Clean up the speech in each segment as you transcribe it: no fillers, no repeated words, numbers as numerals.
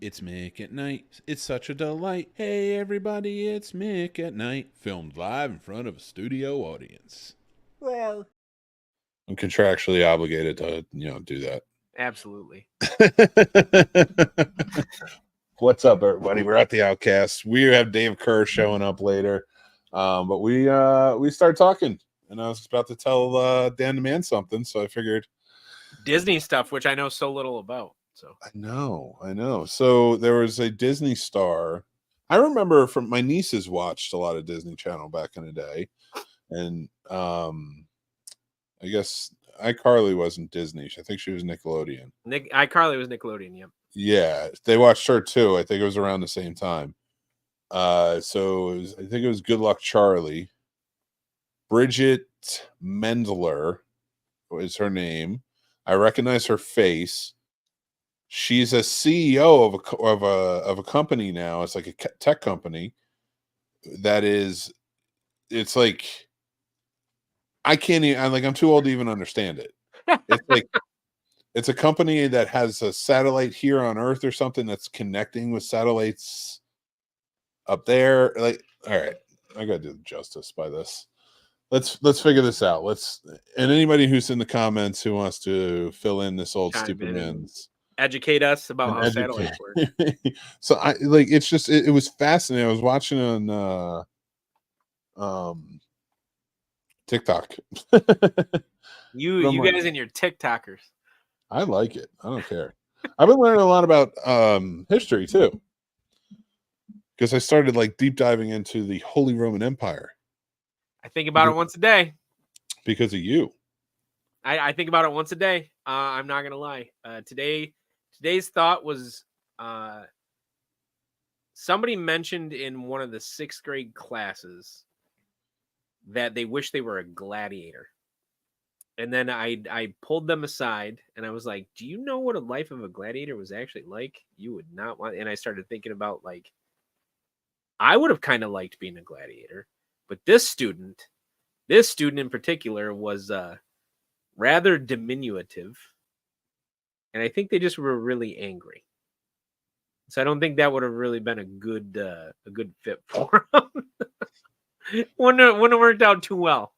It's Mick at Night. It's such a delight. Hey, everybody, it's Mick at Night. Filmed live in front of a studio audience. Well, I'm contractually obligated to, do that. absolutely. What's up, everybody? We're at the Outcasts. We have Dave Kerr showing up later. But we start talking, and I was about to tell Dan the Man something, so I figured Disney stuff, which I know so little about. So I know. So there was a Disney star. I remember from my nieces watched a lot of Disney Channel back in the day, and I guess iCarly wasn't Disney. I think she was Nickelodeon. iCarly was Nickelodeon. Yep. Yeah, they watched her too. I think it was around the same time. So I think it was Good Luck Charlie. Bridget Mendler is her name. I recognize her face. She's a CEO of a company now. It's like a tech company that is. It's like I can't even. I'm too old to even understand it. It's like it's a company that has a satellite here on Earth or something that's connecting with satellites up there. Like, all right, I gotta do justice by this. Let's figure this out. And anybody who's in the comments who wants to fill in this old stupid man's. Educate us about how satellites work. So it's just it was fascinating. I was watching on TikTok. You guys and your TikTokers. I like it. I don't care. I've been learning a lot about history too, because I started deep diving into the Holy Roman Empire. I think about it once a day. Because of you. I think about it once a day. I'm not gonna lie. Today's thought was somebody mentioned in one of the 6th grade classes that they wish they were a gladiator. And then I pulled them aside and I was like, do you know what a life of a gladiator was actually like? You would not want. And I started thinking about I would have kind of liked being a gladiator, but this student in particular was rather diminutive. And I think they just were really angry. So I don't think that would have really been a good fit for them. wouldn't have worked out too well.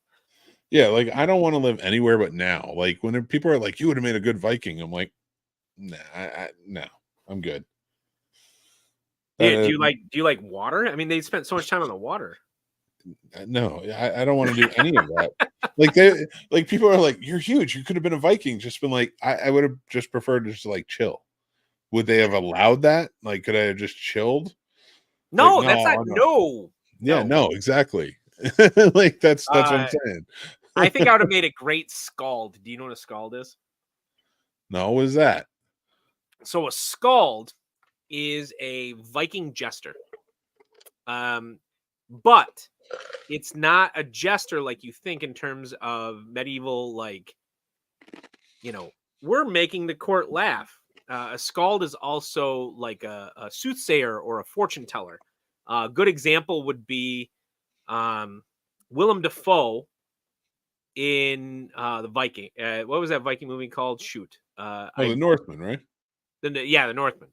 Yeah, I don't want to live anywhere but now. When people are like, you would have made a good Viking, I'm like, nah, no, I'm good. Yeah, do you like water? I mean, they spent so much time on the water. No, I don't want to do any of that. People are like, you're huge. You could have been a Viking. Just been like, I would have just preferred to just chill. Would they have allowed that? Could I have just chilled? No, that's not. No. Yeah, no, exactly. That's what I'm saying. I think I would have made a great skald. Do you know what a skald is? No, what is that? So a skald is a Viking jester. But it's not a jester like you think in terms of medieval, we're making the court laugh. A skald is also a soothsayer or a fortune teller. A good example would be Willem Dafoe in the Viking. What was that Viking movie called? Shoot. The Northman, right? The Northman.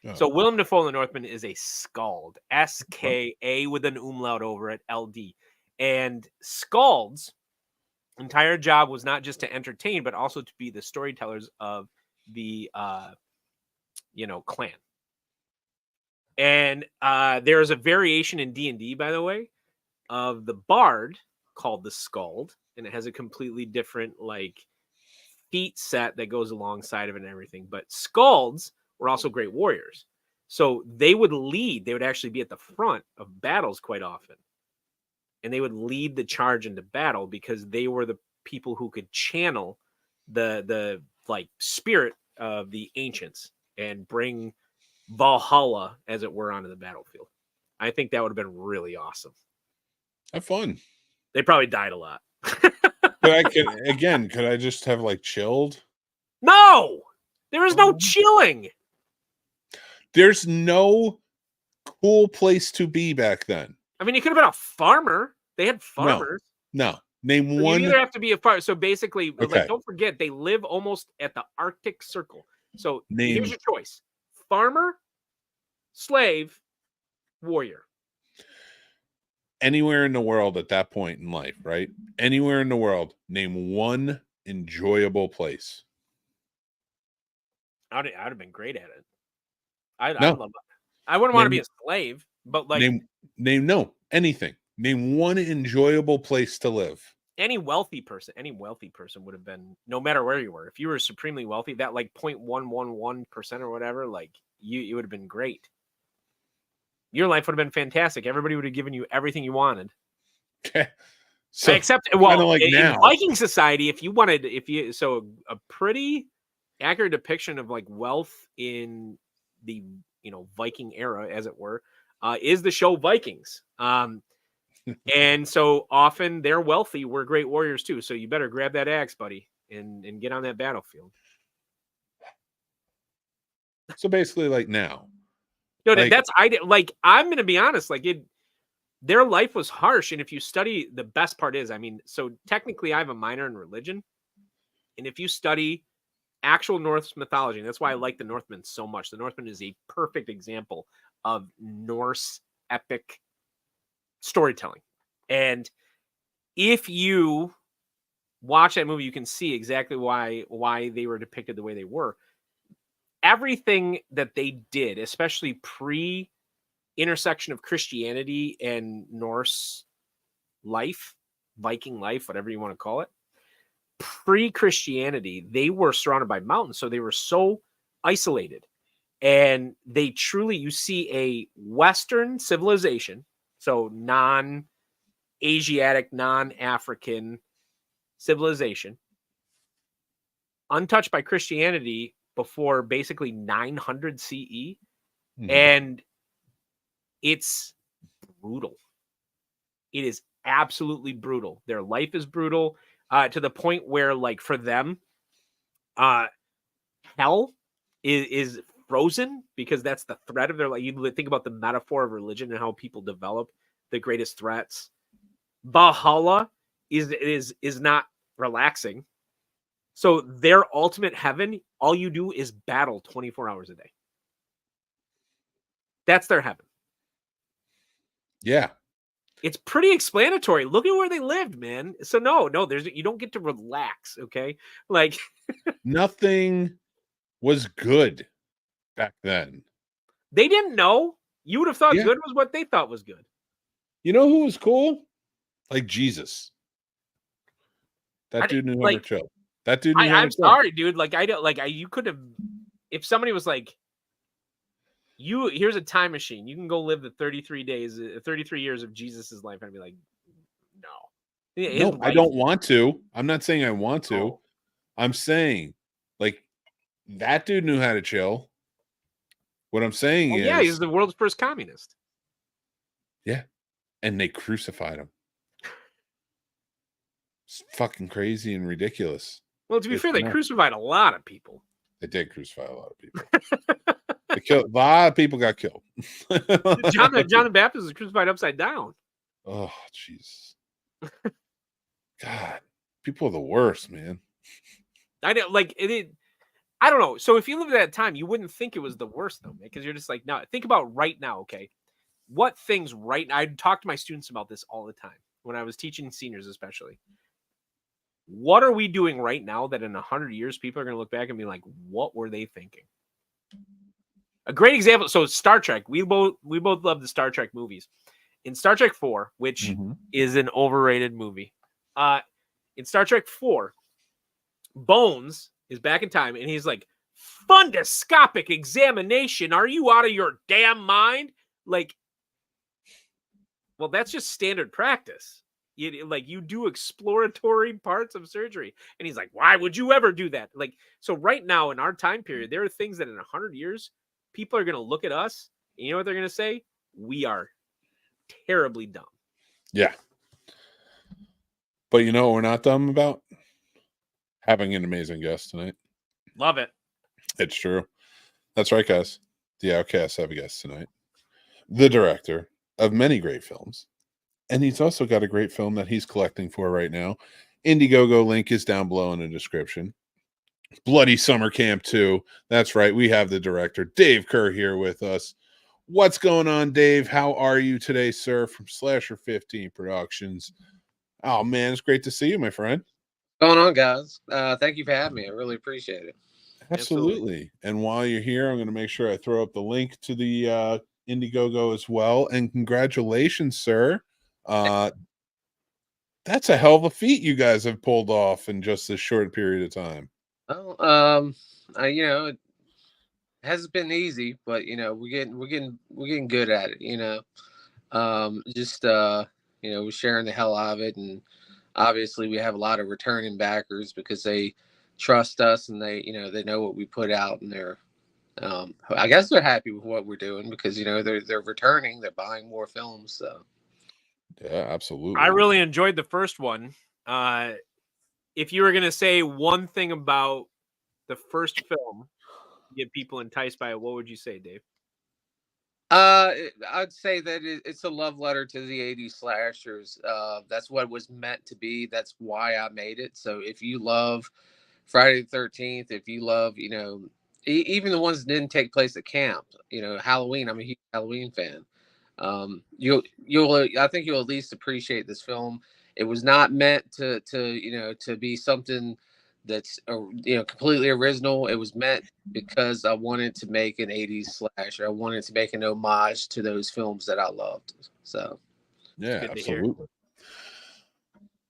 Oh. So Willem Dafoe in the Northman is a skald. S-K-A with an umlaut over it, L-D. And skald's entire job was not just to entertain, but also to be the storytellers of the clan. And there's a variation in D&D, by the way, of the bard called the skald, and it has a completely different feat set that goes alongside of it and everything. But skalds were also great warriors, so they would lead. They would actually be at the front of battles quite often, and they would lead the charge into battle because they were the people who could channel the spirit of the ancients and bring Valhalla, as it were, onto the battlefield. I think that would have been really awesome. Have fun. They probably died a lot. Could I just have chilled? No, there is no chilling. There's no cool place to be back then. I mean, you could have been a farmer. They had farmers. No. Name So one. you either have to be a far. So basically, Okay. like, don't forget, they live almost at the Arctic Circle. So here's Name your choice: farmer, slave, warrior. anywhere in the world at that point in life, right? Anywhere in the world. Name one enjoyable place. I'd have been great at it. I No. love. I wouldn't want to be a slave, but like name no anything. Name one enjoyable place to live. any wealthy person would have been, no matter where you were. If you were supremely wealthy, that like 0.111% or whatever, like you would have been great. Your life would have been fantastic. Everybody would have given you everything you wanted. Okay. So except, well, like in now. Viking society, so a pretty accurate depiction of like wealth in the Viking era, as it were, is the show Vikings. And so often they're wealthy. We're great warriors too. So you better grab that axe, buddy, and get on that battlefield. So basically, like now. No, I'm going to be honest. Like their life was harsh. And if you study, the best part is, so technically I have a minor in religion. And if you study actual Norse mythology, and that's why I like the Northmen so much. The Northmen is a perfect example of Norse epic storytelling. And if you watch that movie, you can see exactly why they were depicted the way they were. Everything that they did, especially pre-intersection of Christianity and Norse life, Viking life, whatever you want to call it, pre-Christianity, they were surrounded by mountains, so they were so isolated. And they truly, you see a Western civilization, so non-Asiatic, non-African civilization, untouched by Christianity before basically 900 CE. And it's brutal. It is absolutely brutal. Their life is brutal, to the point where, like, for them, hell is frozen, because that's the threat of their life. You think about the metaphor of religion and how people develop the greatest threats. Valhalla is not relaxing. So their ultimate heaven, all you do is battle 24 hours a day. That's their heaven. Yeah. It's pretty explanatory. Look at where they lived, man. So no, you don't get to relax, okay? Like nothing was good back then. They didn't know. You would have thought good was what they thought was good. You know who was cool? Like Jesus. That dude knew how to chill. That dude knew how to chill. I'm sorry, dude. You could have, if somebody was like, here's a time machine. You can go live the 33 years of Jesus's life. I'd be like, no. No, I don't want to. I'm not saying I want to. Oh. I'm saying, like, that dude knew how to chill. What I'm saying is, yeah, he's the world's first communist. Yeah, and they crucified him. It's fucking crazy and ridiculous. Well, to be fair, they crucified a lot of people. They did crucify a lot of people. They killed a lot of people. Got killed. John the Baptist was crucified upside down. Oh, jeez. God, people are the worst, man. I know, like it. I don't know. So if you lived at that time, you wouldn't think it was the worst, though, man, because you're just like, now think about right now. Okay, what things right now? I talk to my students about this all the time when I was teaching seniors, especially. What are we doing right now that in 100 years people are going to look back and be like, what were they thinking? A great example. So Star Trek, we both love the Star Trek movies. In Star Trek 4, which is an overrated movie, in Star Trek 4, Bones is back in time, and he's like, fundoscopic examination. Are you out of your damn mind? Like, well, that's just standard practice. You do exploratory parts of surgery. And he's like, why would you ever do that? Like, so right now in our time period, there are things that in 100 years, people are going to look at us, and you know what they're going to say? We are terribly dumb. Yeah. But you know what we're not dumb about? Having an amazing guest tonight. Love it. It's true. That's right, guys. The Outcasts have a guest tonight. The director of many great films, And he's also got a great film that he's collecting for right now. Indiegogo link is down below in the description. Bloody Summer Camp 2. That's right. We have the director, Dave Kerr, here with us. What's going on, Dave? How are you today, sir? From Slasher 15 Productions. Oh, man, it's great to see you, my friend. What's going on, guys? Thank you for having me. I really appreciate it. Absolutely. And while you're here, I'm going to make sure I throw up the link to the Indiegogo as well. And congratulations, sir. That's a hell of a feat you guys have pulled off in just this short period of time. Well, it hasn't been easy, but we're getting good at it. We're sharing the hell out of it, and obviously we have a lot of returning backers because they trust us and they know what we put out, and I guess they're happy with what we're doing because they're returning, they're buying more films. So Yeah, absolutely. I really enjoyed the first one. If you were going to say one thing about the first film to get people enticed by it, what would you say, Dave? I'd say that it's a love letter to the '80s slashers. That's what it was meant to be. That's why I made it. So if you love Friday the 13th, if you love, even the ones that didn't take place at camp, Halloween. I'm a huge Halloween fan. I think you'll at least appreciate this film. It was not meant to be something that's completely original. It was meant because I wanted to make an '80s slasher. I wanted to make an homage to those films that I loved. So yeah, absolutely.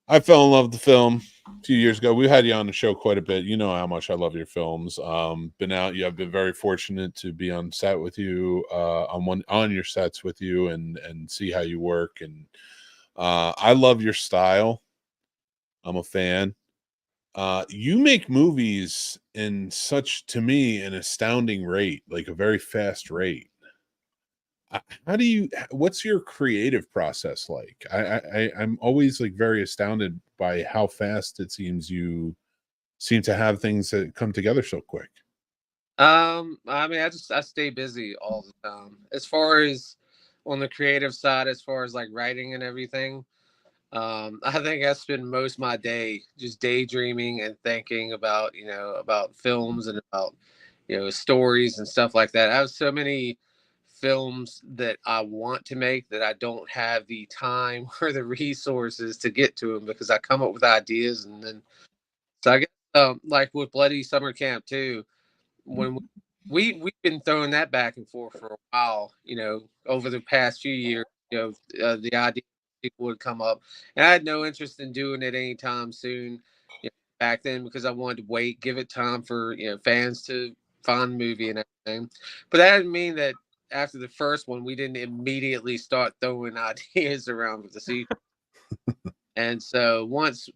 I fell in love with the film a few years ago. We had you on the show quite a bit. You know how much I love your films. Been out. I've been very fortunate to be on set with you, on your sets with you, and see how you work. And I love your style. I'm a fan. You make movies in such, to me, an astounding rate, like a very fast rate. What's your creative process like? I'm always like very astounded by how fast it seems you seem to have things that come together so quick. I stay busy all the time. As far as on the creative side, as far as like writing and everything, I think I spend most of my day just daydreaming and thinking about about films and about stories and stuff like that. I have so many films that I want to make that I don't have the time or the resources to get to them because I come up with ideas and then so I guess like with Bloody Summer Camp too, when we've been throwing that back and forth for a while, over the past few years, the idea people would come up, and I had no interest in doing it anytime soon, back then because I wanted to wait, give it time for fans to find the movie and everything. But that didn't mean that after the first one we didn't immediately start throwing ideas around with the sequel. And so once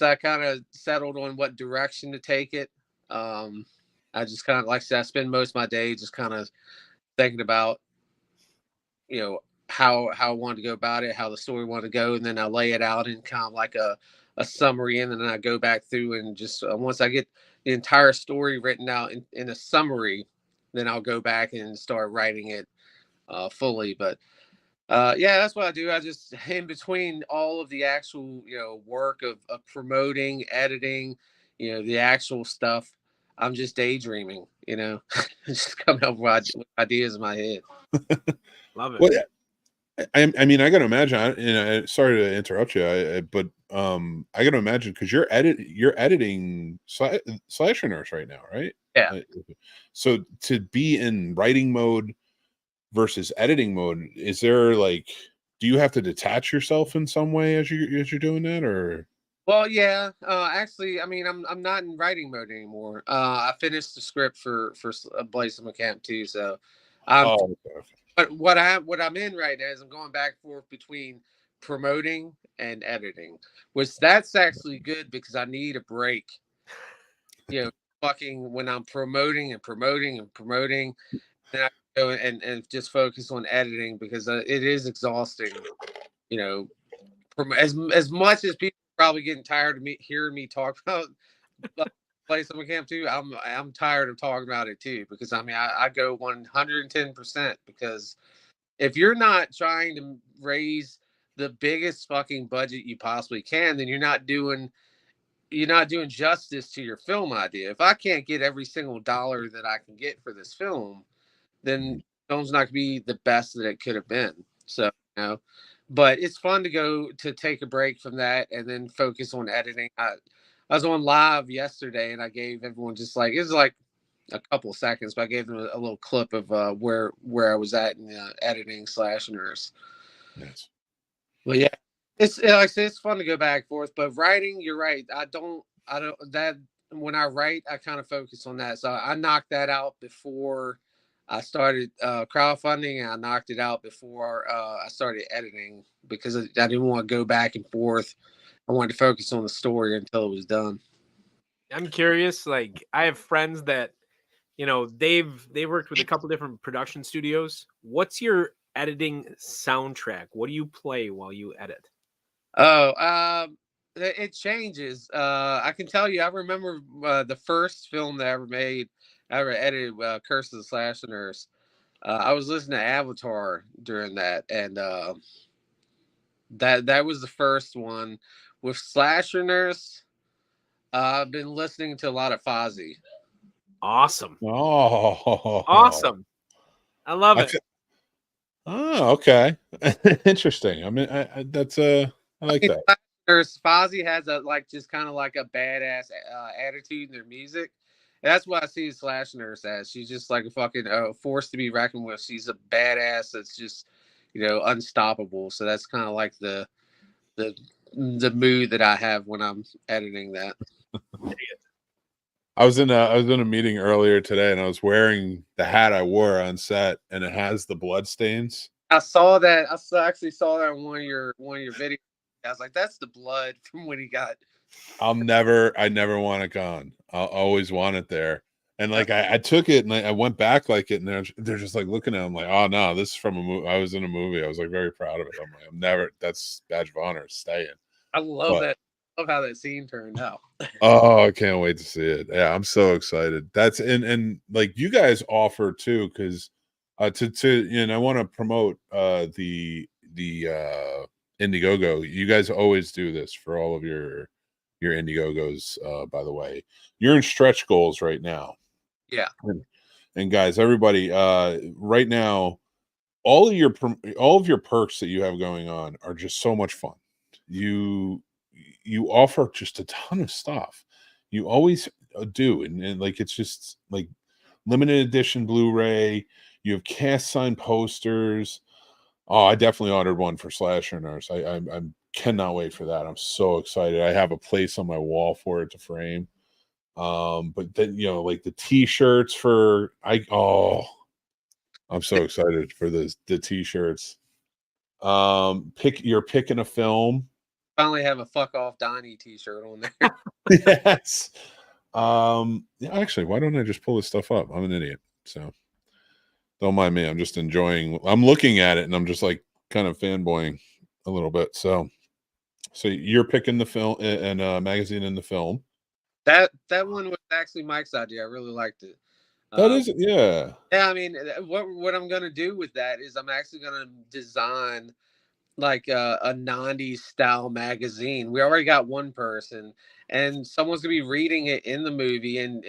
I kind of settled on what direction to take it, I just kind of, like I said, I spend most of my day just kind of thinking about, how I want to go about it, how the story want to go, and then I lay it out in kind of like a summary, and then I go back through and just once I get the entire story written out in a summary, then I'll go back and start writing it fully. But yeah, that's what I do. I just in between all of the actual work of promoting, editing, the actual stuff, I'm just daydreaming. Just coming up with ideas in my head. Love it. Well, I mean, I got to imagine. Sorry to interrupt you, but I got to imagine because you're editing Slasher Nurse right now, right? Yeah. So to be in writing mode versus editing mode, is there like, do you have to detach yourself in some way as you're doing that, or? Well, yeah. Actually, I mean, I'm not in writing mode anymore. I finished the script for Blaze of Camp too, so I'm. Oh, okay. But what I'm in right now is I'm going back and forth between promoting and editing, which that's actually good because I need a break. Fucking when I'm promoting and promoting and promoting, then I go and just focus on editing because it is exhausting. You know, from as much as people are probably getting tired of me hearing me talk about Play Summer Camp too. I'm tired of talking about it too because I mean I go 110% because if you're not trying to raise the biggest fucking budget you possibly can, then you're not doing justice to your film idea. If I can't get every single dollar that I can get for this film, then film's not gonna be the best that it could have been. So, but it's fun to take a break from that and then focus on editing. I was on live yesterday and I gave everyone just like, it was like a couple seconds, but I gave them a little clip of where I was at in editing / nurse. Yes. Well, yeah, it's like I said, it's fun to go back and forth. But writing, you're right. I don't that when I write, I kind of focus on that. So I knocked that out before I started crowdfunding, and I knocked it out before I started editing because I didn't want to go back and forth. I wanted to focus on the story until it was done. I'm curious. Like, I have friends that, they've worked with a couple different production studios. What's your editing soundtrack? What do you play while you edit? Oh, it changes. I can tell you, I remember the first film that I ever edited, Curse of the Slash Nurse. I was listening to Avatar during that, and that was the first one. With Slasher Nurse, I've been listening to a lot of Fozzy. Awesome. Oh, awesome. I love it. Oh, okay. Interesting. I mean, I that's I like that. Fozzy has just kind of like a badass attitude in their music. And that's what I see Slash Nurse as. She's just like a fucking force to be reckoned with. She's a badass that's just, unstoppable. So that's kind of like the mood that I have when I'm editing that. I was in a meeting earlier today, and I was wearing the hat I wore on set, and it has the blood stains. I saw that. Actually saw that on one of your videos. I was like, that's the blood from when he got. I never want it gone. I'll always want it there. And like I took it and I went back like it, and they're just like looking at it. I'm like, oh no, this is from a movie. I was in a movie. I was like very proud of it. I'm like, that's badge of honor, staying. I love that. I love how that scene turned out. Oh, I can't wait to see it. Yeah, I'm so excited. That's and like you guys offer too, because to I want to promote the Indiegogo. You guys always do this for all of your Indiegogos. By the way, you're in stretch goals right now. Yeah. And guys, everybody, right now, all of your perks that you have going on are just so much fun. You offer just a ton of stuff. You always do, and like it's just like limited edition Blu-ray. You have cast sign posters. Oh, I definitely ordered one for Slasher Nurse. I cannot wait for that. I'm so excited. I have a place on my wall for it to frame. But then like the t-shirts I'm so excited for the t-shirts. You're picking a film. Finally have a fuck off Donnie t-shirt on there. Yes. Yeah, actually, why don't I just pull this stuff up? I'm an idiot, so don't mind me. I'm just enjoying. I'm looking at it and I'm just like kind of fanboying a little bit. So you're picking the film and magazine in the film. That one was actually Mike's idea. I really liked it. That is, yeah. Yeah, I mean, what I'm gonna do with that is I'm actually gonna design like a 90s style magazine. We already got one person, and someone's gonna be reading it in the movie, and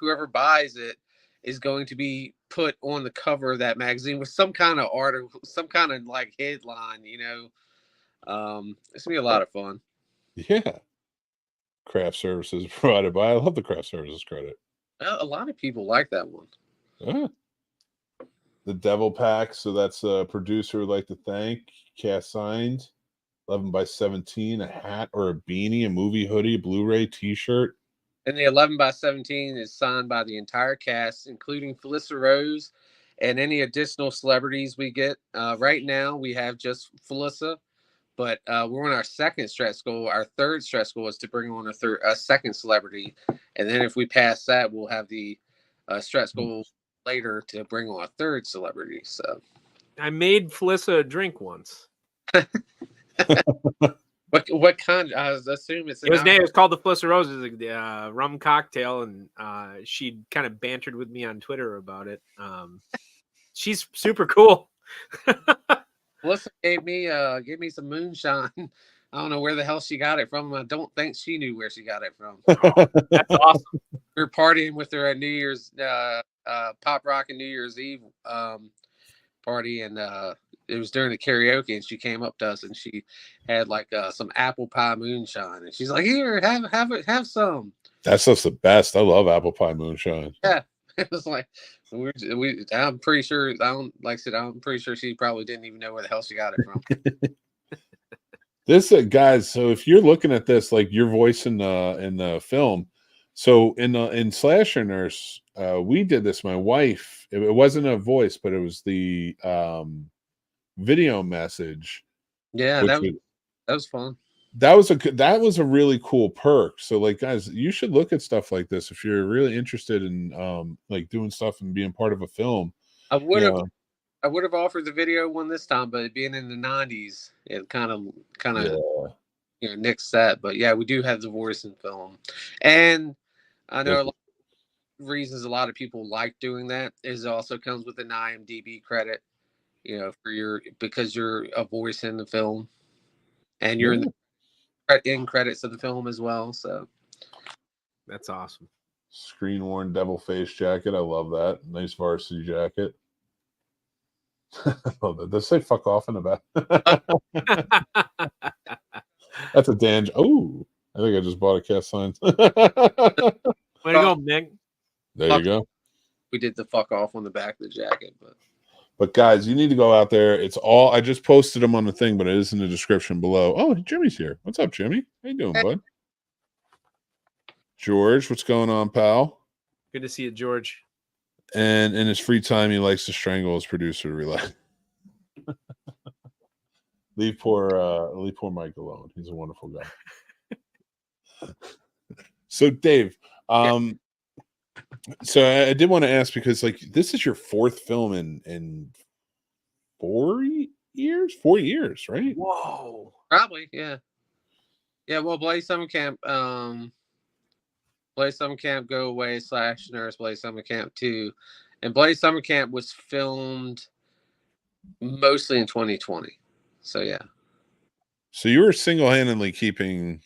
whoever buys it is going to be put on the cover of that magazine with some kind of article, some kind of like headline. It's gonna be a lot of fun. Yeah. Craft services provided by. I love the craft services credit. A lot of people like that one. Yeah. The Devil Pack. So that's a producer would like to thank. Cast signed, 11x17, a hat or a beanie, a movie hoodie, a Blu-ray t-shirt. And the 11x17 is signed by the entire cast, including Felissa Rose and any additional celebrities we get. Right now, we have just Felissa, but we're on our second stretch goal. Our third stretch goal is to bring on a second celebrity, and then if we pass that, we'll have the stretch goal later to bring on a third celebrity. So I made Felissa a drink once. What kind? I assume it was called the Felissa Rose. It's a rum cocktail, and she kind of bantered with me on Twitter about it. She's super cool. Melissa gave me some moonshine. I don't know where the hell she got it from. I don't think she knew where she got it from. That's awesome. We were partying with her at New Year's, pop rock and New Year's Eve party, and it was during the karaoke, and she came up to us and she had like some apple pie moonshine, and she's like, "Here, have some." That stuff's the best. I love apple pie moonshine. Yeah, it was like I'm pretty sure. I'm pretty sure she probably didn't even know where the hell she got it from. This guys, so if you're looking at this, like your voice in the film, so in Slasher Nurse, we did this. My wife, it wasn't a voice, but it was the video message. Yeah, that was fun. That was a really cool perk. So like, guys, you should look at stuff like this if you're really interested in like doing stuff and being part of a film. I would have offered the video one this time, but being in the 90s, it kind of nixed that. But yeah, we do have the voice in film, and I know a lot of reasons a lot of people like doing that is it also comes with an IMDb credit, because you're a voice in the film, and you're in the end credits of the film as well. So that's awesome. Screen worn devil face jacket. I love that. Nice varsity jacket. I love that. Does it say fuck off in the back? That's a Dan. Oh, I think I just bought a cast sign. Way to go, Mick. There you go. We did the fuck off on the back of the jacket, but guys, you need to go out there. It's all, I just posted them on the thing, but it is in the description below. Oh, Jimmy's here. What's up, Jimmy? How you doing, bud? George, what's going on, pal? Good to see you, George. And in his free time, he likes to strangle his producer to relax. Leave poor Mike alone. He's a wonderful guy. So, Dave, so I did want to ask, because like this is your fourth film in 4 years? 4 years, right? Whoa. Probably, yeah. Yeah, well, Blaze Summer Camp, Blaze Summer Camp Go Away / Nurse, Blaze Summer Camp 2. And Blaze Summer Camp was filmed mostly in 2020. So yeah. So you were single-handedly keeping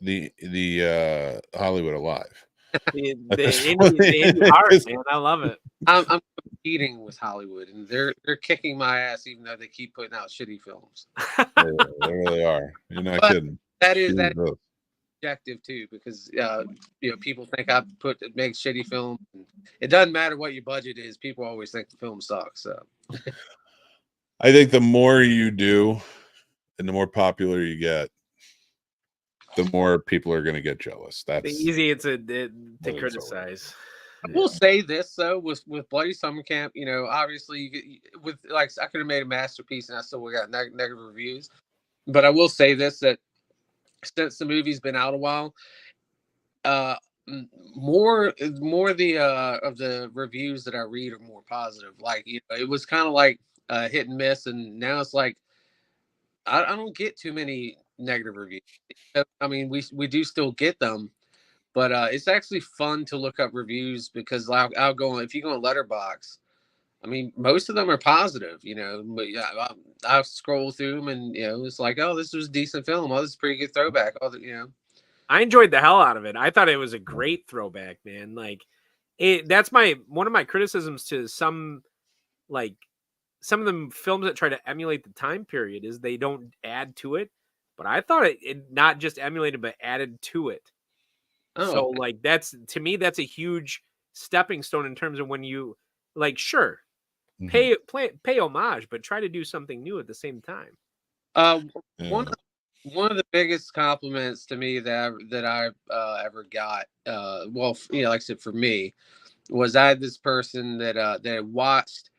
the Hollywood alive. the indie art, man. I love it. I'm competing with Hollywood, and they're kicking my ass, even though they keep putting out shitty films. They really are. You're not kidding. That is objective too, because people think I make shitty films. It doesn't matter what your budget is; people always think the film sucks. So, I think the more you do, and the more popular you get, the more people are going to get jealous. That's the easy it's to criticize. I will say this though, with Bloody Summer Camp, obviously I could have made a masterpiece and I still got negative reviews. But I will say this, that since the movie's been out a while, more of the reviews that I read are more positive. Like, it was kind of like hit and miss, and now it's like I don't get too many negative reviews. I mean, we do still get them, but it's actually fun to look up reviews, because I'll go on, if you go on Letterboxd, I mean, most of them are positive, but I'll scroll through them and, it's like, oh, this was a decent film. Oh, this is a pretty good throwback. Oh, I enjoyed the hell out of it. I thought it was a great throwback, man. Like, that's one of my criticisms to some of the films that try to emulate the time period is they don't add to it. But I thought it not just emulated, but added to it. Oh, so like, to me, that's a huge stepping stone in terms of when you sure, pay homage, but try to do something new at the same time. One of the biggest compliments to me that I ever got, like I said, for me, was I had this person that watched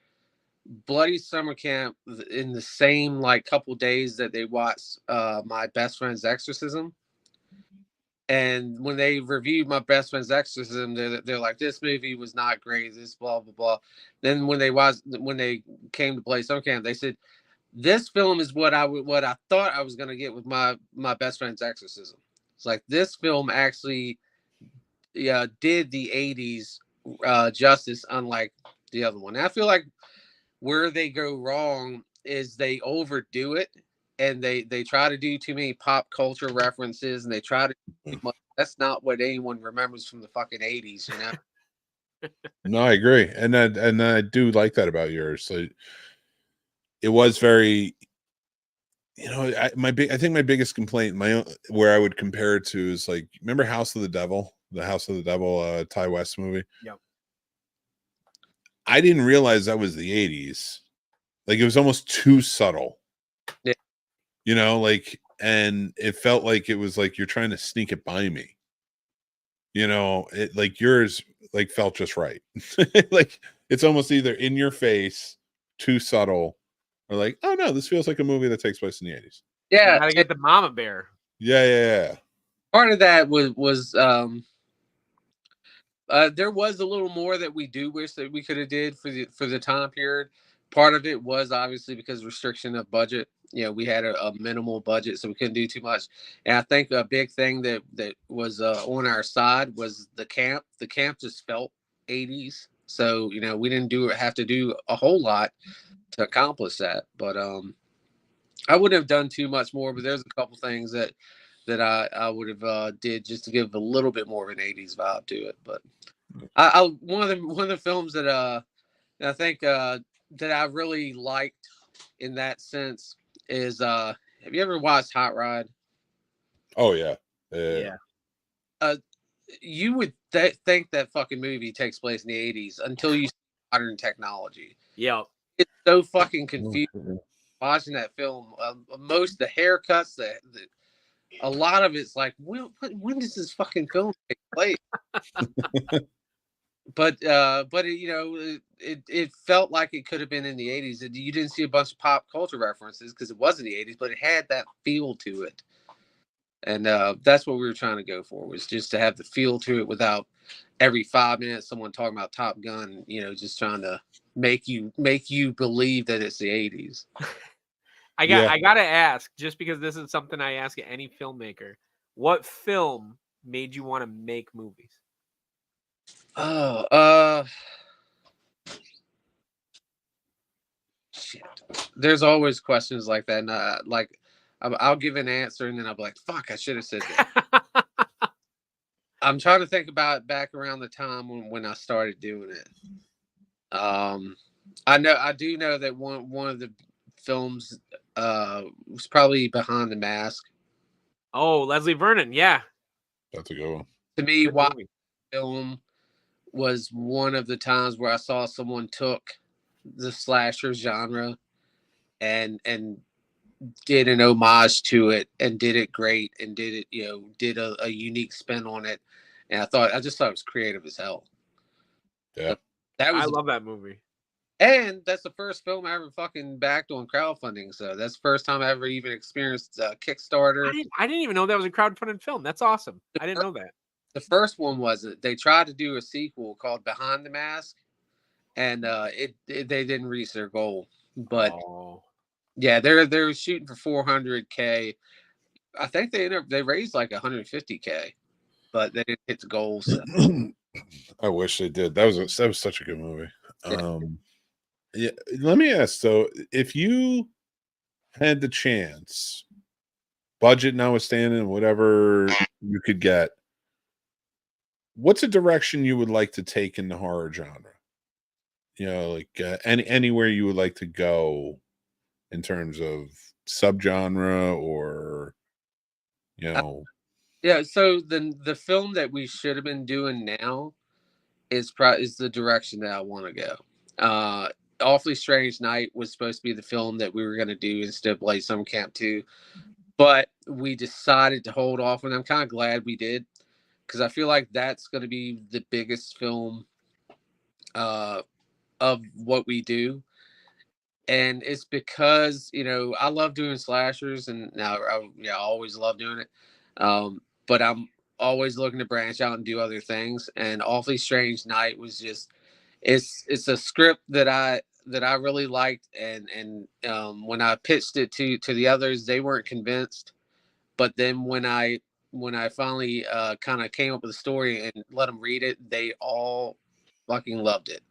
Bloody Summer Camp in the same couple days that they watched my best friend's exorcism. And when they reviewed my best friend's exorcism, they're like, this movie was not great, this blah blah blah. Then when they came to Bloody Summer Camp, they said, this film is what I thought I was gonna get with my best friend's exorcism. It's like, this film actually did the 80s justice, unlike the other one. And I feel like where they go wrong is they overdo it, and they try to do too many pop culture references, and they try to do too much. That's not what anyone remembers from the fucking 80s, you know. No, I agree, and I do like that about yours. So it was very, you know, I think my biggest complaint, where I would compare it to, is like, remember House of the Devil, Ty West movie. Yep. I didn't realize that was the 80s. Like, it was almost too subtle. Yeah. You know, like, and it felt like it was like you're trying to sneak it by me. You know, it, like, yours like felt just right. Like, it's almost either in your face, too subtle, or like, oh no, this feels like a movie that takes place in the 80s. Yeah, you gotta get the mama bear. Yeah. Part of that was there was a little more that we do wish that we could have did for the time period. Part of it was obviously because restriction of budget. You know, we had a minimal budget, so we couldn't do too much. And I think a big thing that was on our side was the camp. The camp just felt 80s, so you know we didn't have to do a whole lot to accomplish that. But I wouldn't have done too much more. But there's a couple things that I would have did just to give a little bit more of an 80s vibe to it. But one of the films that I think that I really liked in that sense is have you ever watched Hot Rod? Oh yeah. Yeah. You would think that fucking movie takes place in the 80s until you see modern technology. Yep. It's so fucking confusing watching that film. Most of the haircuts, a lot of it's like, when does this fucking film take place? But you know, it felt like it could have been in the 80s. You didn't see a bunch of pop culture references because it was in the 80s, but it had that feel to it. And that's what we were trying to go for, was just to have the feel to it without every 5 minutes someone talking about Top Gun, you know, just trying to make you believe that it's the 80s. I gotta ask, just because this is something I ask any filmmaker, what film made you want to make movies? Oh, shit. There's always questions like that, and like I'll give an answer and then I'll be like, "Fuck, I should have said that." I'm trying to think about back around the time when I started doing it. I do know that one of the films was probably Behind the Mask. Oh, Leslie Vernon, yeah. That's a good one. To me, Good watching movie. film was one of the times where I saw someone took the slasher genre and did an homage to it and did it great and did it, you know, did a unique spin on it. And I just thought it was creative as hell. Yeah. So that was I love that movie. And that's the first film I ever fucking backed on crowdfunding. So that's the first time I ever even experienced Kickstarter. I didn't even know that was a crowdfunded film. That's awesome. I didn't know that. The first one wasn't. They tried to do a sequel called Behind the Mask, and they didn't reach their goal. But yeah, they're shooting for 400K. I think they raised like 150K, but they didn't hit the goals. So. I wish they did. That was such a good movie. Yeah. Yeah, let me ask, so if you had the chance, budget notwithstanding, whatever you could get, what's a direction you would like to take in the horror genre? You know, like anywhere you would like to go in terms of subgenre, or you know. Yeah, so the film that we should have been doing now is the direction that I want to go. Awfully Strange Night was supposed to be the film that we were going to do instead of Blade Summer Camp 2, but we decided to hold off, and I'm kind of glad we did, because I feel like that's going to be the biggest film of what we do. And it's because, you know, I love doing slashers, and now I always love doing it. But I'm always looking to branch out and do other things. And Awfully Strange Night was just, it's a script that I really liked, and when I pitched it to the others, they weren't convinced. But then when I finally kind of came up with a story and let them read it, they all fucking loved it.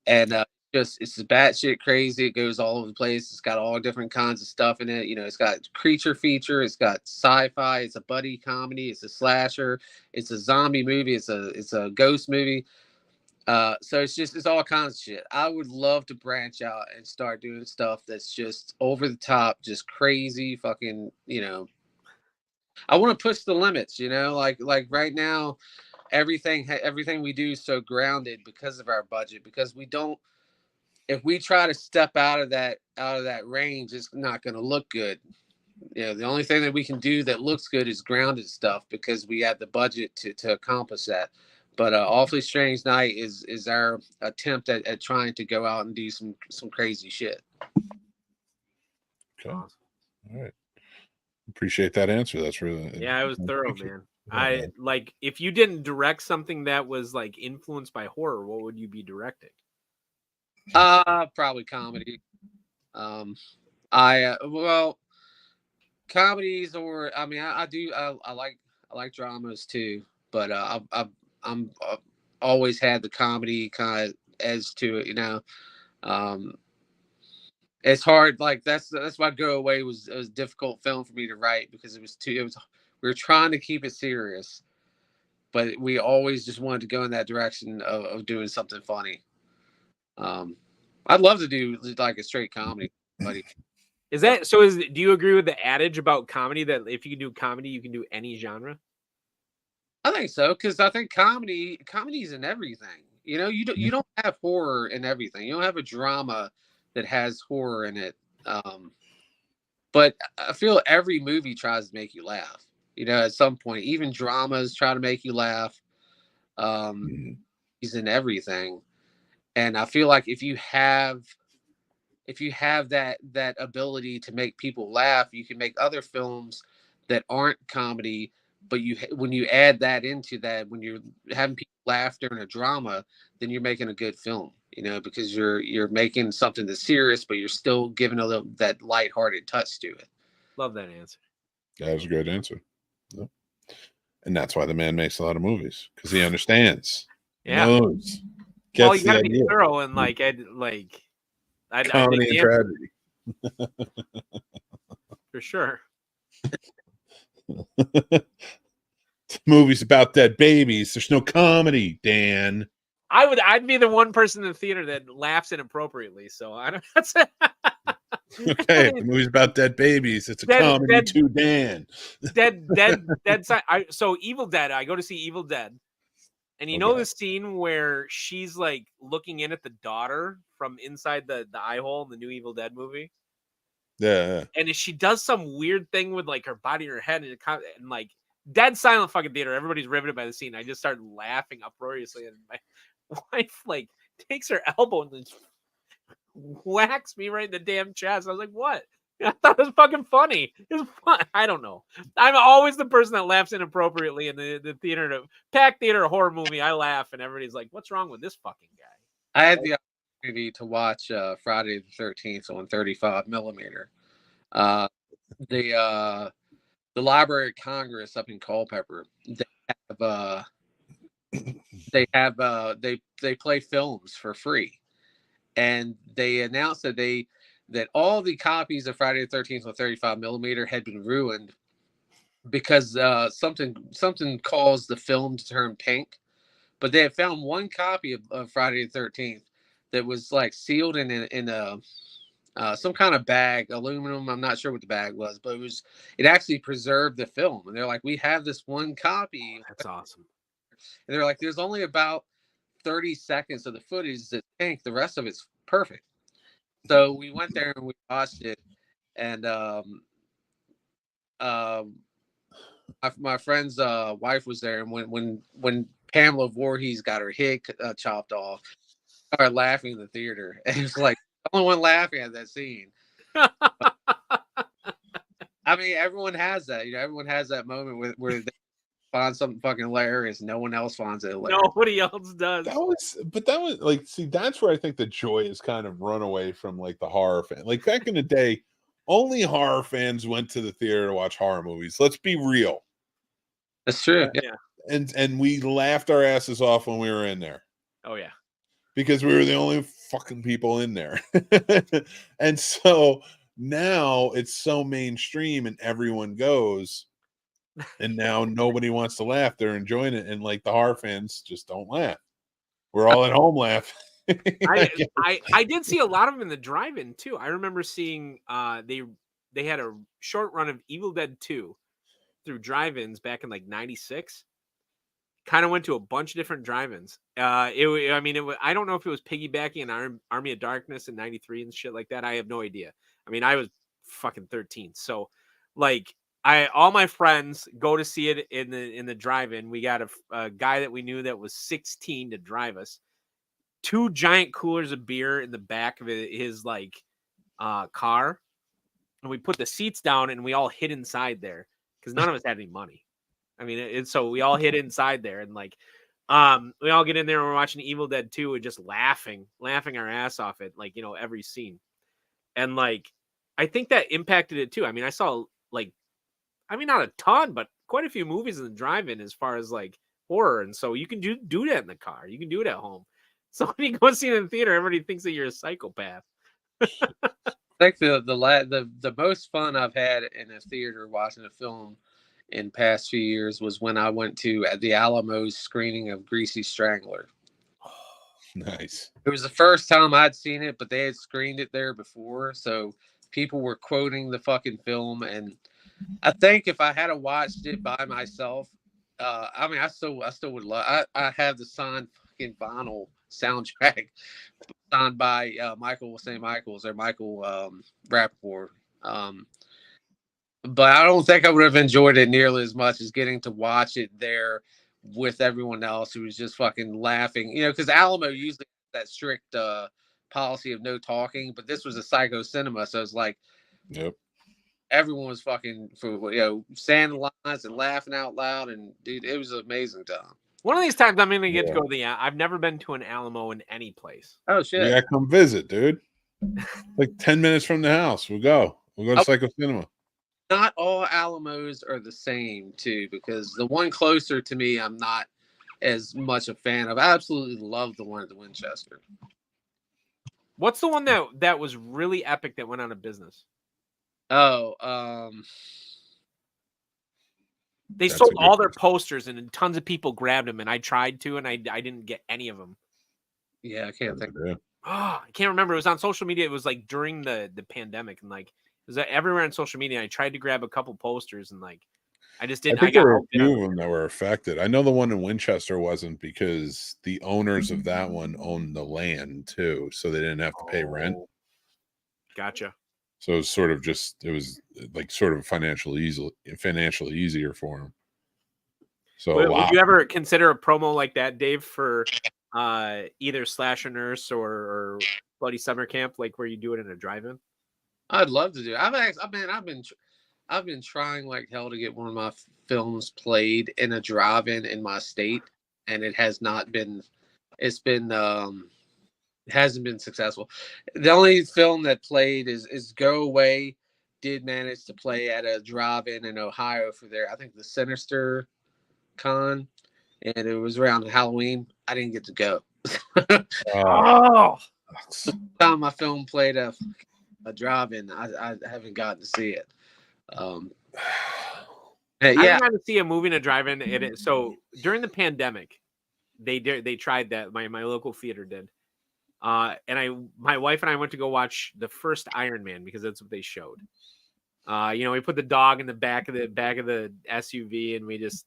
And it's batshit crazy. It goes all over the place. It's got all different kinds of stuff in it. You know, it's got creature feature. It's got sci-fi. It's a buddy comedy. It's a slasher. It's a zombie movie. It's a ghost movie. So it's all kinds of shit. I would love to branch out and start doing stuff that's just over the top, just crazy, fucking. You know, I want to push the limits. You know, like right now, everything we do is so grounded because of our budget. Because we don't. If we try to step out of that range, it's not going to look good. You know, the only thing that we can do that looks good is grounded stuff because we have the budget to accomplish that. But Awfully Strange Night is our attempt at trying to go out and do some crazy shit. Okay. All right. Appreciate that answer. That's really it was thorough, man. I like if you didn't direct something that was like influenced by horror, what would you be directing? Probably comedy. Well, comedies or I mean I like dramas too, but I'm always had the comedy kind of edge to it, you know. It's hard, like that's why Go Away was a difficult film for me to write because we were trying to keep it serious, but we always just wanted to go in that direction of doing something funny. I'd love to do like a straight comedy, buddy. Is that so? Do you agree with the adage about comedy that if you can do comedy, you can do any genre? I think so because I think comedy's in everything. You know, you don't have horror in everything. You don't have a drama that has horror in it. But I feel every movie tries to make you laugh. You know, at some point, even dramas try to make you laugh. He's in everything. And I feel like if you have that ability to make people laugh, you can make other films that aren't comedy. But when you add that into that, when you're having people laugh during a drama, then you're making a good film. You know, because you're making something that's serious, but you're still giving a little that lighthearted touch to it. Love that answer. That was a good answer. Yep. And that's why the man makes a lot of movies because he understands. Yeah. Knows. Well, you gotta be thorough and comedy and tragedy. For sure. Movies about dead babies. There's no comedy, Dan. I'd be the one person in the theater that laughs inappropriately. So I don't. Okay, the movie's about dead babies. It's a comedy too, Dan. Dead. So Evil Dead. I go to see Evil Dead, and you know the scene where she's like looking in at the daughter from inside the eye hole in the new Evil Dead movie. Yeah. And she does some weird thing with like her body or her head, and like dead silent fucking theater. Everybody's riveted by the scene. I just started laughing uproariously, and my wife like takes her elbow and then whacks me right in the damn chest. I was like, "What?" I thought it was fucking funny. It was fun. I don't know. I'm always the person that laughs inappropriately in the theater, packed theater, horror movie. I laugh, and everybody's like, "What's wrong with this fucking guy?" I had the opportunity to watch Friday the 13th on 35mm. The Library of Congress up in Culpeper. They play films for free, and they announced that all the copies of Friday the 13th on 35mm had been ruined because something caused the film to turn pink. But they had found one copy of Friday the 13th that was like sealed in a some kind of bag, aluminum. I'm not sure what the bag was, but it actually preserved the film. And they're like, we have this one copy. That's awesome. And they're like, there's only about 30 seconds of the footage that's pink. The rest of it's perfect. So we went there and we watched it. And my friend's wife was there. And when Pamela Voorhees got her head chopped off, I started laughing in the theater. And it was like, the only one laughing at that scene. I mean, everyone has that. You know, everyone has that moment where they find something fucking hilarious. No one else finds it hilarious. Nobody else does. That was like, see, that's where I think the joy is kind of run away from, like the horror fan. Like back in the day, only horror fans went to the theater to watch horror movies. Let's be real. That's true. Yeah. And we laughed our asses off when we were in there. Oh yeah. Because we were the only fucking people in there. And so now it's so mainstream and everyone goes, and now nobody wants to laugh. They're enjoying it, and like the horror fans just don't laugh. We're all at home laughing. I did see a lot of them in the drive-in too. I remember seeing they had a short run of Evil Dead 2 through drive-ins back in like 96. Kind of went to a bunch of different drive-ins. I don't know if it was piggybacking on Army of Darkness in 93 and shit like that. I have no idea. I mean, I was fucking 13. So like all my friends go to see it in the drive-in. We got a guy that we knew that was 16 to drive us. 2 giant coolers of beer in the back of his like car, and we put the seats down and we all hid inside there because none of us had any money. I mean, so we all hid inside there, and like we all get in there and we're watching Evil Dead 2 and just laughing our ass off at like, you know, every scene. And like I think that impacted it too. I mean, I saw like, I mean, not a ton, but quite a few movies in the drive-in as far as like horror, and so you can do that in the car, you can do it at home. So when you go see it in the theater, everybody thinks that you're a psychopath. I think the most fun I've had in a theater watching a film in past few years was when I went to the Alamo's screening of Greasy Strangler. Oh, nice. It was the first time I'd seen it, but they had screened it there before, so people were quoting the fucking film. And I think if I had watched it by myself, I mean, I still would love. I have the signed fucking vinyl soundtrack signed by Michael St. Michael's or Michael Rappaport. But I don't think I would have enjoyed it nearly as much as getting to watch it there with everyone else who was just fucking laughing. You know, because Alamo usually has that strict policy of no talking, but this was a psycho cinema, so it's like, yep, everyone was fucking, for, you know, saying lines and laughing out loud, and dude, it was an amazing time. One of these times I'm gonna get to go to the. I've never been to an Alamo in any place. Oh shit! Yeah, come visit, dude. Like 10 minutes from the house. We'll go to Psycho Cinema. Not all Alamos are the same too, because the one closer to me, I'm not as much a fan of. I absolutely love the one at the Winchester. What's the one that was really epic that went out of business? Oh, they sold all their posters and tons of people grabbed them, and I tried to, and I didn't get any of them. Yeah, I can't think. Oh, I can't remember. It was on social media. It was like during the pandemic, and like it was everywhere on social media. I tried to grab a couple posters, and like I just didn't. I think there were a few of them that were affected. I know the one in Winchester wasn't, because the owners of that one owned the land too, so they didn't have to pay rent. Gotcha. So it was sort of financially easier for them. So would you ever consider a promo like that, Dave, for either Slasher Nurse or Bloody Summer Camp, like where you do it in a drive-in? I'd love to do it. I've been trying like hell to get one of my films played in a drive-in in my state, and it has not been. It hasn't been successful. The only film that played is Go Away. Did manage to play at a drive-in in Ohio for I think the Sinister Con, and it was around Halloween. I didn't get to go. Time my film played a drive-in, I haven't gotten to see it. I got to see a movie in a drive-in. So during the pandemic, they tried that. My local theater did. And my wife and I went to go watch the first Iron Man because that's what they showed. We put the dog in the back of the SUV, and we just,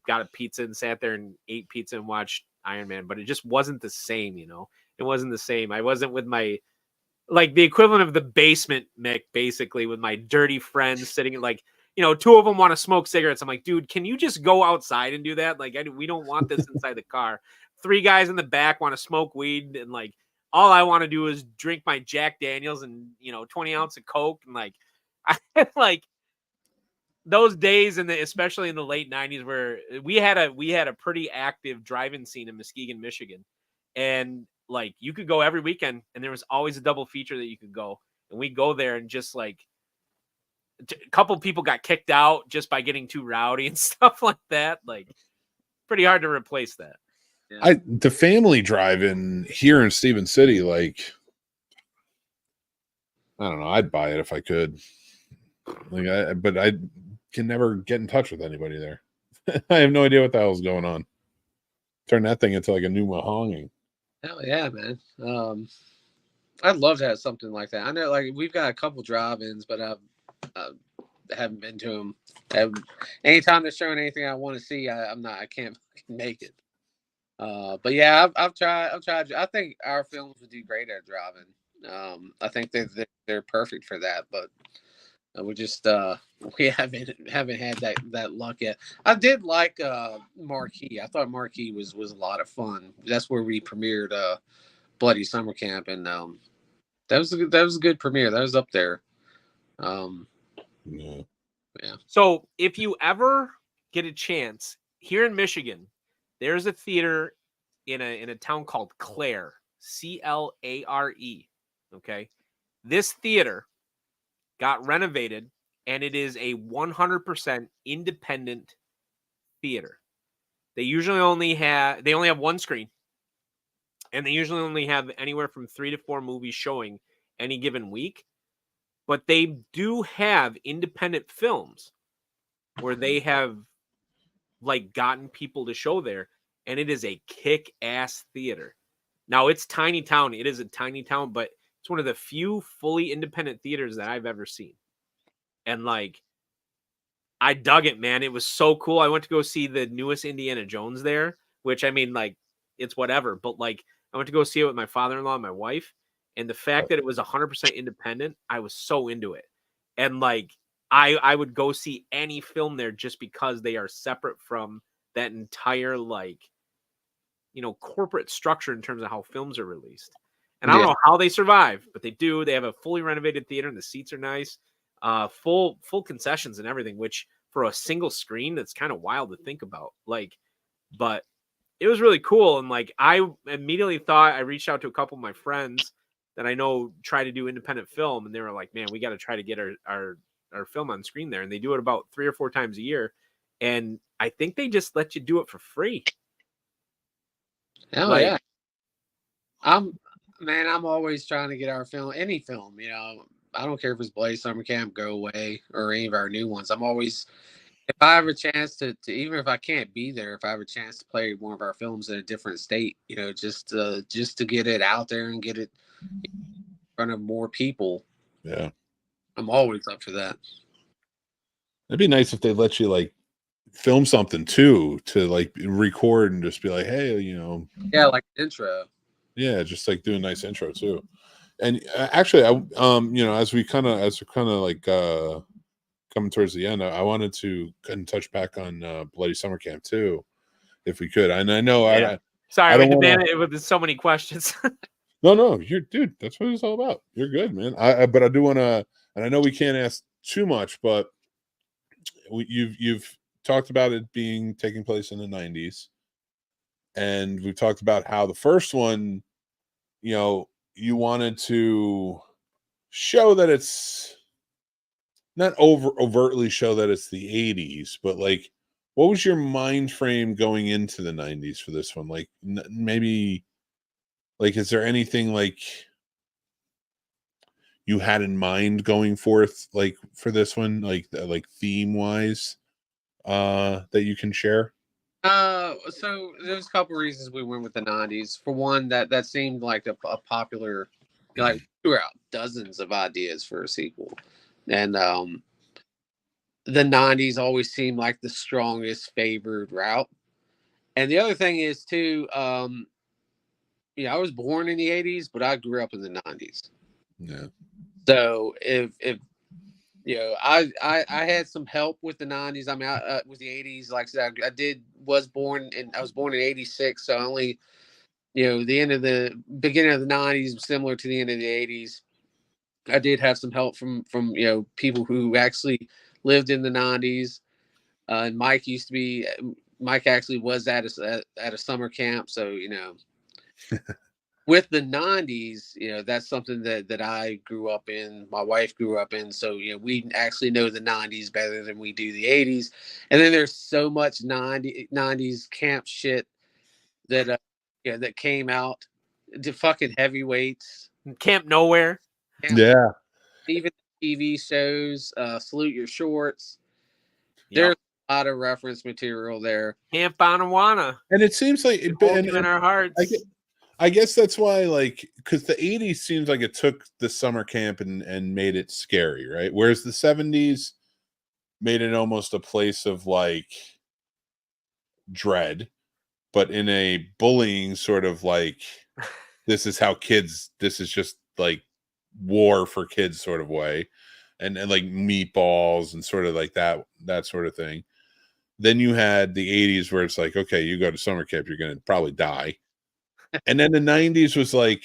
got a pizza and sat there and ate pizza and watched Iron Man. But it just wasn't the same, It wasn't the same. I wasn't with my, like, the equivalent of the basement, Mick, basically, with my dirty friends sitting like, 2 of them want to smoke cigarettes. I'm like, dude, can you just go outside and do that? Like, we don't want this inside the car. 3 guys in the back want to smoke weed, and like all I want to do is drink my Jack Daniels and 20 ounce of Coke, and like like those days especially in the late 90s where we had a pretty active drive-in scene in Muskegon, Michigan, and like you could go every weekend, and there was always a double feature that you could go, and we go there, and just like a couple people got kicked out just by getting too rowdy and stuff like that. Like, pretty hard to replace that. The family drive-in here in Stephen City, like, I don't know, I'd buy it if I could. Like, but I can never get in touch with anybody there. I have no idea what the hell's going on. Turn that thing into like a new mahogany. Hell yeah, man. I'd love to have something like that. I know, like, we've got a couple drive-ins, but I haven't been to them. Anytime they're showing anything I want to see, I can't make it. But yeah, I've tried. I think our films would do great at drive-in. I think they're perfect for that, but we just we haven't had that luck yet. I did like Marquee. I thought Marquee was a lot of fun. That's where we premiered Bloody Summer Camp, and that was a good premiere. That was up there. Yeah. So if you ever get a chance here in Michigan, there's a theater in a town called Clare, Clare. Okay, this theater got renovated, and it is a 100% independent theater. They only have one screen, and they usually only have anywhere from 3 to 4 movies showing any given week. But they do have independent films where they have like gotten people to show there, and it is a kick-ass theater. Now, it's tiny town. It is a tiny town, but it's one of the few fully independent theaters that I've ever seen. And like, I dug it, man. It was so cool. I went to go see the newest Indiana Jones there, which, I mean, like, it's whatever. But like, I went to go see it with my father-in-law and my wife. And the fact that it was 100% independent, I was so into it. And like, I would go see any film there just because they are separate from that entire, like, you know, corporate structure in terms of how films are released. And I don't know how they survive, but they do. They have a fully renovated theater, and the seats are nice. Full concessions and everything, which for a single screen, that's kind of wild to think about. Like, but it was really cool. And like, I immediately thought, I reached out to a couple of my friends that I know try to do independent film, and they were like, man, we got to try to get our film on screen there. And they do it about 3 or 4 times a year. And I think they just let you do it for free. Hell like, yeah. I'm always trying to get our film, any film, you know. I don't care if it's Bloody Summer Camp, Go Away, or any of our new ones. I'm always, if I have a chance to even if I can't be there, if I have a chance to play one of our films in a different state, you know, just to get it out there and get it in front of more people. Yeah. I'm always up for that. It'd be nice if they let you like film something too, to like record and just be like, hey, you know. Yeah, like intro. Yeah, just like do a nice intro too. And actually, I you know, as we're kind of like coming towards the end, I wanted to touch back on Bloody Summer Camp too, if we could. And I know sorry, I we don't demanded it with so many questions. No, you're dude. That's what it's all about. You're good, man. But I do want to, and I know we can't ask too much, but you've talked about it taking place in the 90s, and we've talked about how the first one, you know, you wanted to show that it's not overtly show that it's the 80s, but like, what was your mind frame going into the 90s for this one? Like, maybe, like, is there anything like you had in mind going forth, like for this one, like theme wise, that you can share? So there's a couple reasons we went with the 90s. For one, that seemed like a popular, like, we were out dozens of ideas for a sequel, and the 90s always seemed like the strongest favored route. And the other thing is too, I was born in the 80s, but I grew up in the 90s. Yeah. So if you know, I had some help with the 90s. I mean, with the 80s, like I said, I was born in 86, so only, you know, the beginning of the 90s was similar to the end of the 80s. I did have some help from you know, people who actually lived in the 90s. And Mike actually was at a summer camp, so, you know. With the 90s, you know, that's something that I grew up in, my wife grew up in. So, you know, we actually know the 90s better than we do the 80s. And then there's so much 90s camp shit. that that came out. The fucking heavyweights. Camp Nowhere. Yeah. Even TV shows, Salute Your Shorts. Yep. There's a lot of reference material there. Camp Bonawana. And it seems like In our hearts. I guess that's why, like, because the 80s seems like it took the summer camp and made it scary, right? Whereas the 70s made it almost a place of like dread, but in a bullying sort of like, this is how kids, this is just like war for kids sort of way. And like meatballs and sort of like that sort of thing. Then you had the 80s where it's like, okay, you go to summer camp, you're going to probably die. And then the 90s was like,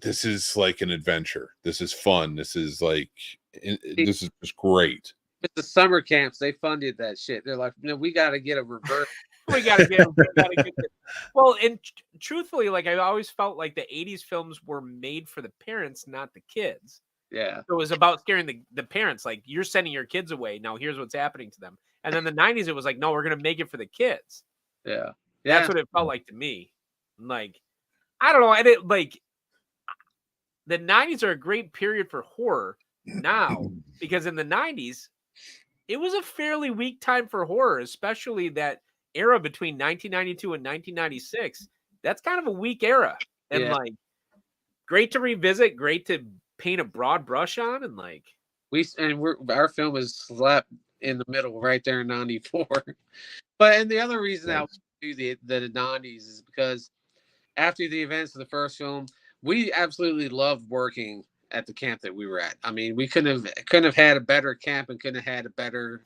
this is like an adventure. This is fun. This is like, this is just great. With the summer camps, they funded that shit. They're like, no, we got to get a reverse. we gotta get it. Well, and truthfully, like, I always felt like the 80s films were made for the parents, not the kids. Yeah. So it was about scaring the parents. Like, you're sending your kids away. Now here's what's happening to them. And then the 90s, it was like, no, we're going to make it for the kids. Yeah. That's what it felt like to me. Like, I don't know. And it, like, the 90s are a great period for horror now, because in the 90s, it was a fairly weak time for horror, especially that era between 1992 and 1996. That's kind of a weak era. And like, great to revisit, great to paint a broad brush on, and like, our film is slapped in the middle right there in 94. And the other reason I do the 90s is because after the events of the first film, we absolutely loved working at the camp that we were at. I mean, we couldn't have had a better camp and couldn't have had a better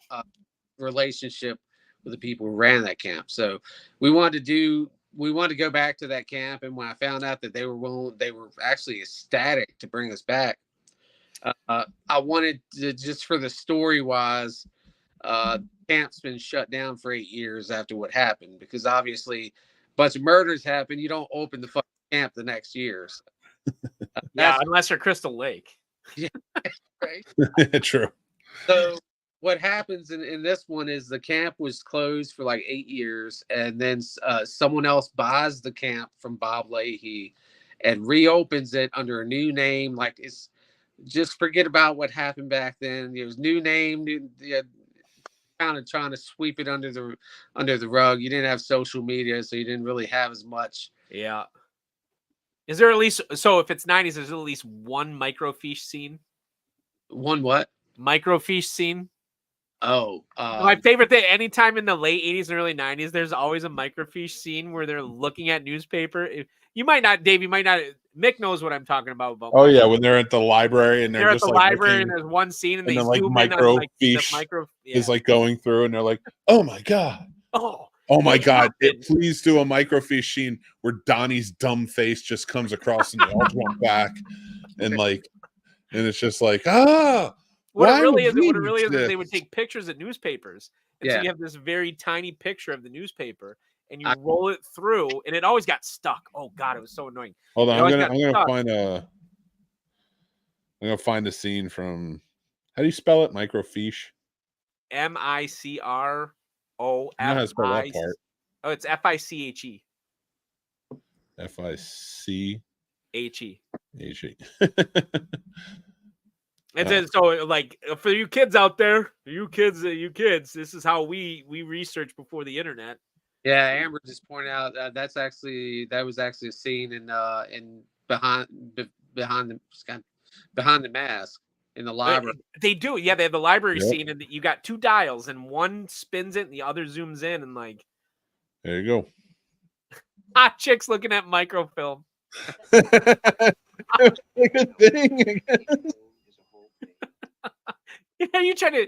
relationship with the people who ran that camp. So we wanted to go back to that camp. And when I found out that they were actually ecstatic to bring us back, I wanted to, just for the story wise, camp's been shut down for 8 years after what happened, because obviously a bunch of murders happen. You don't open the fucking camp the next year. So, unless you're Crystal Lake. Yeah, right. True. So what happens in this one is the camp was closed for like 8 years, and then someone else buys the camp from Bob Leahy and reopens it under a new name. Like, it's just forget about what happened back then. It was new name, kind of trying to sweep it under the rug. You didn't have social media, so you didn't really have as much. Yeah. Is there at least, so if it's 90s, there's at least one microfiche scene? One what? Microfiche scene. Oh. My favorite thing, anytime in the late 80s and early 90s, there's always a microfiche scene where they're looking at newspaper. You might not, Dave, you might not, Mick knows what I'm talking about. Oh, yeah, when they're at the library and they're just at the like library looking, and there's one scene and they then, like, zoom in on, like, the microfiche is like going through and they're like, oh my God. Oh my God. Please do a microfiche scene where Donnie's dumb face just comes across and they all jump back. And like, and it's just like, what it really is they would take pictures of newspapers. And so you have this very tiny picture of the newspaper and you roll it through and it always got stuck. Oh God, it was so annoying. Hold on, I'm gonna find a scene from, how do you spell it? Microfiche? MICROFICHE. Oh, it's FICHE. FICHE. And then, so, like, for you kids out there, you kids, this is how we research before the internet. Yeah, Amber just pointed out that was actually a scene in behind the mask in the library. They do, yeah. They have the library scene, and you got two dials, and one spins it, and the other zooms in, and like, there you go. Hot chicks looking at microfilm. Good thing. Yeah, you trying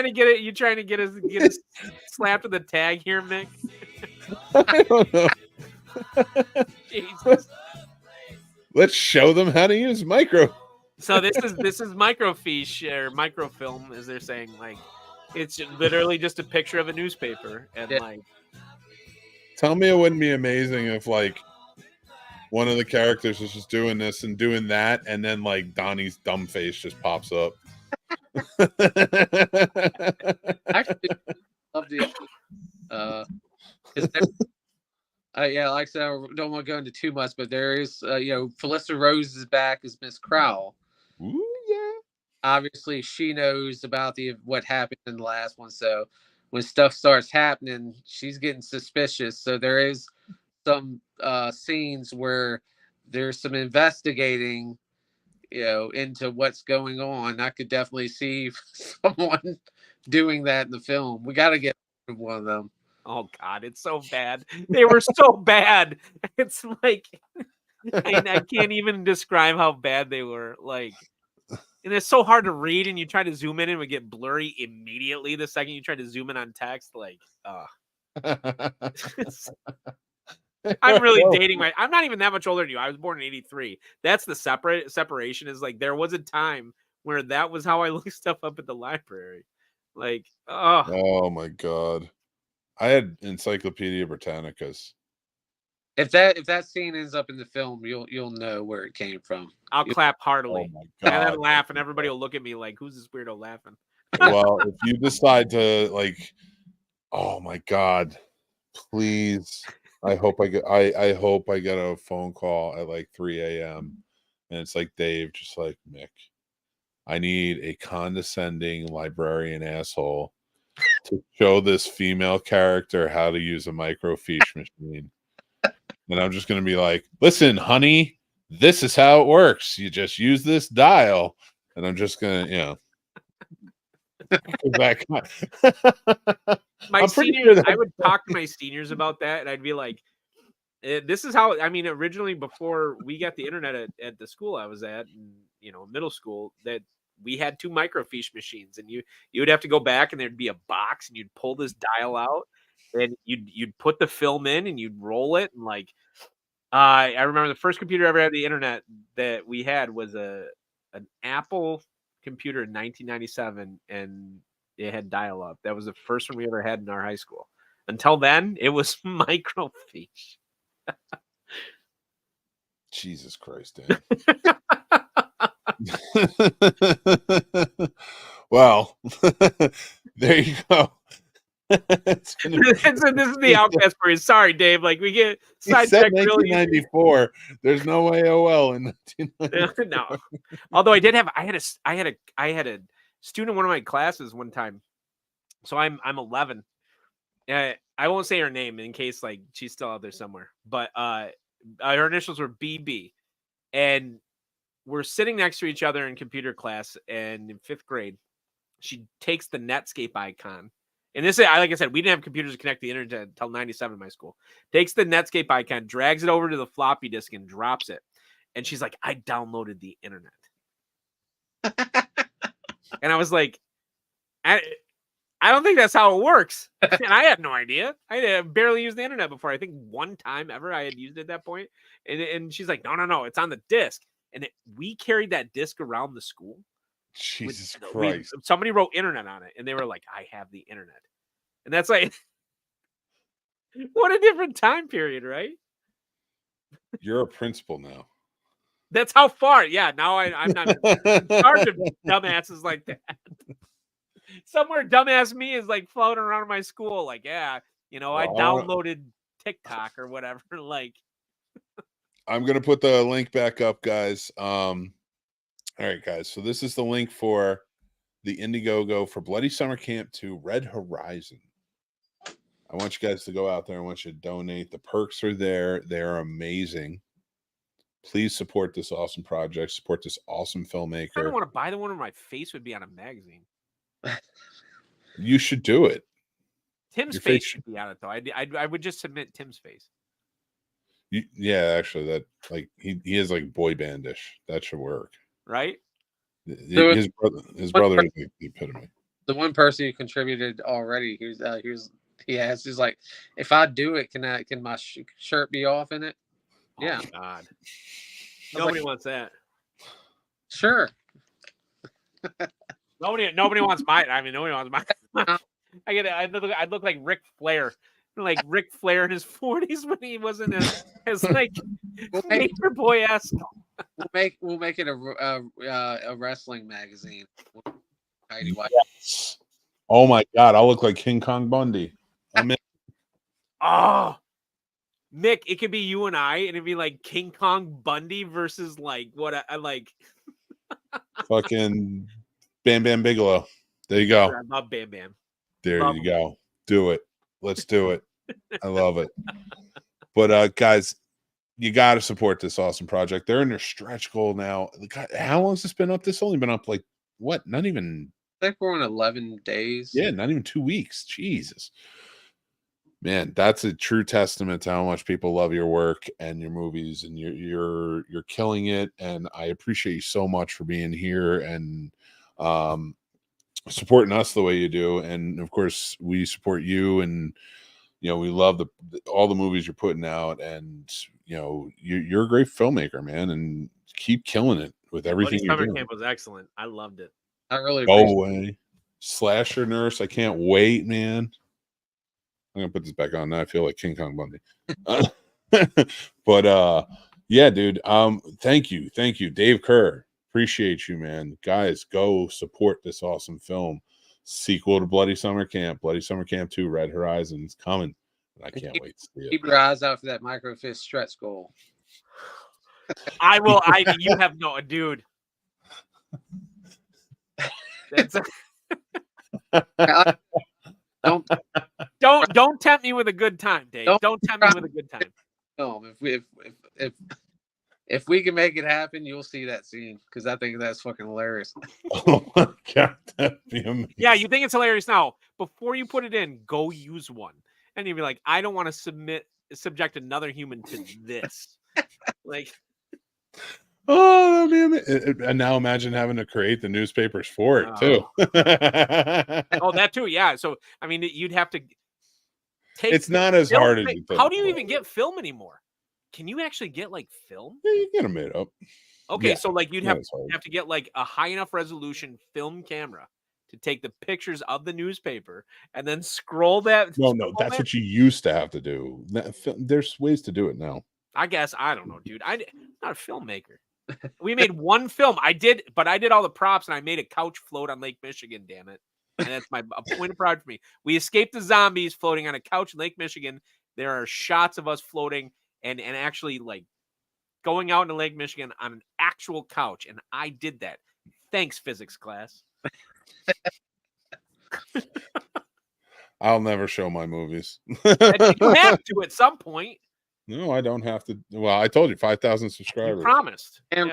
to get us slapped with a tag here, Mick? I don't know. Jesus. Let's show them how to use micro. So this is microfiche or microfilm, as they're saying. Like, it's literally just a picture of a newspaper, and like. Tell me it wouldn't be amazing if like one of the characters was just doing this and doing that, and then like Donnie's dumb face just pops up. I actually love the Yeah, like I said, I don't want to go into too much, but there is, Felissa Rose is back as Miss Crowell. Ooh, yeah. Obviously, she knows about what happened in the last one, so when stuff starts happening, she's getting suspicious. So there is some scenes where there's some investigating, into what's going on. I could definitely see someone doing that in the film. We got to get one of them. Oh God, it's so bad. They were so bad. It's like I can't even describe how bad they were. Like, and it's so hard to read, and you try to zoom in and it would get blurry immediately the second you try to zoom in on text. Like, I'm really dating I'm not even that much older than you. I was born in '83. That's the separation is like there was a time where that was how I looked stuff up at the library. Like, oh my God. I had Encyclopedia Britannicas. If that scene ends up in the film, you'll know where it came from. I'll clap heartily. Oh my God. And then laugh, and everybody will look at me like, "Who's this weirdo laughing?" Well, if you decide to oh my God, please. I hope I get a phone call at like 3 a.m. and it's like Dave, just like Mick. I need a condescending librarian asshole to show this female character how to use a microfiche machine. And I'm just gonna be like, listen, honey, this is how it works. You just use this dial. And I'm just gonna, My seniors, I would talk to my seniors about that, and I'd be like, "This is how." I mean, originally before we got the internet at the school I was at, middle school, that we had 2 microfiche machines, and you would have to go back, and there'd be a box, and you'd pull this dial out, and you'd put the film in, and you'd roll it, and like, I remember the first computer I ever had the internet that we had was an Apple computer in 1997, and it had dial-up. That was the first one we ever had in our high school. Until then, it was microfiche. Jesus Christ, Dan. Well, there you go. This is the Outcast for you. Sorry, Dave. Like we get sidetracked. 1994. There's no AOL in 1994. No. Although I had a student in one of my classes one time. So I'm 11. I won't say her name in case like she's still out there somewhere. But her initials were BB, and we're sitting next to each other in computer class. And in 5th grade, she takes the Netscape icon. And this, like I said, we didn't have computers to connect the internet until 97 in my school. Takes the Netscape icon, drags it over to the floppy disk, and drops it. And she's like, "I downloaded the internet." And I was like, I don't think that's how it works. And I had no idea. I had barely used the internet before. I think one time ever I had used it at that point. And she's like, no, it's on the disk. And we carried that disk around the school. Jesus Christ. Somebody wrote internet on it, and they were like, "I have the internet." And that's like, what a different time period, right? You're a principal now. That's how far. Yeah, now I'm not in charge of dumbasses like that. Somewhere dumbass me is like floating around my school, like, I downloaded TikTok or whatever. Like, I'm gonna put the link back up, guys. All right, guys. So this is the link for the Indiegogo for Bloody Summer Camp to Red Horizon. I want you guys to go out there. I want you to donate. The perks are there. They're amazing. Please support this awesome project. Support this awesome filmmaker. I don't want to buy the one where my face would be on a magazine. You should do it. Tim's face should be on it, though. I would just submit Tim's face. Yeah, actually, that like he is like boy bandish. That should work. Right? His brother is like the epitome. The one person who contributed already, he's like, if I do it, can my shirt be off in it? Oh, yeah. God. Nobody wants that. Sure. Nobody wants mine. I mean, nobody wants mine. I'd look like Ric Flair. Like Ric Flair in his 40s when he wasn't as like nature boy-esque. We'll make it a wrestling magazine. Yes. Oh my God, I'll look like King Kong Bundy. I'm in. Oh, Mick, it could be you and I, and it'd be like King Kong Bundy versus like what I like. Fucking Bam Bam Bigelow. There you go. I love Bam Bam. There Love you him. go. Do it. Let's do it. I love it. But guys, you got to support this awesome project. They're in their stretch goal now. God, how long has this been up? This only been up like what? Not even. I think we're on 11 days. Yeah, not even 2 weeks. Jesus, man, that's a true testament to how much people love your work and your movies, and you're killing it. And I appreciate you so much for being here and supporting us the way you do. And of course, we support you, and we love all the movies you're putting out, and you're a great filmmaker, man, and keep killing it with everything you're Summer doing. Camp was excellent. I loved it. I really Go appreciate away, Slasher Nurse. I can't wait, man. I'm gonna put this back on now. I feel like King Kong Bundy. But yeah, dude. Thank you, Dave Kerr. Appreciate you, man. Guys, go support this awesome film. Sequel to Bloody Summer Camp 2, Red Horizons coming. I can't wait to see it. Keep your eyes out for that microfist stretch goal. I will. You have no, dude. That's don't tempt me with a good time, Dave. Don't tempt me with a good time. No, if we can make it happen, you'll see that scene because I think that's fucking hilarious. Oh my god, that'd be amazing. Yeah, you think it's hilarious now. Before you put it in, go use one. And you'd be like, I don't want to subject another human to this. Like, oh man. And now imagine having to create the newspapers for it too. Oh, that too, yeah. So I mean, you'd have to take. It's not as hard as you think. How do you even get film anymore? Can you actually get like film? Yeah, you get them made up. Okay, Yeah, so like you'd have to get like a high enough resolution film camera to take the pictures of the newspaper and then scroll that. No, that's what you used to have to do. There's ways to do it now. I guess I don't know, dude. I'm not a filmmaker. We made one film. I did all the props and I made a couch float on Lake Michigan. Damn it! And that's a point of pride for me. We escaped the zombies floating on a couch in Lake Michigan. There are shots of us floating. And actually, like, going out into Lake Michigan on an actual couch. And I did that. Thanks, physics class. I'll never show my movies. You have to at some point. No, I don't have to. Well, I told you, 5,000 subscribers. You promised. And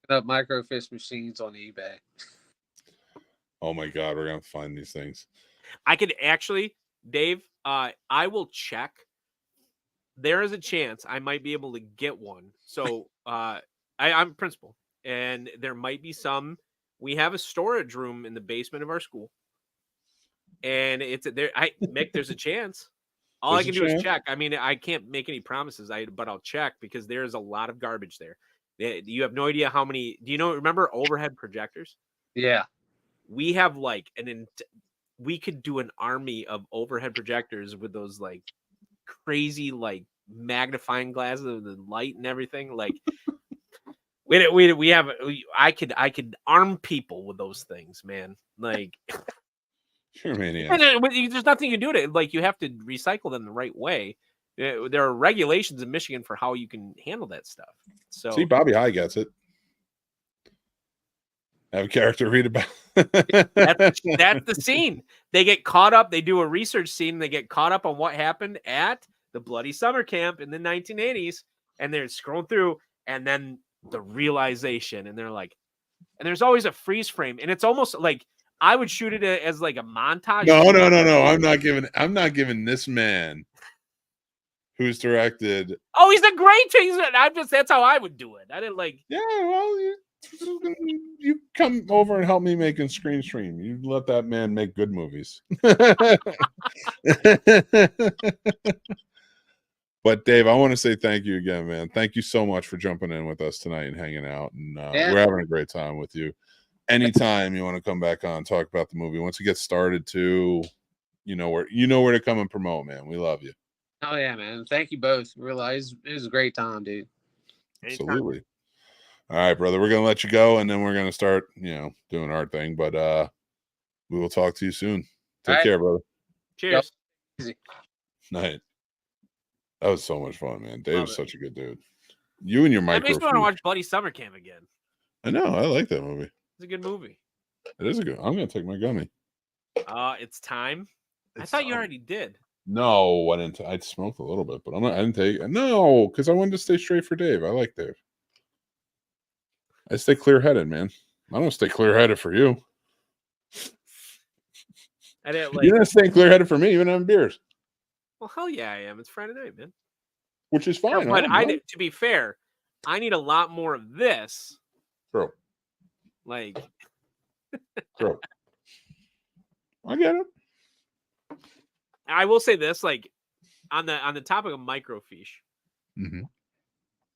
the microfist machines on eBay. Oh, my God. We're going to find these things. I could actually, Dave, I will check. There is a chance I might be able to get one. So I'm principal, and there might be some. We have a storage room in the basement of our school, and it's there. Mick, there's a chance. All I can do is check. I mean, I can't make any promises. But I'll check because there's a lot of garbage there. You have no idea how many. Do you remember overhead projectors? Yeah, we have like we could do an army of overhead projectors with those like crazy like magnifying glasses with the light and everything. Like we have. I could arm people with those things, man. Like. Sure, maniac. And there's nothing you can do to it. Like you have to recycle them the right way. There are regulations in Michigan for how you can handle that stuff. So see, Bobby High gets it. Have a character read about. that's the scene. They get caught up. They do a research scene. They get caught up on what happened at the Bloody Summer Camp in the 1980s, and they're scrolling through, and then the realization, and they're like, and there's always a freeze frame, and it's almost like. I would shoot it as like a montage. No. I'm not giving this man who's directed. Oh, he's a great. That's how I would do it. I didn't like. Yeah, well, you come over and help me making screen stream. You let that man make good movies. But Dave, I want to say thank you again, man. Thank you so much for jumping in with us tonight and hanging out. And we're having a great time with you. Anytime you want to come back on, talk about the movie. Once it gets started, too, you know where to come and promote, man. We love you. Oh yeah, man. Thank you both. Realize it was a great time, dude. Absolutely. All right, brother. We're gonna let you go, and then we're gonna start, doing our thing. But we will talk to you soon. Take care, brother. Cheers. Easy. Night. That was so much fun, man. Dave's it. such a good dude. You and your That makes me want to microfiche. watch Bloody Summer Camp again. I know. I like that movie. It's a good movie. It is a good. I'm gonna take my gummy. It's time. I It's thought you time. already did. No, I didn't. I smoked a little bit, but I didn't take. No, because I wanted to stay straight for Dave. I like Dave. I stay clear headed, man. I don't stay clear headed for you. I didn't like. You're not staying clear headed for me, even having beers. Well, hell yeah, I am. It's Friday night, man. Which is No, fine. but to be fair, I need a lot more of this. True. Like, True. I get it. I will say this, like, on the topic of microfiche, Mm-hmm.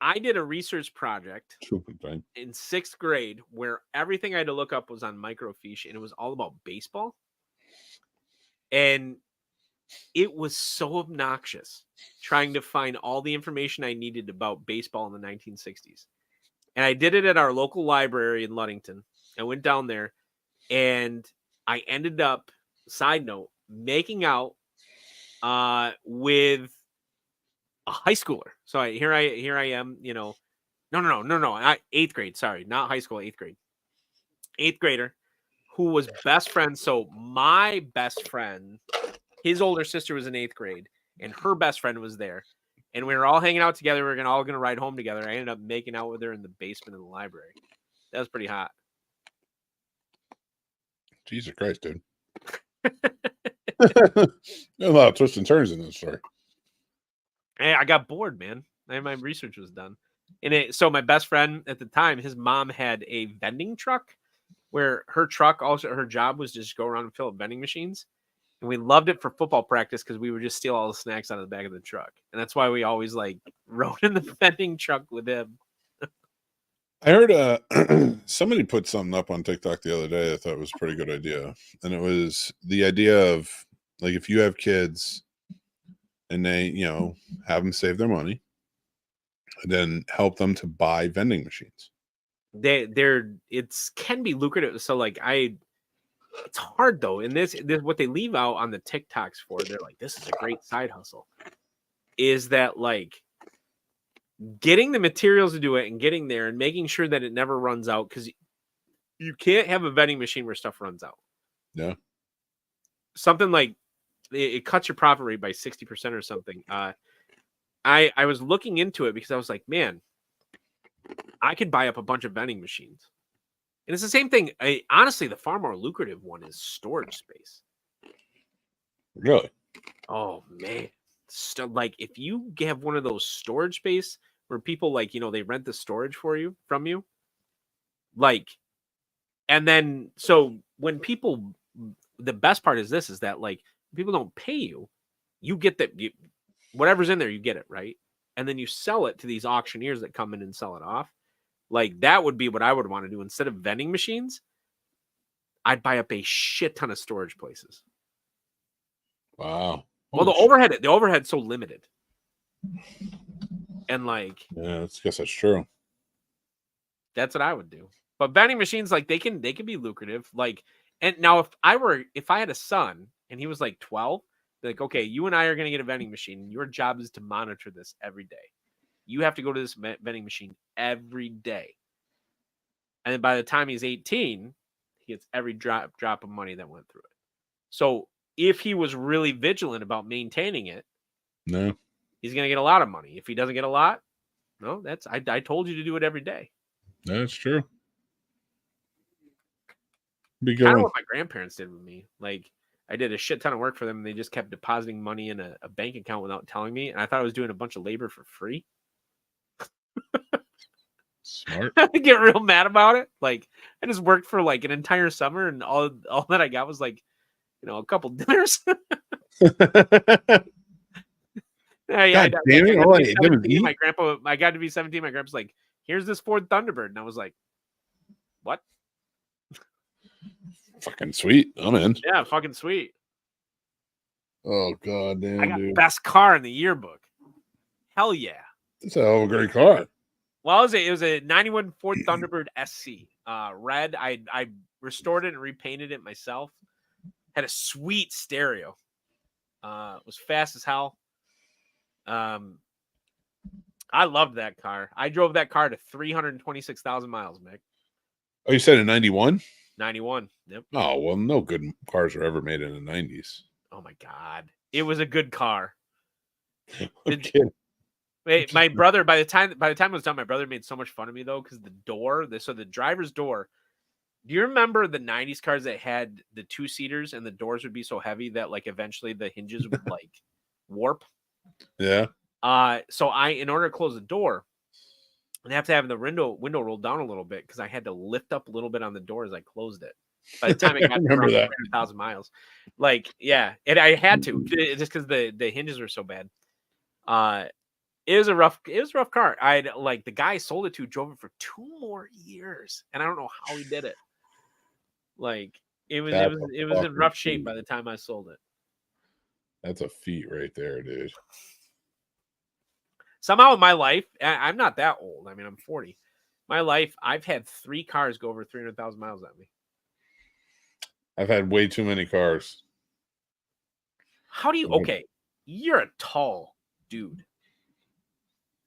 I did a research project Stupid thing. in 6th grade where everything I had to look up was on microfiche, and it was all about baseball. And it was so obnoxious trying to find all the information I needed about baseball in the 1960s. And I did it at our local library in Ludington. I went down there, and I ended up, side note, making out with a high schooler. So here I am, you know, no, 8th grade. Sorry, not high school, 8th grade. 8th grader who was best friends. So my best friend, his older sister was in 8th grade, and her best friend was there. And we were all hanging out together. We were all going to ride home together. I ended up making out with her in the basement of the library. That was pretty hot. Jesus Christ, dude. There's a lot of twists and turns in this story. Hey, I got bored, man. My research was done. So my best friend at the time, his mom had a vending truck where her job was just go around and fill up vending machines. And we loved it for football practice because we would just steal all the snacks out of the back of the truck. And that's why we always like rode in the vending truck with him. I heard somebody put something up on TikTok the other day I thought was a pretty good idea. And it was the idea of, like, if you have kids and they, you know, have them save their money and then help them to buy vending machines. It's can be lucrative. So like it's hard though. And this what they leave out on the TikToks for, they're like, this is a great side hustle, is that like getting the materials to do it and getting there and making sure that it never runs out, because you can't have a vending machine where stuff runs out. Yeah. Something like it cuts your profit rate by 60% or something. I was looking into it because I was like, man, I could buy up a bunch of vending machines. And it's the same thing. Honestly, the far more lucrative one is storage space. Really? Oh, man. Like, if you have one of those storage space where people, like, you know, they rent the storage from you, like, and then, so when people, the best part is this, is that, like, people don't pay you, you get whatever's in there, you get it, right? And then you sell it to these auctioneers that come in and sell it off. Like, that would be what I would want to do. Instead of vending machines, I'd buy up a shit ton of storage places. Wow. Well, the overhead's so limited. And like, yeah, I guess that's true. That's what I would do. But vending machines, like, they can be lucrative. Like, and now if I had a son and he was like 12, like, okay, you and I are going to get a vending machine, and your job is to monitor this every day. You have to go to this vending machine every day. And then by the time he's 18, he gets every drop of money that went through it. So if he was really vigilant about maintaining it, no, he's going to get a lot of money. If he doesn't get a lot, no, I told you to do it every day. that's true. Be Kind good. of what my grandparents did with me. Like, I did a shit ton of work for them, and they just kept depositing money in a bank account without telling me. And I thought I was doing a bunch of labor for free. Smart. I get real mad about it. Like, I just worked for like an entire summer, and all that I got was like, you know, a couple dinners. I got to be 17. My grandpa's like, here's this Ford Thunderbird. And I was like, what? Fucking sweet. I'm in. Yeah, fucking sweet. Oh, god damn, I got dude. best car in the yearbook. Hell yeah. It's a hell of a great car. Well, it was a 91 Ford Thunderbird SC. Red. I restored it and repainted it myself. Had a sweet stereo. It was fast as hell. I loved that car. I drove that car to 326,000 miles, Mick. Oh, you said a 91? 91. Yep. Oh, well, no good cars were ever made in the 90s. Oh my God. It was a good car. I'm kidding. Wait, my brother, by the time it was done, my brother made so much fun of me though, because the door, so the driver's door. Do you remember the 90s cars that had the 2-seaters and the doors would be so heavy that like eventually the hinges would like warp? Yeah. So in order to close the door, I'd have to have the window rolled down a little bit because I had to lift up a little bit on the door as I closed it. By the time it got to around 300,000 miles, like yeah, I had to just because the hinges were so bad. It was a rough car. The guy I sold it to drove it for 2 more years, and I don't know how he did it. Like it was in rough shape by the time I sold it. That's a feat right there, dude. Somehow in my life, I'm not that old. I mean, I'm 40. My life, I've had 3 cars go over 300,000 miles at me. I've had way too many cars. How do you? Okay, you're a tall dude.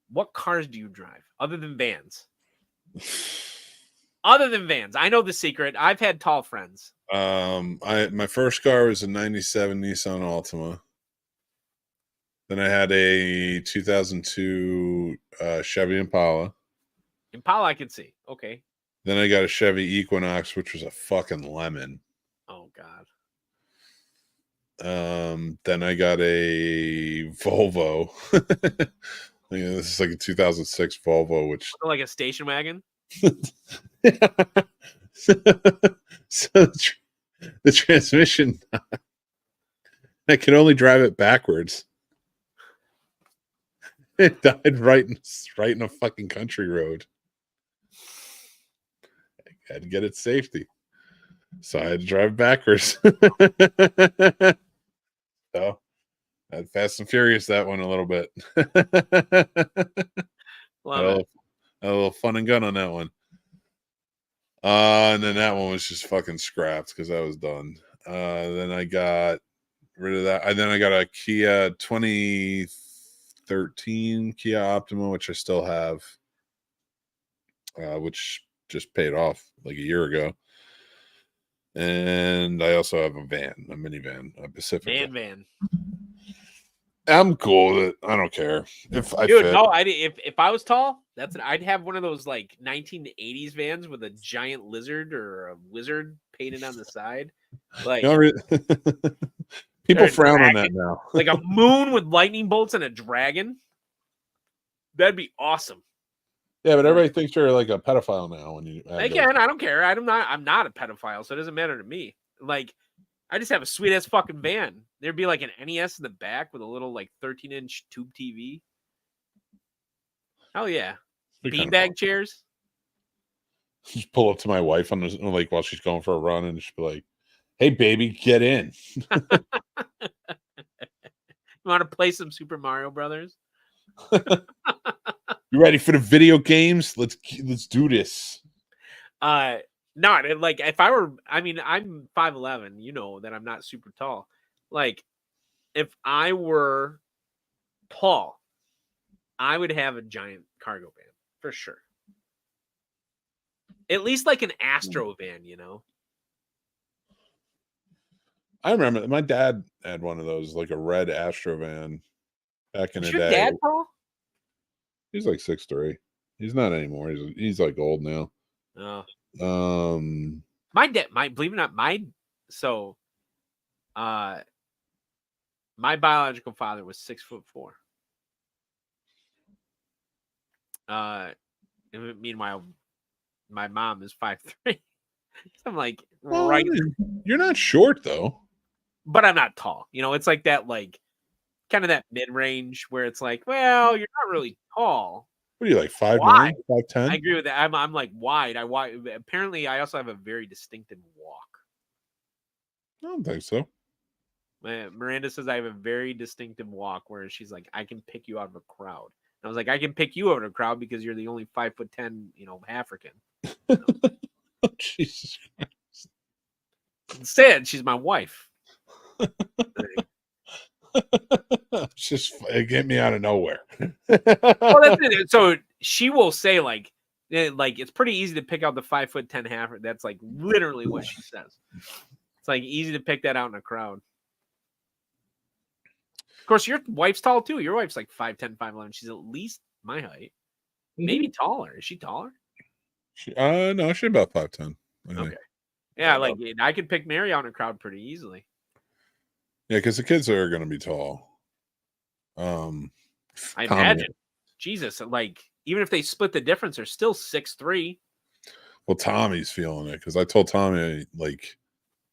What cars do you drive other than vans? Other than vans, I know the secret. I've had tall friends. My first car was a 97 Nissan Altima. Then I had a 2002 Chevy Impala. Impala, I could see. Okay. Then I got a Chevy Equinox, which was a fucking lemon. Oh God. Then I got a Volvo. This is like a 2006 Volvo, which like a station wagon. So the transmission, I could only drive it backwards. It died right in a fucking country road. I had to get it safety, so I had to drive backwards. So I had Fast and Furious that one a little bit. Love it. A little fun and gun on that one. And then that one was just fucking scrapped because I was done. Then I got rid of that. And then I got a Kia 2013 Kia Optima, which I still have, which just paid off like a year ago. And I also have a minivan, a Pacifica. Van. I'm cool with it. I don't care if I Dude, fit. no, if I was tall, I'd have one of those like 1980s vans with a giant lizard or a wizard painted on the side. Like people frown on that now. Like a moon with lightning bolts and a dragon. That'd be awesome. Yeah, but everybody thinks you're like a pedophile now when you Again, I don't care. I'm not a pedophile, so it doesn't matter to me. Like I just have a sweet ass fucking van. There'd be like an NES in the back with a little like 13-inch tube TV. Hell yeah. Beanbag chairs. Just pull up to my wife on the like while she's going for a run and just be like, "Hey baby, get in." You want to play some Super Mario Brothers? You ready for the video games? Let's do this. Not like if I were, I mean, I'm 5'11", you know that I'm not super tall. Like if I were tall, I would have a giant cargo van for sure. At least like an Astro van, you know. I remember my dad had one of those, like a red Astro van back in the day. Your dad tall? He's like 6'3". He's not anymore. He's like old now. Oh. My dad, believe it or not, my biological father was 6'4". Meanwhile, my mom is 5'3". I'm like, right. You're not short though. But I'm not tall. You know, it's like that, like kind of that mid-range where it's like, well, you're not really tall. What are you like 5'9", 5'10"? I agree with that. I'm like wide. Apparently, I also have a very distinctive walk. I don't think so. Miranda says I have a very distinctive walk where she's like, I can pick you out of a crowd. And I was like, I can pick you out of a crowd because you're the only 5'10", African. Oh, Jesus Christ. Instead, she's my wife. It's just it get me out of nowhere. Well, that's it. So she will say like it's pretty easy to pick out the 5'10" half. That's like literally what she says. It's like easy to pick that out in a crowd. Of course, your wife's tall too. Your wife's like 5'10", 5'11". She's at least my height, maybe taller. Is she taller? No, she's about 5'10". Okay, yeah, like I could pick Mary out in a crowd pretty easily. Yeah, because the kids are going to be tall. I imagine. Jesus, like even if they split the difference, they're still 6'3". Well, Tommy's feeling it because I told Tommy like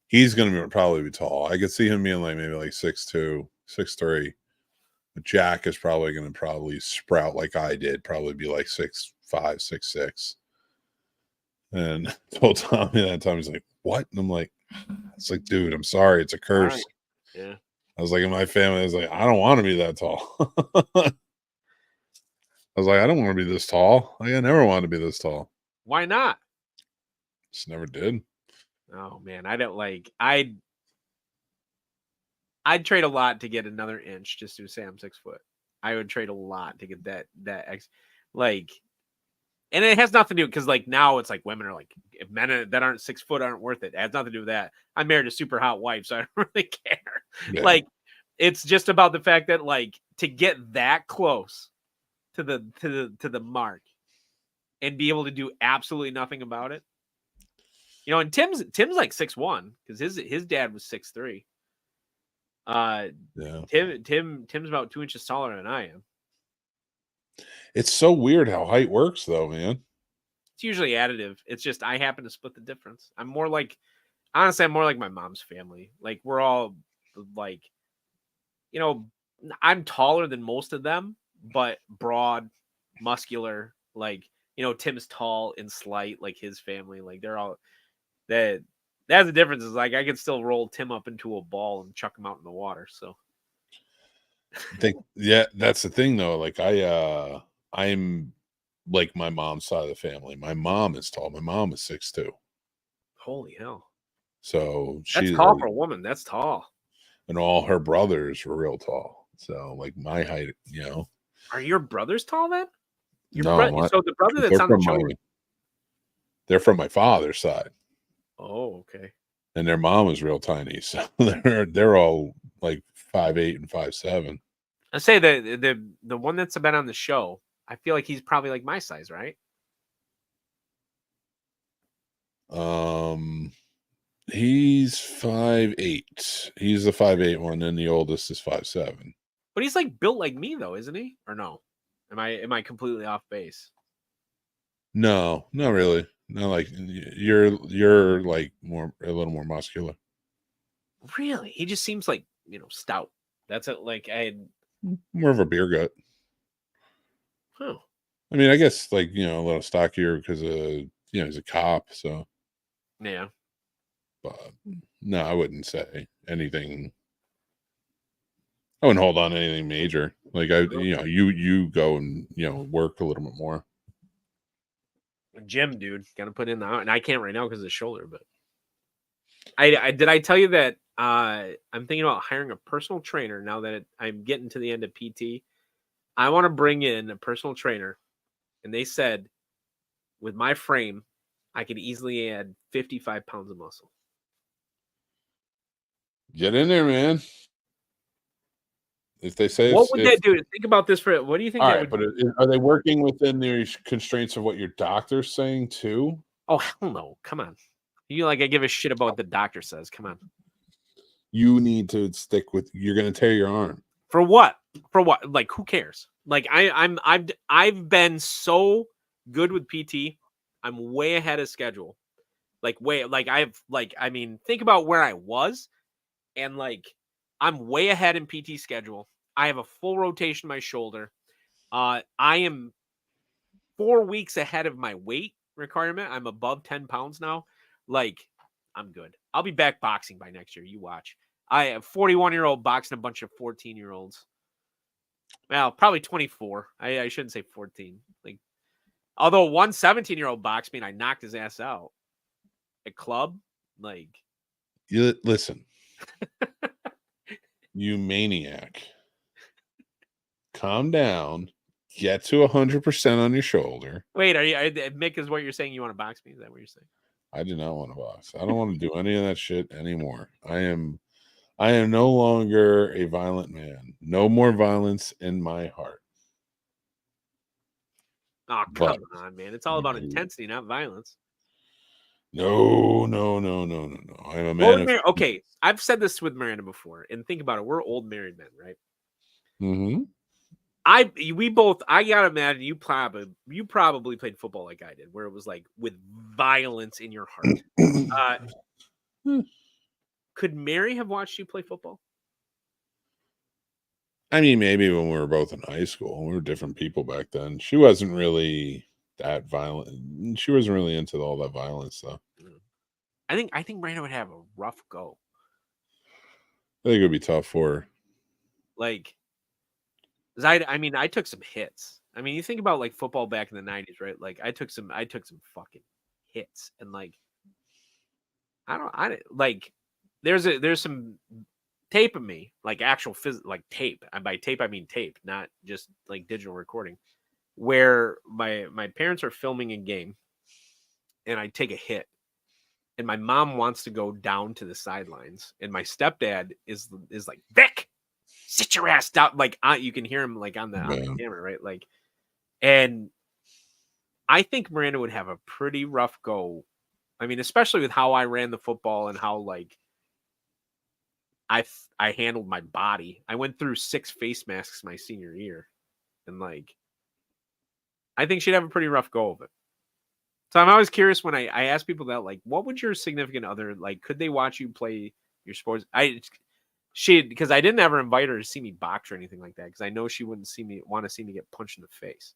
he's going to probably be tall. I could see him being like maybe like 6'2", 6'3". But Jack is probably going to sprout like I did, probably be like 6'5", 6'6". And I told Tommy that time, he's like, "What?" And I'm like, "It's like, dude, I'm sorry, it's a curse." Right. Yeah. I was like, in my family, I was like, I don't want to be that tall. I was like, I don't want to be this tall. Like, I never wanted to be this tall. Why not? Just never did. Oh man, I don't like. I'd trade a lot to get another inch just to say I'm 6 foot. I would trade a lot to get that like, and it has nothing to do because like now it's like women are like if men that aren't 6 foot aren't worth it. It has nothing to do with that. I'm married a super hot wife, so I don't really care. Yeah. Like, it's just about the fact that like to get that close to the mark and be able to do absolutely nothing about it. You know, and Tim's like 6'1" because his dad was 6'3". Yeah. Tim's about 2 inches taller than I am. It's so weird how height works, though, man. It's usually additive. It's just I happen to split the difference. I'm more like my mom's family. Like we're all like, you know, I'm taller than most of them, but broad, muscular. Like, you know, Tim's tall and slight, like his family. Like they're all that's the difference. Is like I can still roll Tim up into a ball and chuck him out in the water. So I think, yeah, that's the thing, though. Like I'm like my mom's side of the family. My mom is tall. My mom is 6'2". holy hell. So That's she's tall like, for a woman. That's tall. and all her brothers were real tall. So like my height, you know. Are your brothers tall then? No, So the brother that's they're on the from show. they're from my father's side. Oh, okay. And their mom was real tiny, so they're all like 5'8" and 5'7". I say the one that's been on the show. I feel like he's probably like my size, right? He's 5'8". He's the 5'8" one, and the oldest is 5'7". But he's like built like me though, isn't he? Or no? Am I completely off base? No, not really. Not like you're like a little more muscular. Really? He just seems like, you know, stout. That's it. Like More of a beer gut. huh. I mean, I guess like, you know, a little stockier because he's a cop, so. Yeah. But no, I wouldn't say anything. I wouldn't hold on to anything major. Like you go and work a little bit more. Gym, dude, gotta put in the and I can't right now because of the shoulder. But I did I tell you that I'm thinking about hiring a personal trainer now that I'm getting to the end of PT. I want to bring in a personal trainer, and they said with my frame, I could easily add 55 pounds of muscle. Get in there, man. If they say, what would that do? Think about this for what do you think? All that right, would but are they working within the constraints of what your doctor's saying too? Oh hell no! Come on, you like I give a shit about what the doctor says. Come on. You need to stick with. You're going to tear your arm. For what? For what? Like who cares? Like I've been so good with PT. I'm way ahead of schedule. Like I mean, think about where I was, and like I'm way ahead in PT schedule. I have a full rotation in my shoulder. I am 4 weeks ahead of my weight requirement. I'm above 10 pounds now. Like, I'm good. I'll be back boxing by next year. You watch. I have 41-year-old boxing a bunch of 14-year-olds. Well, probably 24. I shouldn't say 14. Like, although one 17-year-old boxed me and I knocked his ass out at club. Like, You listen. You maniac. Calm down. Get to 100% on your shoulder. Wait, Mick, is what you're saying? You want to box me? Is that what you're saying? I do not want to box. I don't want to do any of that shit anymore. I am no longer a violent man. No more violence in my heart. Oh, come on, man. It's all about intensity, not violence. No. I'm a man. Okay, I've said this with Miranda before, and think about it. We're old married men, right? Mm-hmm. I gotta imagine you probably played football like I did, where it was like with violence in your heart. Could Mary have watched you play football? I mean, maybe when we were both in high school. We were different people back then. She wasn't really that violent. She wasn't really into all that violence stuff. I think Miranda would have a rough go. I think it would be tough for her. Like, I took some hits. I mean, you think about like football back in the 90s, right? Like I took some fucking hits, and like there's some tape of me, like actual like tape. And by tape I mean tape, not just like digital recording, where my parents are filming a game and I take a hit and my mom wants to go down to the sidelines and my stepdad is like, Vic, sit your ass down. Like you can hear him like on the camera, right? Like, and I think Miranda would have a pretty rough go. I mean, especially with how I ran the football and how like I handled my body. I went through 6 face masks my senior year, and like I think she'd have a pretty rough go of it. So I'm always curious when I ask people that, like, what would your significant other like? Could they watch you play your sports? Because I didn't ever invite her to see me box or anything like that, because I know she wouldn't want to see me get punched in the face.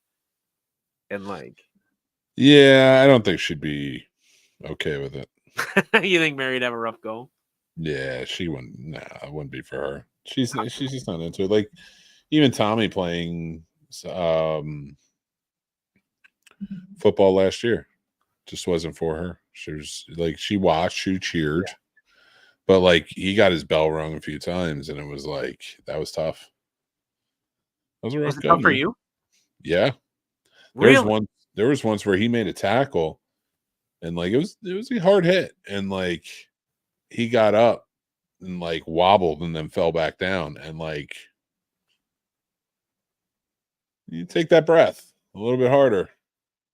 And like, yeah, I don't think she'd be okay with it. You think Mary'd have a rough go? Yeah, she wouldn't. Nah, it wouldn't be for her. She's just not into it. Like even Tommy playing football last year just wasn't for her. She was like, she watched, she cheered, but like he got his bell rung a few times, and it was like that was tough. That was a rough go, tough for you? Yeah, Really? There was once where he made a tackle, and like it was a hard hit, and like he got up and like wobbled and then fell back down, and like you take that breath a little bit harder.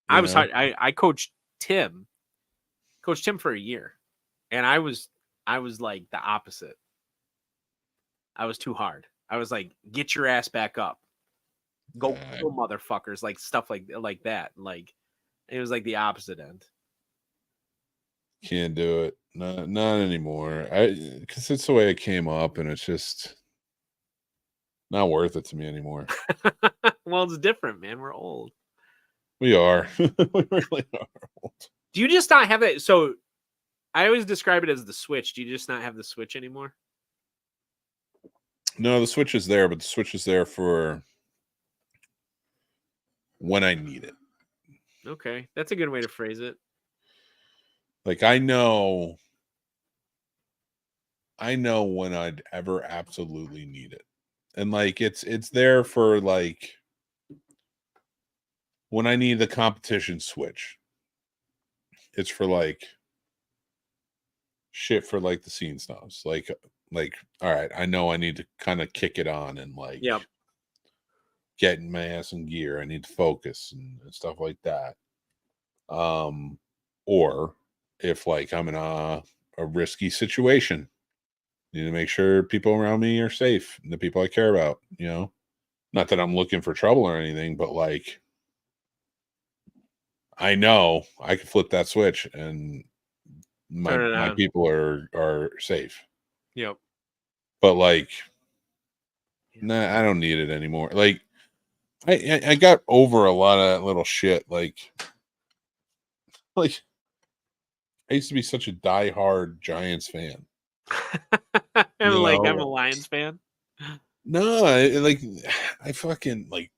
I coached Tim for a year, and I was like the opposite. I was too hard. I was like, get your ass back up, go kill motherfuckers, like stuff like that. Like it was like the opposite end. Can't do it. Not anymore. Because it's the way it came up, and it's just not worth it to me anymore. Well, it's different, man. We're old. We are. We really are old. Do you just not have it? So I always describe it as the switch. Do you just not have the switch anymore? No, the switch is there, but the switch is there for when I need it. Okay, that's a good way to phrase it. Like I know when I'd ever absolutely need it. And like it's there for like when I need the competition switch. It's for like shit for like the Scene Snobs. Like all right, I know I need to kind of kick it on and like get my ass in gear. I need to focus and stuff like that. Or if like I'm in a risky situation, need to make sure people around me are safe and the people I care about, you know, not that I'm looking for trouble or anything, but like I know I can flip that switch and my people are safe. Yep. But like, nah, I don't need it anymore. Like I got over a lot of that little shit. Like I used to be such a diehard Giants fan. I'm a Lions fan. No, I fucking like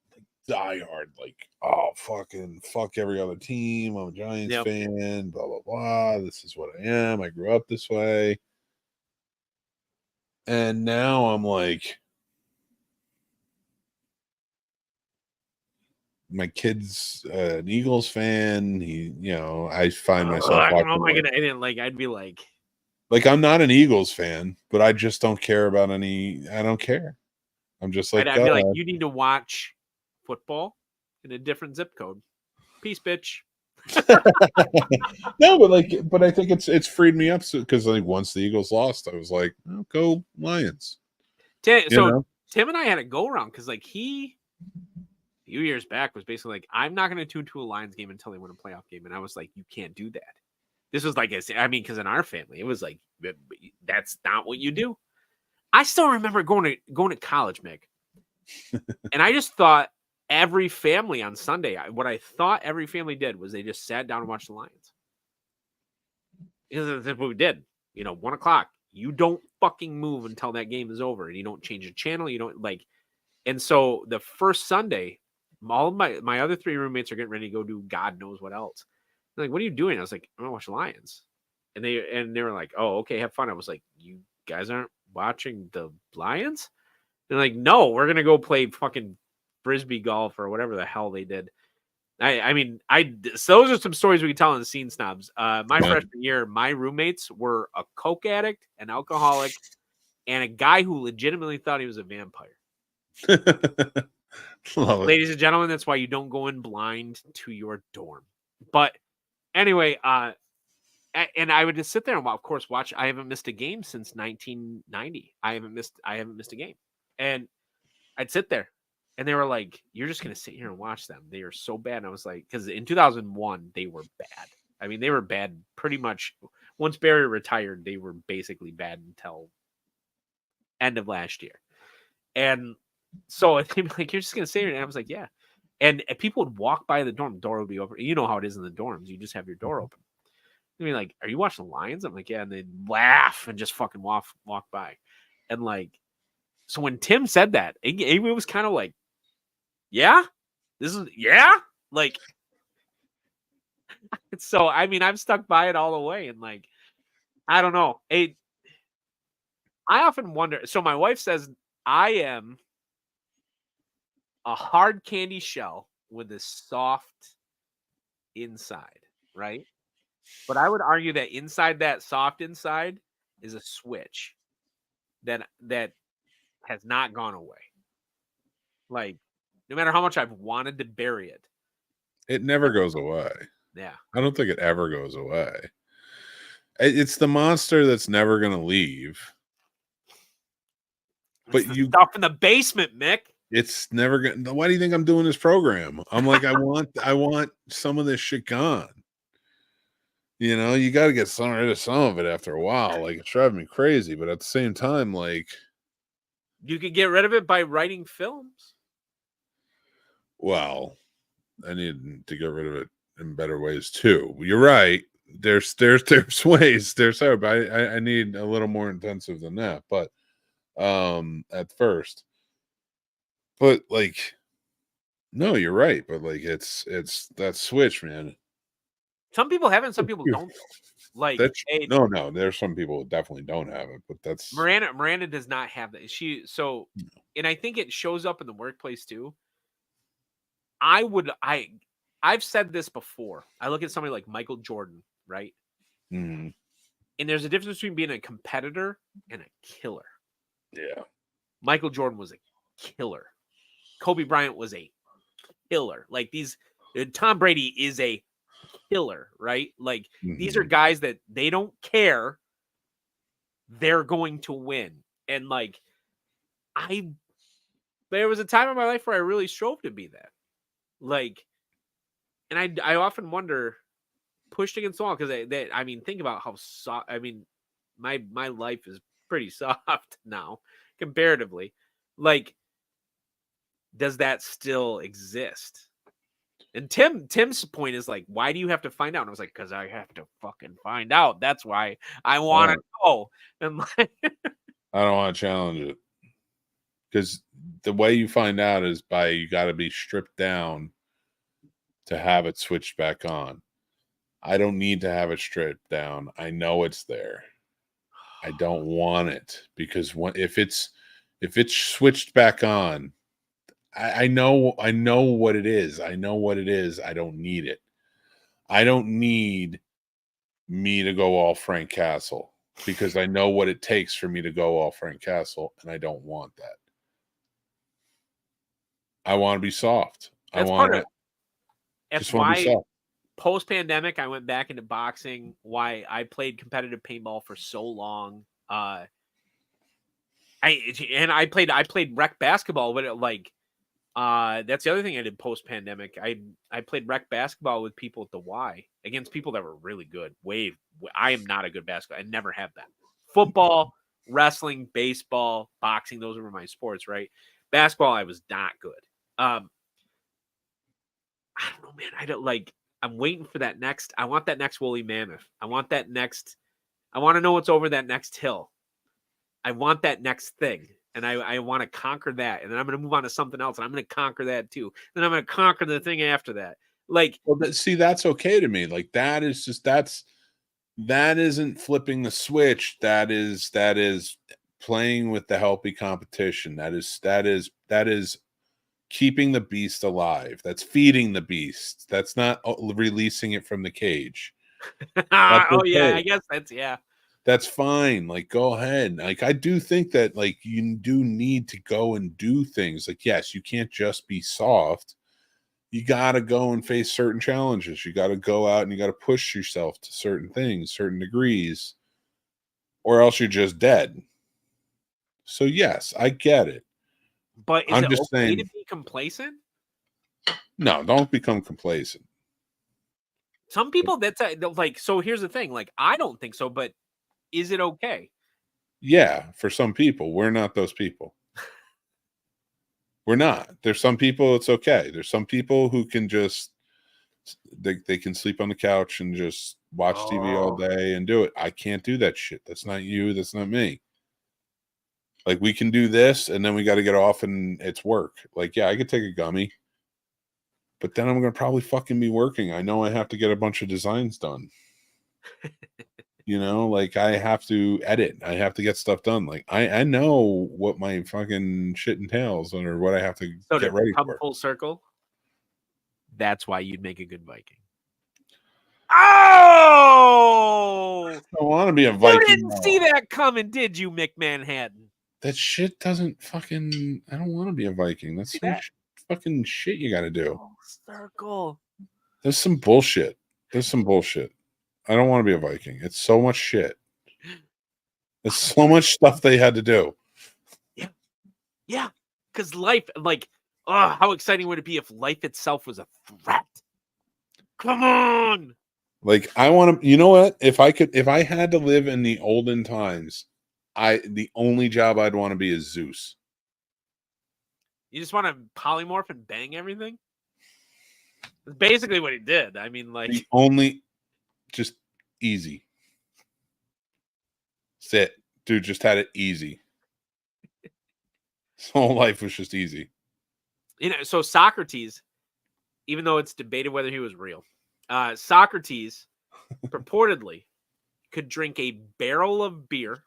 die hard. Like, oh, fucking fuck every other team. I'm a Giants fan. Blah blah blah. This is what I am. I grew up this way. And now I'm like, my kid's an Eagles fan. I find myself I don't know. watching. I didn't like. I'd be like, I'm not an Eagles fan, but I just don't care about any. I don't care. I'm just like, I'd be like, you need to watch football in a different zip code. Peace, bitch. No, but I think it's freed me up because once the Eagles lost, I was like, oh, go Lions. So Tim and I had a go around because he a few years back was basically like, I'm not going to tune to a Lions game until they win a playoff game, and I was like, you can't do that. This was because in our family, it was like, that's not what you do. I still remember going to college, Mick, and I just thought every family on Sunday, what I thought every family did was they just sat down and watched the Lions. Because that's what we did. 1 o'clock. You don't fucking move until that game is over, and you don't change the channel. You don't and so the first Sunday, all of my other 3 roommates are getting ready to go do God knows what else. They're like, what are you doing? I was like, I'm gonna watch the Lions. And they were like, oh, okay, have fun. I was like, you guys aren't watching the Lions? They're like, no, we're gonna go play fucking frisbee golf or whatever the hell they did. So those are some stories we can tell in the Scene Snobs. My freshman year, my roommates were a coke addict, an alcoholic, and a guy who legitimately thought he was a vampire. Ladies and gentlemen, that's why you don't go in blind to your dorm. But anyway, and I would just sit there and, of course, watch. I haven't missed a game since 1990. I haven't missed a game, and I'd sit there, and they were like, "You're just gonna sit here and watch them. They are so bad." And I was like, because in 2001 they were bad. They were bad pretty much. Once Barry retired, they were basically bad until end of last year, and. So they'd be like, "You're just gonna sit here," and I was like, "Yeah." And people would walk by the dorm. The door would be open. You know how it is in the dorms. You just have your door open. I mean, like, "Are you watching the Lions?" I'm like, "Yeah." And they'd laugh and just fucking walk by. And so when Tim said that, it was kind of like, "Yeah, yeah." So I've stuck by it all the way, and I don't know. I often wonder. So my wife says I am a hard candy shell with a soft inside, right? But I would argue that inside that soft inside is a switch that has not gone away. No matter how much I've wanted to bury it, it never goes away. Yeah, I don't think it ever goes away. It's the monster that's never going to leave. But you stuff in the basement, Mick. It's never going. Why do you think I'm doing this program? I'm like, I want some of this shit gone. You got to get rid of some of it after a while. It's driving me crazy, but at the same time, you could get rid of it by writing films. Well, I need to get rid of it in better ways too. You're right. There's ways. But I need a little more intensive than that. But at first. But no, you're right. But it's that switch, man. Some people have it, some people don't. No. There's some people who definitely don't have it, but that's Miranda does not have that. And I think it shows up in the workplace too. I've said this before. I look at somebody like Michael Jordan, right? Mm-hmm. And there's a difference between being a competitor and a killer. Yeah. Michael Jordan was a killer. Kobe Bryant was a killer. Tom Brady is a killer, right? These are guys that they don't care. They're going to win. And there was a time in my life where I really strove to be that. And I often wonder, pushed against the wall, because think about how soft. My life is pretty soft now, comparatively. Does that still exist? And Tim's point is why do you have to find out? And I was like, because I have to fucking find out. That's why I want to know. And I don't want to challenge it, because the way you find out is you got to be stripped down to have it switched back on. I don't need to have it stripped down. I know it's there. I don't want it because if it's switched back on, I know what it is. I know what it is. I don't need it. I don't need me to go all Frank Castle because I know what it takes for me to go all Frank Castle, and I don't want that. I want to be soft. That's I want part of to that's just want to be why soft. post-pandemic I went back into boxing, why I played competitive paintball for so long. I played rec basketball, but that's the other thing I did post-pandemic. I played rec basketball with people at the Y against people that were really good. I am not a good basketball. I never have been. Football, wrestling, baseball, boxing, those were my sports, right? Basketball, I was not good. I don't know, man. I don't like. I'm waiting for that next. I want that next woolly mammoth. I want that next. I want to know what's over that next hill. I want that next thing. And I want to conquer that. And then I'm going to move on to something else. And I'm going to conquer that too. Then I'm going to conquer the thing after that. Like, well, see, that's okay to me. Like that isn't flipping the switch. That is playing with the healthy competition. That is keeping the beast alive. That's feeding the beast. That's not releasing it from the cage. That's oh okay. yeah, I guess yeah. That's fine. Like, go ahead. Like, I do think that like you do need to go and do things. Like, yes, you can't just be soft. You got to go and face certain challenges. You got to go out and you got to push yourself to certain things, certain degrees, or else you're just dead. So yes, I get it. But is I'm it just okay saying, to be complacent? no, don't become complacent. Some people that's like. So here's the thing. Like, I don't think so. But is it okay? Yeah, for some people, we're not those people. We're not. There's some people it's okay. There's some people who can just they can sleep on the couch and just watch TV all day and do it. I can't do that shit. That's not you. That's not me. Like we can do this and then we got to get off and it's work. Like, yeah, I could take a gummy, but then I'm going to probably fucking be working. I know I have to get a bunch of designs done. You know, like I have to edit. I have to get stuff done. Like I know what my fucking shit entails or what I have to get ready come for. full circle. That's why you'd make a good Viking. Oh, I want to be a Viking. you didn't see that coming, did you, Mick Manhattan? That shit doesn't fucking. I don't want to be a Viking. That's some fucking shit you got to do. Circle. There's some bullshit. There's some bullshit. I don't want to be a Viking. It's so much shit. There's so much stuff they had to do. Yeah. Because life, like, oh, how exciting would it be if life itself was a threat? Come on. Like, I want to, you know what? If I had to live in the olden times, the only job I'd want to be is Zeus. You just want to polymorph and bang everything? That's basically what he did. I mean, like, just easy. Sit. Dude just had it easy. His whole life was just easy. You know, so Socrates, even though it's debated whether he was real, Socrates purportedly could drink a barrel of beer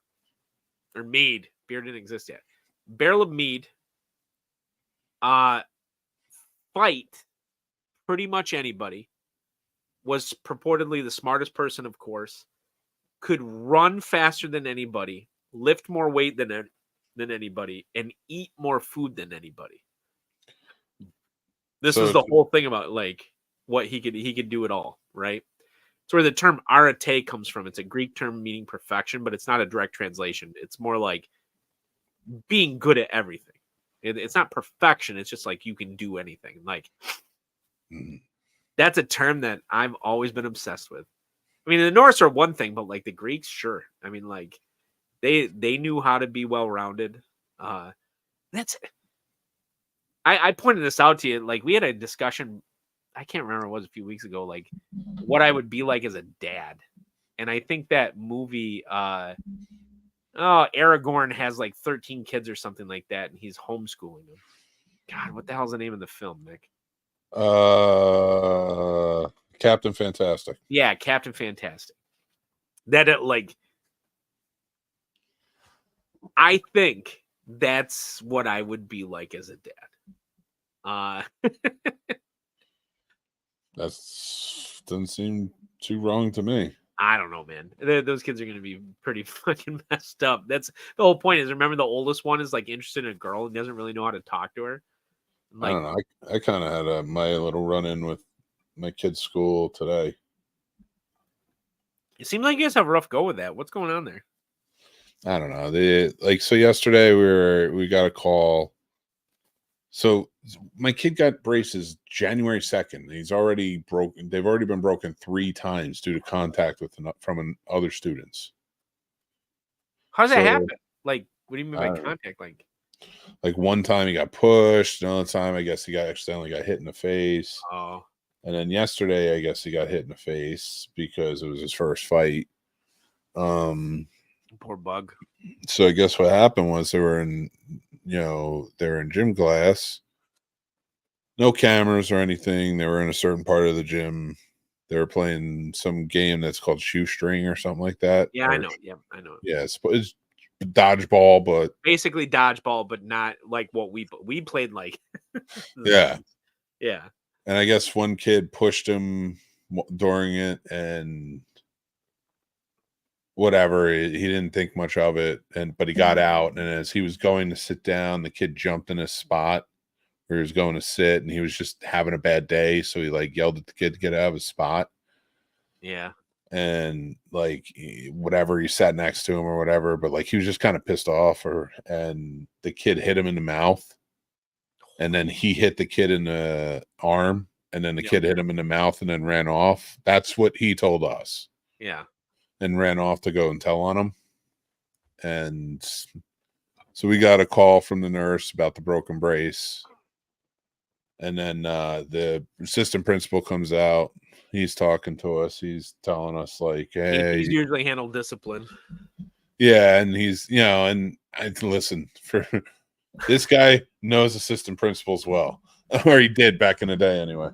or mead. Beer didn't exist yet. Barrel of mead, fight pretty much anybody, was purportedly the smartest person, of course, could run faster than anybody, lift more weight than anybody, and eat more food than anybody. This is the whole thing about like what he could do it all, right? It's where the term arete comes from. It's a Greek term meaning perfection, but it's not a direct translation. It's more like being good at everything. It's not perfection. It's just like you can do anything. Like that's a term that I've always been obsessed with. I mean, the Norse are one thing, but like the Greeks, sure. I mean, like they knew how to be well-rounded. I pointed this out to you. Like we had a discussion. I can't remember what it was a few weeks ago. Like what I would be like as a dad, and I think that movie. Aragorn has like 13 kids or something like that, and he's homeschooling them. God, what the hell's the name of the film, Nick? Captain Fantastic. Yeah, Captain Fantastic. That like I think that's what I would be like as a dad. Doesn't seem too wrong to me. I don't know, man. Those kids are going to be pretty fucking messed up. That's the whole point. Is remember the oldest one is like interested in a girl and doesn't really know how to talk to her. I don't know. I kind of had my little run in with my kid's school today. It seems like you guys have a rough go with that. What's going on there? I don't know. So yesterday we got a call. So my kid got braces January 2nd. He's already broken. They've already been broken 3 times due to contact from other students. How does that happen? Like, what do you mean by contact? Like one time he got pushed. Another time, I guess he accidentally got hit in the face. Oh. And then yesterday, I guess he got hit in the face because it was his first fight. Poor bug. So I guess what happened was they were in gym class. No cameras or anything. They were in a certain part of the gym. They were playing some game that's called shoestring or something like that. Yeah, I know. Yeah, I know. Yeah, it's dodgeball, but basically dodgeball, but not like what we played like. Yeah. Yeah. And I guess one kid pushed him during it and whatever. He didn't think much of it, but he got out. And as he was going to sit down, the kid jumped in his spot where he was going to sit, and he was just having a bad day. So he yelled at the kid to get out of his spot. Yeah. And whatever, he sat next to him or whatever, but he was just kind of pissed off, and the kid hit him in the mouth. And then he hit the kid in the arm, and then the kid hit him in the mouth and then ran off. That's what he told us. Yeah. And ran off to go and tell on him. And so we got a call from the nurse about the broken brace. And then the assistant principal comes out. He's talking to us. He's telling us hey, he's usually handled discipline. Yeah. And he's, and I listen, for this guy knows assistant principals well, or he did back in the day anyway.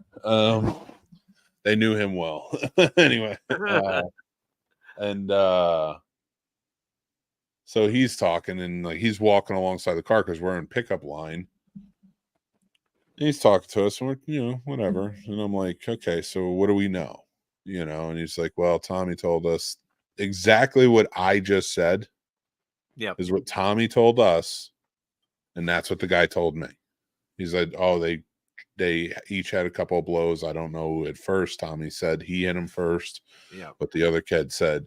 They knew him well anyway. So he's talking, and he's walking alongside the car because we're in pickup line. And he's talking to us, and we're, whatever. And I'm like, okay, so what do we know? And he's like, well, Tommy told us exactly what I just said. Yeah, is what Tommy told us. And that's what the guy told me. He's like, oh, they each had a couple of blows. I don't know at first. Tommy said he hit him first. Yeah. But the other kid said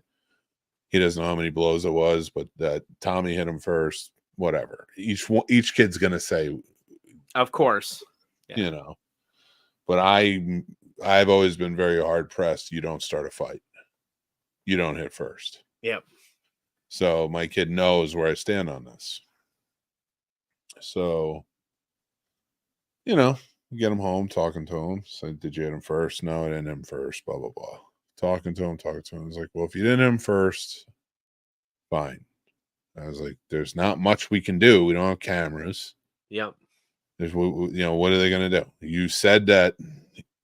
he doesn't know how many blows it was, but that Tommy hit him first. Whatever. Each kid's gonna say, of course. Yeah. But I've always been very hard pressed. You don't start a fight. You don't hit first. Yep. So my kid knows where I stand on this. So, we get him home, talking to him. So, did you hit him first? No, I didn't hit him first, blah, blah, blah. Talking to him. He's like, well, if you didn't hit him first, fine. I was like, there's not much we can do. We don't have cameras. Yep. There's, what are they going to do? You said that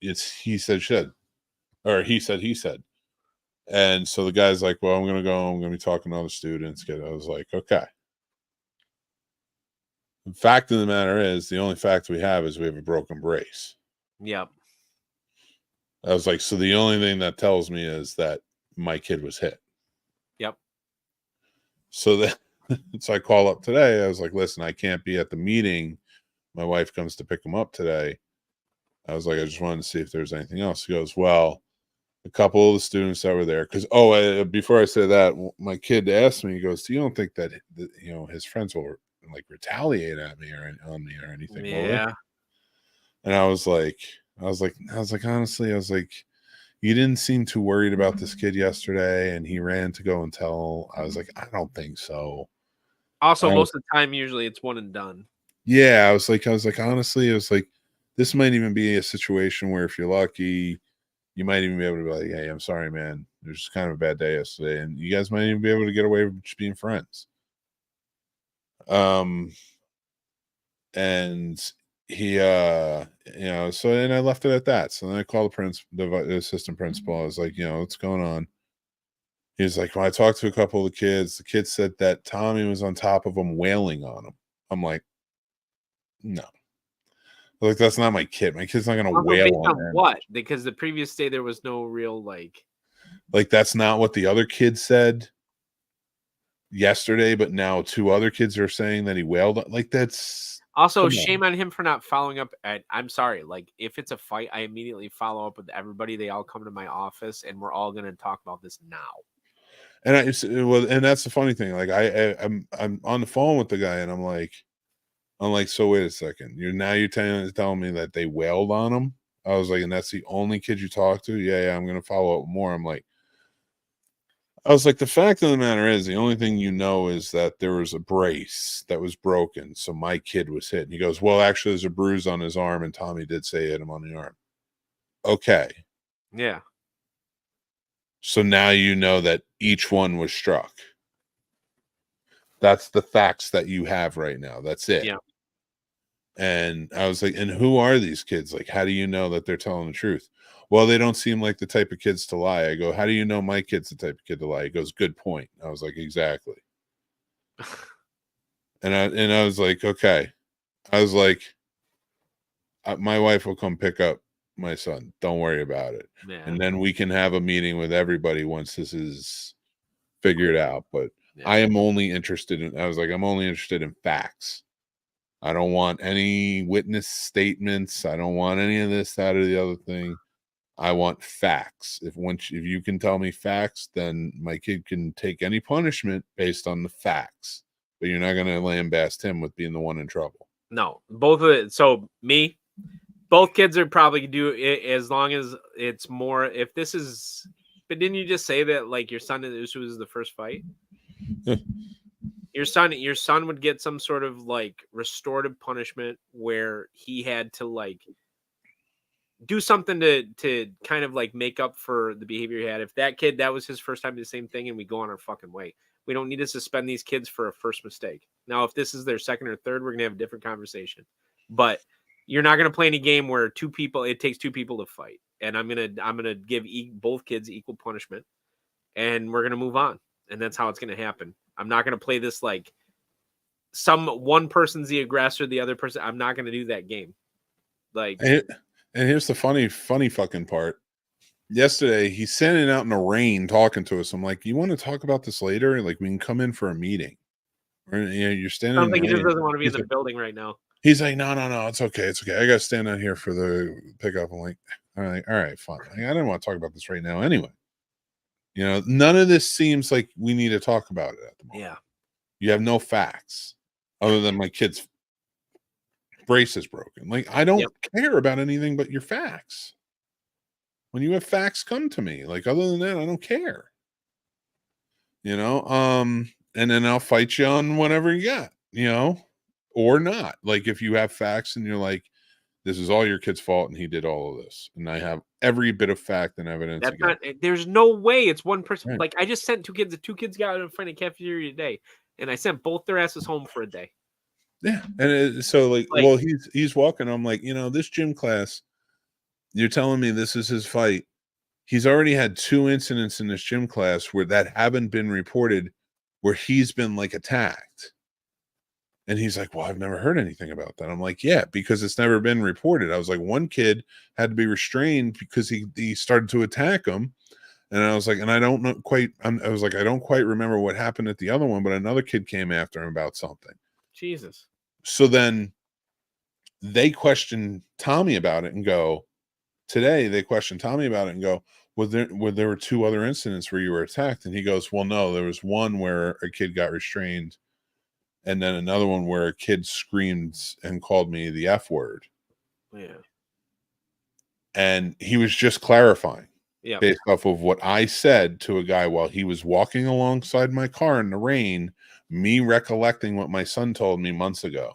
it's he said, should. Or he said. And so the guy's like, well, I'm going to go. I'm going to be talking to other students. I was like, okay. The fact of the matter is, the only fact we have is we have a broken brace. Yep. I was like, so the only thing that tells me is that my kid was hit. Yep. So I call up today. I was like, listen, I can't be at the meeting. My wife comes to pick him up today. I was like, I just wanted to see if there's anything else. He goes, well, a couple of the students that were there, because before I say that, my kid asked me, he goes, you don't think that his friends will retaliate at me or on me or anything? Yeah. And I was like, honestly, you didn't seem too worried about this kid yesterday, and he ran to go and tell. I was like, I don't think so. Also, most of the time, usually it's one and done. Yeah, I was like, honestly, it was like, this might even be a situation where if you're lucky, you might even be able to be like, hey, I'm sorry, man. There's just kind of a bad day yesterday, and you guys might even be able to get away with just being friends. And he so then I left it at that. So then I called the assistant principal. I was like, what's going on? He was like, when I talked to a couple of the kids said that Tommy was on top of him, wailing on him. I'm like, no. Like, that's not my kid. My kid's not gonna wail based on on him. what? Because the previous day there was no real like that's not what the other kid said yesterday, but now 2 other kids are saying that he wailed on. Like, that's also shame on him for not following up. I'm sorry, like if it's a fight, I immediately follow up with everybody. They all come to my office and we're all gonna talk about this now. And and that's the funny thing. Like, I'm on the phone with the guy and I'm like, so wait a second. You're telling me that they wailed on him? I was like, and that's the only kid you talked to? Yeah, I'm gonna follow up more. I'm like, I was like, the fact of the matter is, the only thing you know is that there was a brace that was broken, so my kid was hit. And he goes, well, actually, there's a bruise on his arm, and Tommy did say hit him on the arm. Okay. Yeah. So now you know that each one was struck. That's the facts that you have right now. That's it. Yeah. And I was like, and who are these kids? Like, how do you know that they're telling the truth? Well, they don't seem like the type of kids to lie. I go, how do you know my kid's the type of kid to lie? He goes, good point. I was like, exactly. and I was like, okay. I was like, my wife will come pick up my son. Don't worry about it. Yeah. And then we can have a meeting with everybody once this is figured out. But Yeah. I am only interested in, I'm only interested in facts. I don't want any witness statements. I don't want any of this, that, or the other thing. I want facts. If you can tell me facts, then my kid can take any punishment based on the facts. But you're not going to lambast him with being the one in trouble. No, both of it. So both kids are probably do it as long as it's more. If this is, but didn't you just say that like your son this was the first fight? Your son would get some sort of like restorative punishment where he had to like do something to kind of like make up for the behavior he had. If that kid, that was his first time, the same thing, and we go on our fucking way. We don't need to suspend these kids for a first mistake. Now, if this is their second or third, we're gonna have a different conversation. But you're not gonna play any game where it takes 2 people to fight. And I'm gonna give both kids equal punishment, and we're gonna move on. And that's how it's gonna happen. I'm not gonna play this like one person's the aggressor, the other person. I'm not gonna do that game. Like, and here's the funny fucking part. Yesterday, he's standing out in the rain talking to us. I'm like, you want to talk about this later? Like, we can come in for a meeting. Or, you're standing. Sounds like he just doesn't want to be in the building right now. He's like, no, it's okay. It's okay. I got to stand out here for the pickup. I'm like, all right, fine. I didn't want to talk about this right now anyway. None of this seems like we need to talk about it at the moment. Yeah. You have no facts other than my kid's brace is broken. Like, I don't care about anything but your facts. When you have facts, come to me. Like, other than that, I don't care. And then I'll fight you on whatever you got, or not. Like, if you have facts and you're like, this is all your kid's fault and he did all of this, and I have every bit of fact and evidence. There's no way it's one person. Right. Like, I just sent 2 kids. 2 kids got in front of the cafeteria today, and I sent both their asses home for a day. Yeah, and so well, he's walking. I'm like, this gym class. You're telling me this is his fight. He's already had 2 incidents in this gym class where that haven't been reported, where he's been like attacked. And he's like, well, I've never heard anything about that. I'm like, yeah, because it's never been reported. I was like, one kid had to be restrained because he started to attack him. And I was like, and I don't know quite, I was like, I don't quite remember what happened at the other one, but another kid came after him about something. Jesus. So then they questioned Tommy about it and go, today they questioned Tommy about it and go, well, there were 2 other incidents where you were attacked. And he goes, well, no, there was one where a kid got restrained. And then another one where a kid screamed and called me the F word. Yeah. And he was just clarifying based off of what I said to a guy while he was walking alongside my car in the rain, me recollecting what my son told me months ago.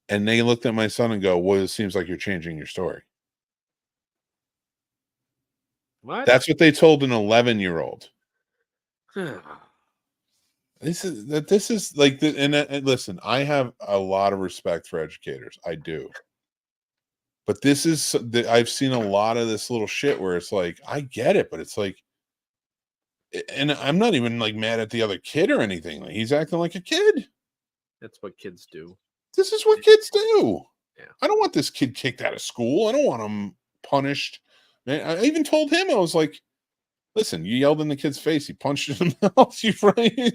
And they looked at my son and go, well, it seems like you're changing your story. What? That's what they told an 11-year-old. This is like, and listen, I have a lot of respect for educators. I do. But I've seen a lot of this little shit where it's like, I get it, but it's like, And I'm not even like mad at the other kid or anything. Like, he's acting like a kid. That's what kids do. This is what kids do. Yeah. I don't want this kid kicked out of school. I don't want him punished. Man, I even told him, I was like, listen, you yelled in the kid's face. He punched you in the mouth. You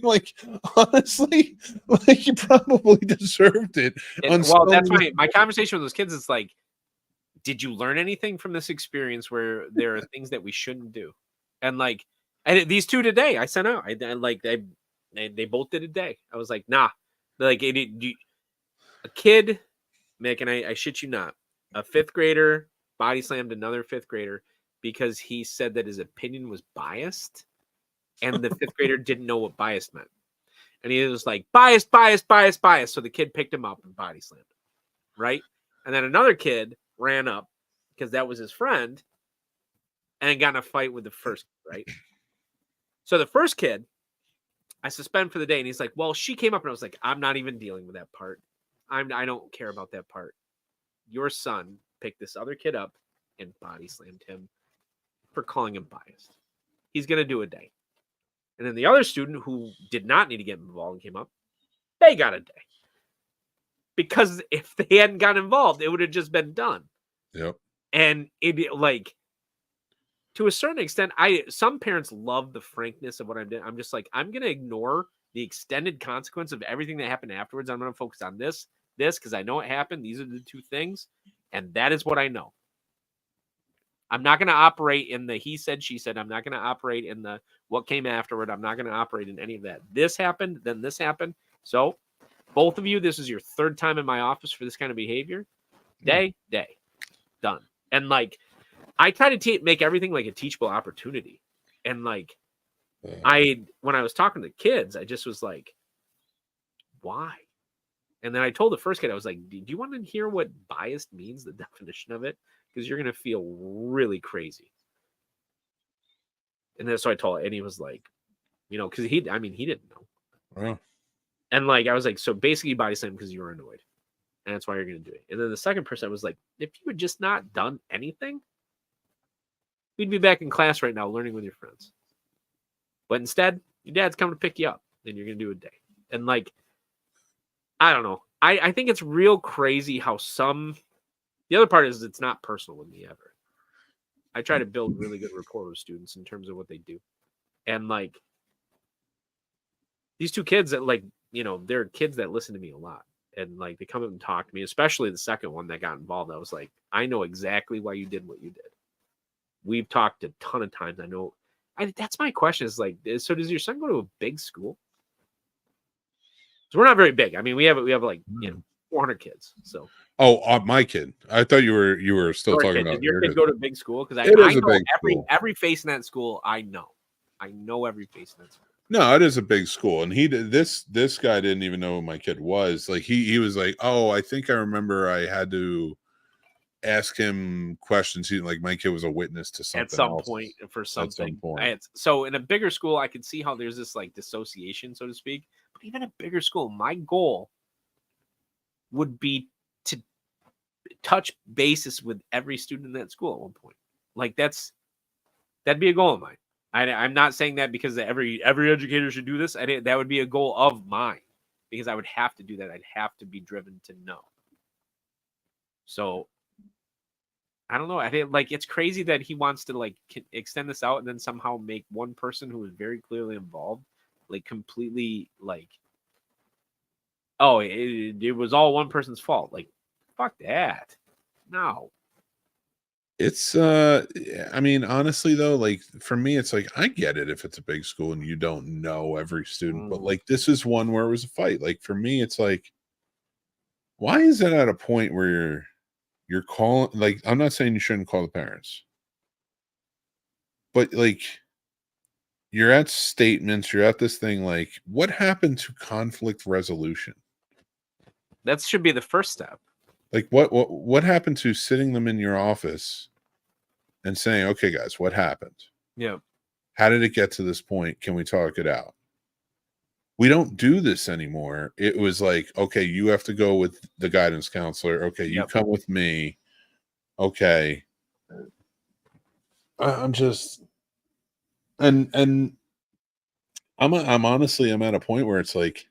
like, honestly, like, you probably deserved it. Well, that's my conversation with those kids is like, did you learn anything from this experience where there are things that we shouldn't do? And like, these two today, I sent out. They both did a day. I was like, nah, like a kid, Mick, and I shit you not, a fifth grader body slammed another fifth grader because he said that his opinion was biased, and the fifth grader didn't know what biased meant, and he was like, biased. So the kid picked him up and body slammed him, right? And then another kid ran up because that was his friend and got in a fight with the first kid, right? So the first kid, I suspend for the day, and he's like, well, she came up, and I was like, I'm not even dealing with that part. I don't care about that part. Your son picked this other kid up and body slammed him for calling him biased. He's going to do a day. And then the other student who did not need to get involved and came up, they got a day. Because if they hadn't gotten involved, it would have just been done. Yep. And it, like, to a certain extent, some parents love the frankness of what I'm doing. I'm just like, I'm going to ignore the extended consequence of everything that happened afterwards. I'm going to focus on this, because I know it happened. These are the two things. And that is what I know. I'm not going to operate in the he said, she said. I'm not going to operate in the what came afterward. I'm not going to operate in any of that. This happened, then this happened. So both of you, this is your third time in my office for this kind of behavior. Day, done. And like, I try to make everything like a teachable opportunity. And like, when I was talking to kids, I just was like, why? And then I told the first kid, I was like, do you want to hear what biased means, the definition of it? Because you're going to feel really crazy. And then so I told him, and he was like, because he didn't know. Wow. And like, I was like, so basically you body slammed because you were annoyed. And that's why you're going to do it. And then the second person, I was like, if you had just not done anything, we'd be back in class right now learning with your friends. But instead, your dad's coming to pick you up, and you're going to do a day. And like, I don't know. I think it's real crazy how the other part is it's not personal with me ever. I try to build really good rapport with students in terms of what they do. And like, these two kids that like, they're kids that listen to me a lot. And like, they come up and talk to me, especially the second one that got involved. I was like, I know exactly why you did what you did. We've talked a ton of times. I know. That's my question is like, so does your son go to a big school? So we're not very big. I mean, we have like 400 kids. So. Oh, my kid. I thought you were still talking about. Did your kid go to a big school? Because I know every face in that school. I know every face in that school. No, it is a big school, and this guy didn't even know who my kid was. Like he was like, oh, I think I remember I had to ask him questions. He like my kid was a witness to something at some else. point for something. At some point. So in a bigger school, I could see how there's this like dissociation, so to speak. But even a bigger school, my goal would be to touch bases with every student in that school at one point. Like that'd be a goal of mine. I'm not saying that because every educator should do this. That would be a goal of mine because I would have to do that. I'd have to be driven to know. So I don't know. It's crazy that he wants to like extend this out and then somehow make one person who is very clearly involved like completely like, oh, it was all one person's fault. Like, fuck that. No. It's I mean, honestly though, like for me, it's like I get it if it's a big school and you don't know every student, but like this is one where it was a fight. Like for me, it's like, why is it at a point where you're calling? Like, I'm not saying you shouldn't call the parents, but like you're at statements, you're at this thing. Like, what happened to conflict resolution? That should be the first step. Like what happened to sitting them in your office and saying, okay, guys, what happened? Yeah. How did it get to this point? Can we talk it out? We don't do this anymore. It was like, okay, you have to go with the guidance counselor. Okay, you come with me. Okay. I'm just and I'm honestly, I'm at a point where it's like,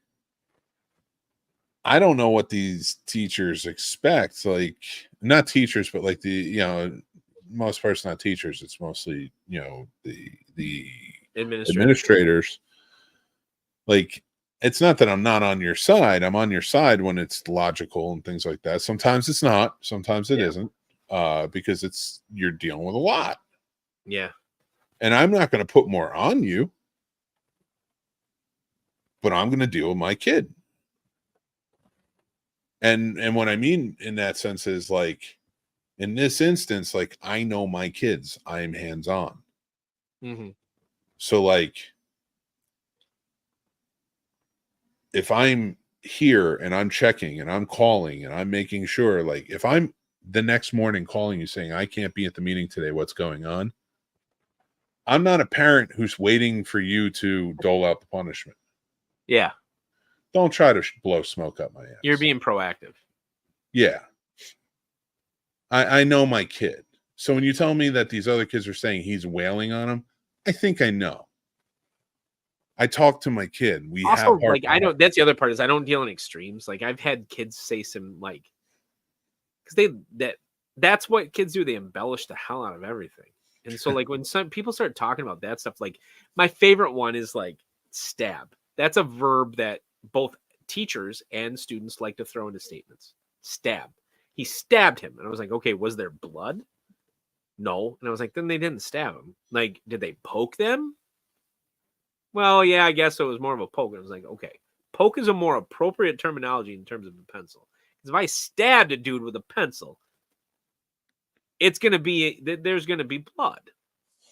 I don't know what these teachers expect. Like, not teachers, but like most parts not teachers. It's mostly, the administrators. Like, it's not that I'm not on your side. I'm on your side when it's logical and things like that. Sometimes it's not. Sometimes it isn't. Because you're dealing with a lot. Yeah. And I'm not going to put more on you, but I'm going to deal with my kid. And what I mean in that sense is, like, in this instance, like, I know my kids. I'm hands-on. Mm-hmm. So, like, if I'm here and I'm checking and I'm calling and I'm making sure, like, if I'm the next morning calling you saying I can't be at the meeting today, what's going on? I'm not a parent who's waiting for you to dole out the punishment. Yeah. Don't try to blow smoke up my ass. You're being proactive. Yeah. I know my kid. So when you tell me that these other kids are saying he's wailing on him, I think I know. I talk to my kid. We Also, have like, I know that's the other part is I don't deal in extremes. Like, I've had kids say some, like, because that's what kids do. They embellish the hell out of everything. And so, like, when some people start talking about that stuff, like, my favorite one is like stab. That's a verb that both teachers and students like to throw into statements. Stab. He stabbed him. And I was like, okay, was there blood? No. And I was like, then they didn't stab him. Like, did they poke them? Well, yeah, I guess it was more of a poke. And I was like, okay, poke is a more appropriate terminology in terms of a pencil. Because if I stabbed a dude with a pencil, it's going to be, there's going to be blood.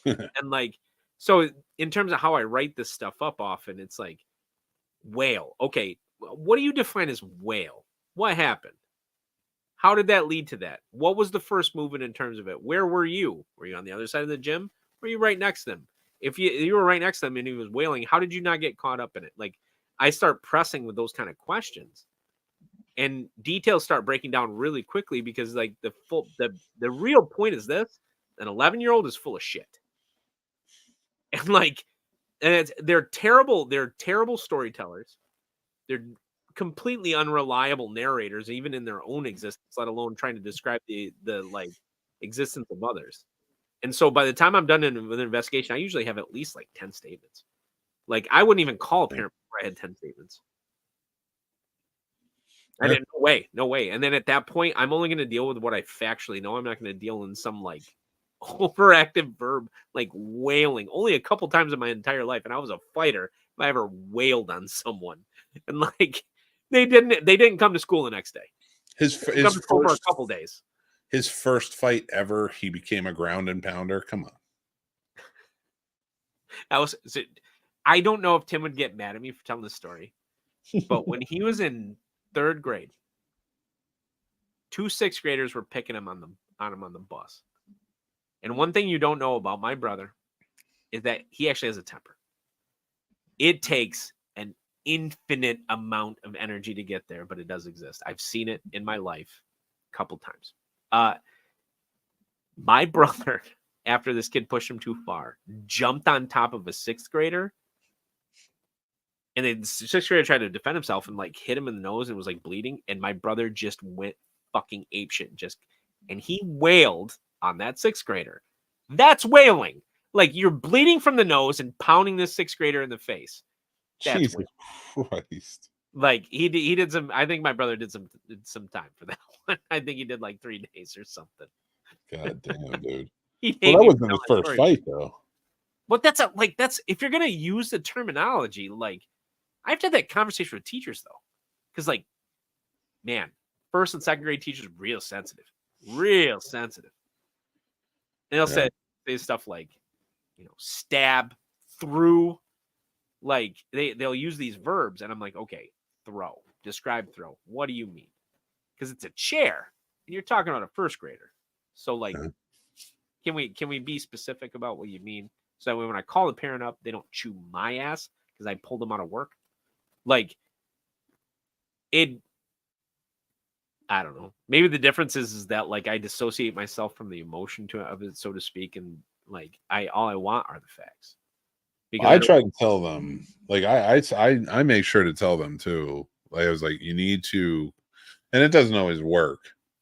And, like, so in terms of how I write this stuff up often, it's like, whale. Okay, what do you define as whale? What happened? How did that lead to that? What was the first movement in terms of it? Where were you? Were you on the other side of the gym? Were you right next to them? If you were right next to them and he was wailing, how did you not get caught up in it? Like, I start pressing with those kind of questions, and details start breaking down really quickly because, like, the real point is this: an 11-year-old is full of shit, and, like, and they're terrible. They're terrible storytellers. They're completely unreliable narrators, even in their own existence, let alone trying to describe the like existence of others. And so by the time I'm done with an investigation, I usually have at least like 10 statements. Like, I wouldn't even call a parent before I had 10 statements. I didn't, no way. And then at that point, I'm only going to deal with what I factually know. I'm not going to deal in some, like, overactive verb, like wailing. Only a couple times in my entire life, and I was a fighter, if I ever wailed on someone. And, like, they didn't come to school the next day. His come to school for a couple days. His first fight ever, he became a ground and pounder. Come on. I don't know if Tim would get mad at me for telling this story, but when he was in 3rd grade, 2 6th graders were picking him on the bus. And one thing you don't know about my brother is that he actually has a temper. It takes an infinite amount of energy to get there, but it does exist. I've seen it in my life a couple times. My brother, after this kid pushed him too far, jumped on top of a 6th grader. And then the 6th grader tried to defend himself and, like, hit him in the nose and was, like, bleeding. And my brother just went fucking apeshit. And he wailed on that 6th grader. That's wailing. Like, you're bleeding from the nose and pounding this 6th grader in the face. That's Jesus wailing. Christ. Like, he did some, I think my brother did some time for that one. I think he did like 3 days or something. God damn, dude. Well, that wasn't his first fight, though. But that's if you're gonna use the terminology, like, I have to have that conversation with teachers, though, because, like, man, 1st and 2nd grade teachers are real sensitive, and they'll say stuff like, stab, through, like, they'll use these verbs, and I'm like, okay, throw, describe throw. What do you mean? Because it's a chair, and you're talking about a 1st grader. So, like, can we be specific about what you mean? So that way when I call the parent up, they don't chew my ass because I pulled them out of work. Like, I don't know. Maybe the difference is that, like, I dissociate myself from the emotion of it, so to speak, and, like, all I want are the facts. Because I try to tell them, like I make sure to tell them too. Like I was like, you need to, and it doesn't always work.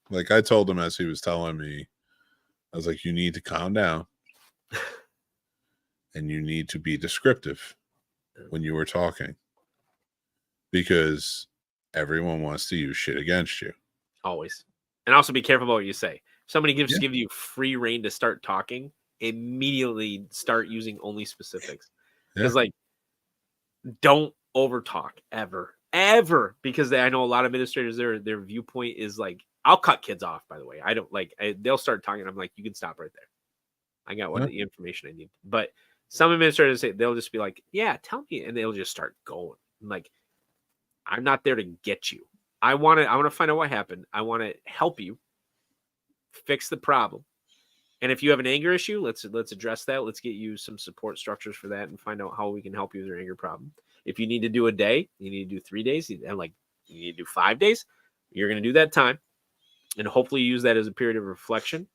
Like I told him as he was telling me, I was like, you need to calm down, and you need to be descriptive when you were talking, because everyone wants to use shit against you. Always. And also be careful about what you say. If somebody Yeah. give you free reign to start talking, immediately start using only specifics. Because like, don't overtalk ever, because I know a lot of administrators, their viewpoint is like, I'll cut kids off, by the way. I don't like, they'll start talking. I'm like, you can stop right there. I got what the information I need. But some administrators say, they'll just be like, yeah, tell me. And they'll just start going. I'm like, I'm not there to get you. I want to find out what happened. I want to help you fix the problem. And if you have an anger issue, let's address that. Let's get you some support structures for that and find out how we can help you with your anger problem. If you need to do a day, you need to do 3 days, and like you need to do 5 days, you're going to do that time. And hopefully use that as a period of reflection.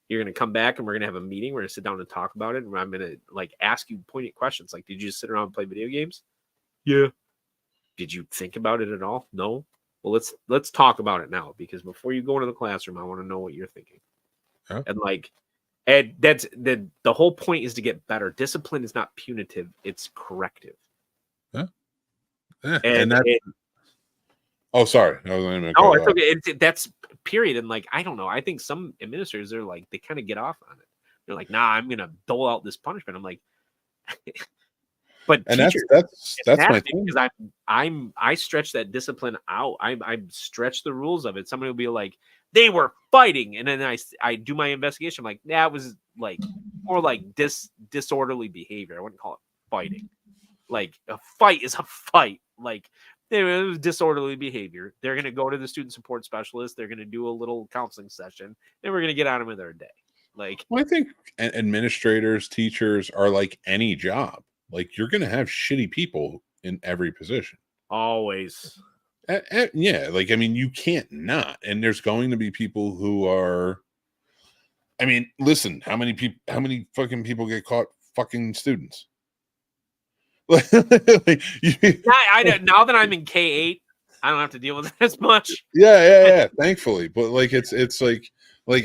You're going to come back and we're going to have a meeting. We're going to sit down and talk about it. And I'm going to like ask you pointed questions. Like, did you just sit around and play video games? Yeah. Did you think about it at all? No. Well, let's talk about it now, because before you go into the classroom, I want to know what you're thinking. Huh? And like, and that's the whole point is to get better. Discipline is not punitive; it's corrective. Yeah. And that. Oh, sorry. I was going Oh, it's okay. That's period. And like, I don't know. I think some administrators are like, they kind of get off on it. They're like, nah, I'm gonna dole out this punishment. I'm like, but and teachers, that's my thing. Because I stretch that discipline out. I stretch the rules of it. Somebody will be like, they were fighting, and then I do my investigation. I'm like, that was like more like disorderly behavior. I wouldn't call it fighting. Like a fight is a fight. Like it was disorderly behavior. They're gonna go to the student support specialist. They're gonna do a little counseling session, and we're gonna get on them with their day. Like, well, I think administrators, teachers are like any job. Like you're going to have shitty people in every position. Always. Yeah. Like, I mean, you can't not. And there's going to be people who are, I mean, listen, how many fucking people get caught fucking students? Now that I'm in K8, I don't have to deal with it as much. Yeah. Thankfully. But like, it's like,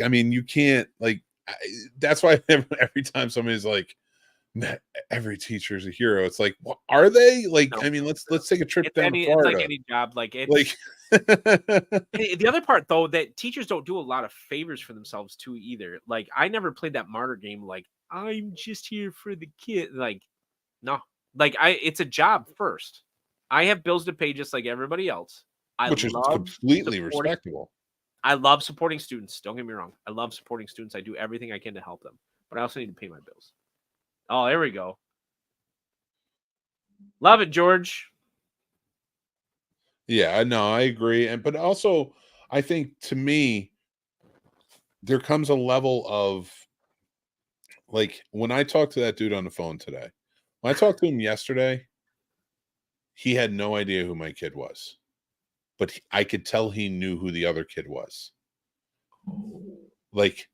I mean, you can't like, that's why every time somebody's like, every teacher is a hero, it's like, what are they? Like, no. I mean, let's take a trip down to Florida. It's like any job. Like the other part though, that teachers don't do a lot of favors for themselves too either. Like I never played that martyr game. Like I'm just here for the kid. Like no, like it's a job first. I have bills to pay just like everybody else. Which is completely respectable. I love supporting students. Don't get me wrong. I love supporting students. I do everything I can to help them, but I also need to pay my bills. Oh, there we go. Love it, George. Yeah, no, I agree. But also, I think to me, there comes a level of like when I talked to that dude on the phone today, when I talked to him yesterday, he had no idea who my kid was. But I could tell he knew who the other kid was. Like,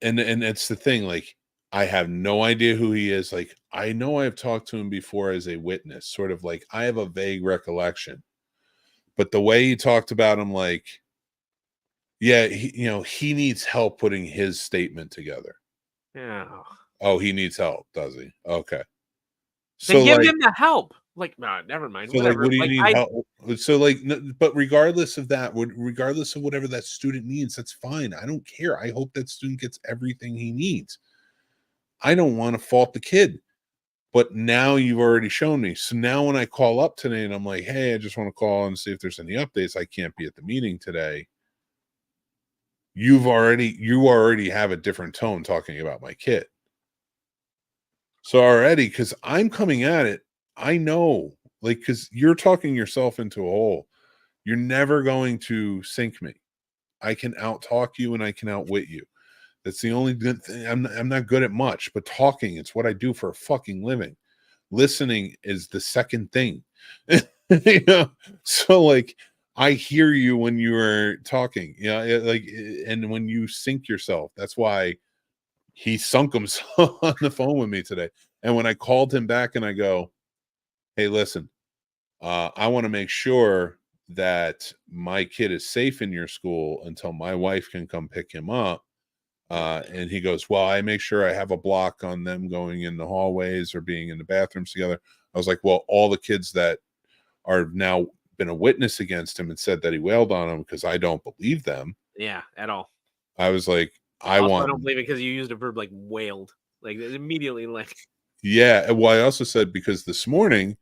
and it's the thing, like, I have no idea who he is. Like, I know I've talked to him before as a witness, sort of like I have a vague recollection. But the way he talked about him, like, yeah, he needs help putting his statement together. Yeah. Oh, he needs help, does he? Okay. So give him the help. Like, no, never mind. So, like, what do you need help? So, like, but regardless of that, regardless of whatever that student needs, that's fine. I don't care. I hope that student gets everything he needs. I don't want to fault the kid. But now you've already shown me. So now when I call up today and I'm like, hey, I just want to call and see if there's any updates. I can't be at the meeting today. You already have a different tone talking about my kid. So already, because I'm coming at it, I know, like, because you're talking yourself into a hole. You're never going to sink me. I can out-talk you and I can outwit you. That's the only good thing. I'm not good at much, but talking, it's what I do for a fucking living. Listening is the second thing. So like I hear you when you are talking, like, and when you sink yourself. That's why he sunk himself on the phone with me today. And when I called him back and I go, hey, listen, I want to make sure that my kid is safe in your school until my wife can come pick him up. And he goes, well, I make sure I have a block on them going in the hallways or being in the bathrooms together. I was like, well, all the kids that are now been a witness against him and said that he wailed on them, because I don't believe them. Yeah, at all. I was like, I don't believe it because you used a verb like wailed, like immediately, like. Yeah. Well, I also said, because this morning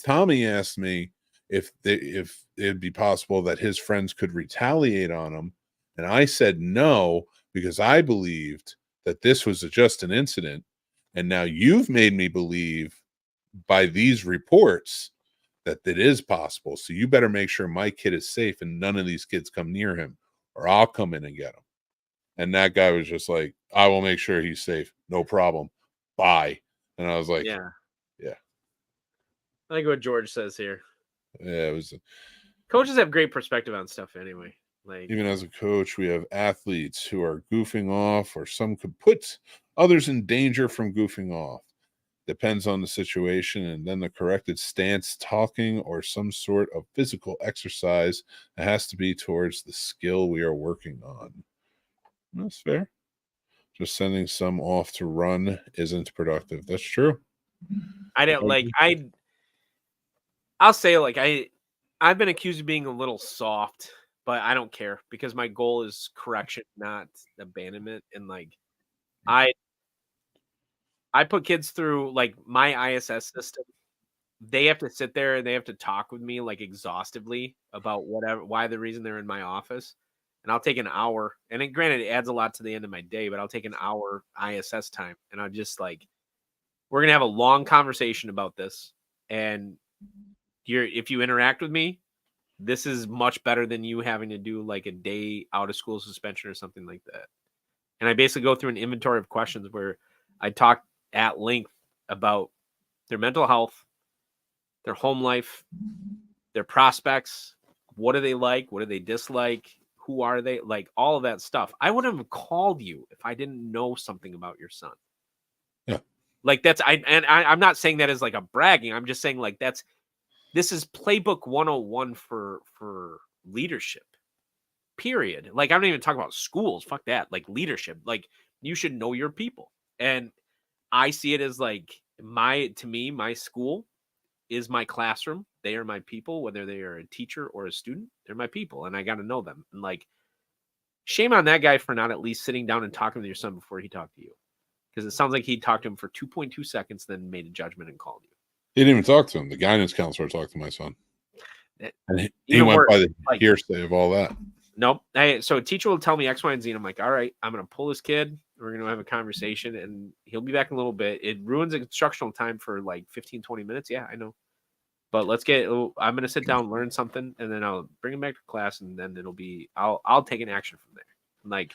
Tommy asked me if it'd be possible that his friends could retaliate on him, and I said no, because I believed that this was just an incident, and now you've made me believe by these reports that it is possible. So you better make sure my kid is safe and none of these kids come near him, or I'll come in and get him. And that guy was just like, I will make sure he's safe. No problem. Bye. And I was like, yeah. Yeah. I like what George says here. Yeah, it was. Coaches have great perspective on stuff anyway. Like, even as a coach, we have athletes who are goofing off, or some could put others in danger from goofing off. Depends on the situation, and then the corrected stance, talking, or some sort of physical exercise. It has to be towards the skill we are working on. That's fair. Just sending some off to run isn't productive. That's true. I don't like. I'll say, like, I've been accused of being a little soft, but I don't care, because my goal is correction, not abandonment. And like, I put kids through like my ISS system. They have to sit there and they have to talk with me like exhaustively about why the reason they're in my office. And I'll take an hour. And then, granted, it adds a lot to the end of my day, but I'll take an hour ISS time. And I'm just like, we're going to have a long conversation about this. And if you interact with me, this is much better than you having to do like a day out of school suspension or something like that. And I basically go through an inventory of questions where I talk at length about their mental health, their home life, their prospects. What do they like? What do they dislike? Who are they? Like, all of that stuff. I wouldn't have called you if I didn't know something about your son. Yeah. Like, I'm not saying that as like a bragging. I'm just saying, like, this is playbook 101 for leadership, period. Like, I don't even talk about schools. Fuck that. Like, leadership. Like, you should know your people. And I see it as like, my school is my classroom. They are my people, whether they are a teacher or a student, they're my people, and I got to know them. And like, shame on that guy for not at least sitting down and talking with your son before he talked to you. Because it sounds like he talked to him for 2.2 seconds, then made a judgment and called you. He didn't even talk to him. The guidance counselor talked to my son. And he went worse, by the like, hearsay of all that. Nope. So a teacher will tell me X, Y, and Z, and I'm like, all right, I'm going to pull this kid. We're going to have a conversation, and he'll be back in a little bit. It ruins instructional time for like 15, 20 minutes. Yeah, I know. But I'm going to sit down, learn something, and then I'll bring him back to class, and then I'll take an action from there. Like,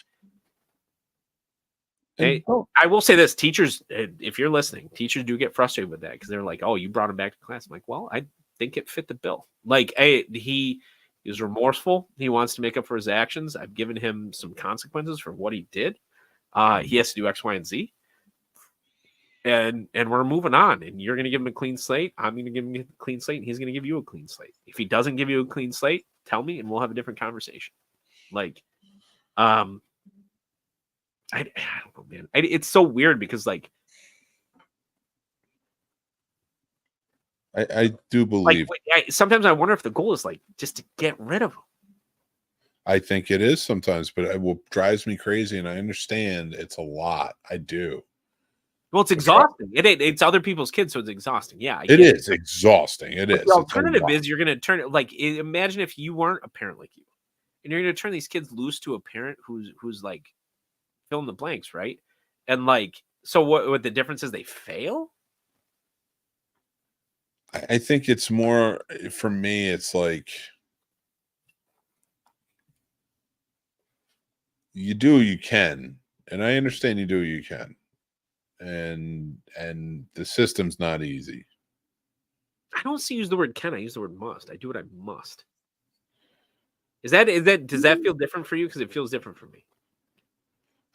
I will say this, teachers, if you're listening, teachers do get frustrated with that, because they're like, oh, you brought him back to class. I'm like, well, I think it fit the bill. Like, hey, he is remorseful. He wants to make up for his actions. I've given him some consequences for what he did. He has to do X, Y, and Z. And we're moving on. And you're going to give him a clean slate. I'm going to give him a clean slate, and he's going to give you a clean slate. If he doesn't give you a clean slate, tell me, and we'll have a different conversation. Like, I don't know, man. It's so weird, because like, I do believe. Like, sometimes I wonder if the goal is like just to get rid of him. I think it is sometimes, but what drives me crazy, and I understand it's a lot. I do. Well, it's exhausting. It's other people's kids, so it's exhausting. Yeah, it is exhausting. It is. The alternative is you're going to turn it, like, imagine if you weren't a parent like you, and you're going to turn these kids loose to a parent who's like fill in the blanks, right? And like, so what the difference is, they fail. I think it's more, for me, it's like, you do what you can, and I understand you do what you can, and the system's not easy. I don't use the word can. I use the word must. I do what I must. Does that feel different for you? Because it feels different for me.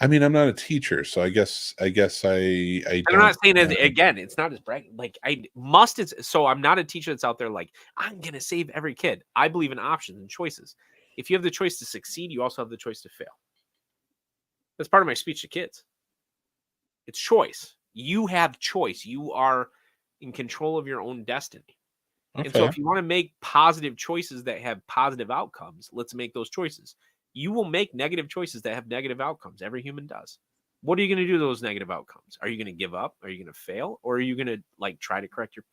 I mean, I'm not a teacher, so I guess I I'm don't not saying know. again, it's not as bragging. Like so I'm not a teacher that's out there like, I'm gonna save every kid. I believe in options and choices. If you have the choice to succeed, you also have the choice to fail. That's part of my speech to kids. It's choice. You have choice. You are in control of your own destiny. And so Okay. if you want to make positive choices that have positive outcomes, let's make those choices. You will make negative choices that have negative outcomes. Every human does. What are you going to do with those negative outcomes? Are you going to give up? Are you going to fail? Or are you going to like try to correct your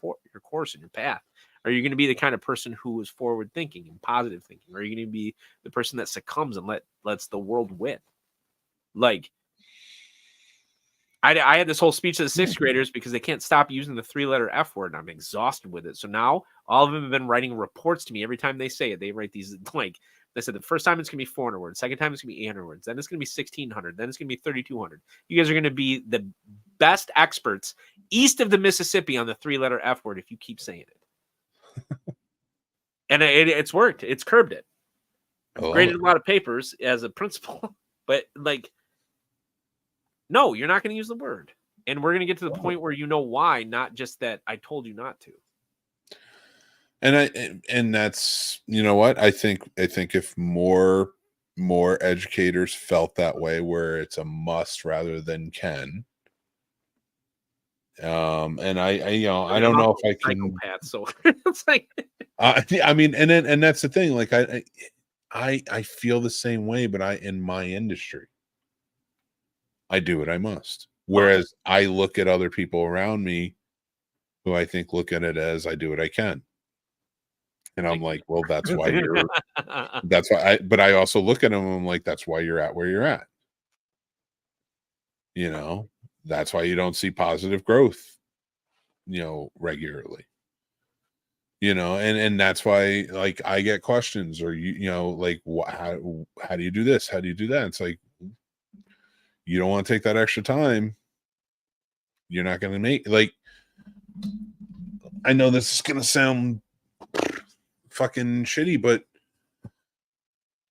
course and your path? Are you going to be the kind of person who is forward thinking and positive thinking? Or are you going to be the person that succumbs and lets the world win? Like, I had this whole speech to the sixth graders because they can't stop using the 3-letter F word, and I'm exhausted with it. So now all of them have been writing reports to me every time they say it. They write these, like, they said the first time it's going to be 400 words, second time it's going to be 800 words, then it's going to be 1,600, then it's going to be 3,200. You guys are going to be the best experts east of the Mississippi on the 3-letter F word if you keep saying it. And it's worked. It's curbed it. I've graded a lot of papers as a principal, but like, no, you're not going to use the word. And we're going to get to the point where you know why, not just that I told you not to. And that's, you know what? I think if more educators felt that way, where it's a must rather than can. And I you know, I don't know if I can psychopath, so it's like I mean, and that's the thing, like I feel the same way, but in my industry, I do what I must. Whereas I look at other people around me who I think look at it as I do what I can. And I'm like, well, that's why but I also look at them and I'm like, that's why you're at where you're at. You know, that's why you don't see positive growth, regularly. And that's why, like, I get questions, or like, how do you do this? How do you do that? It's like, you don't want to take that extra time, you're not going to make, like, I know this is going to sound fucking shitty, but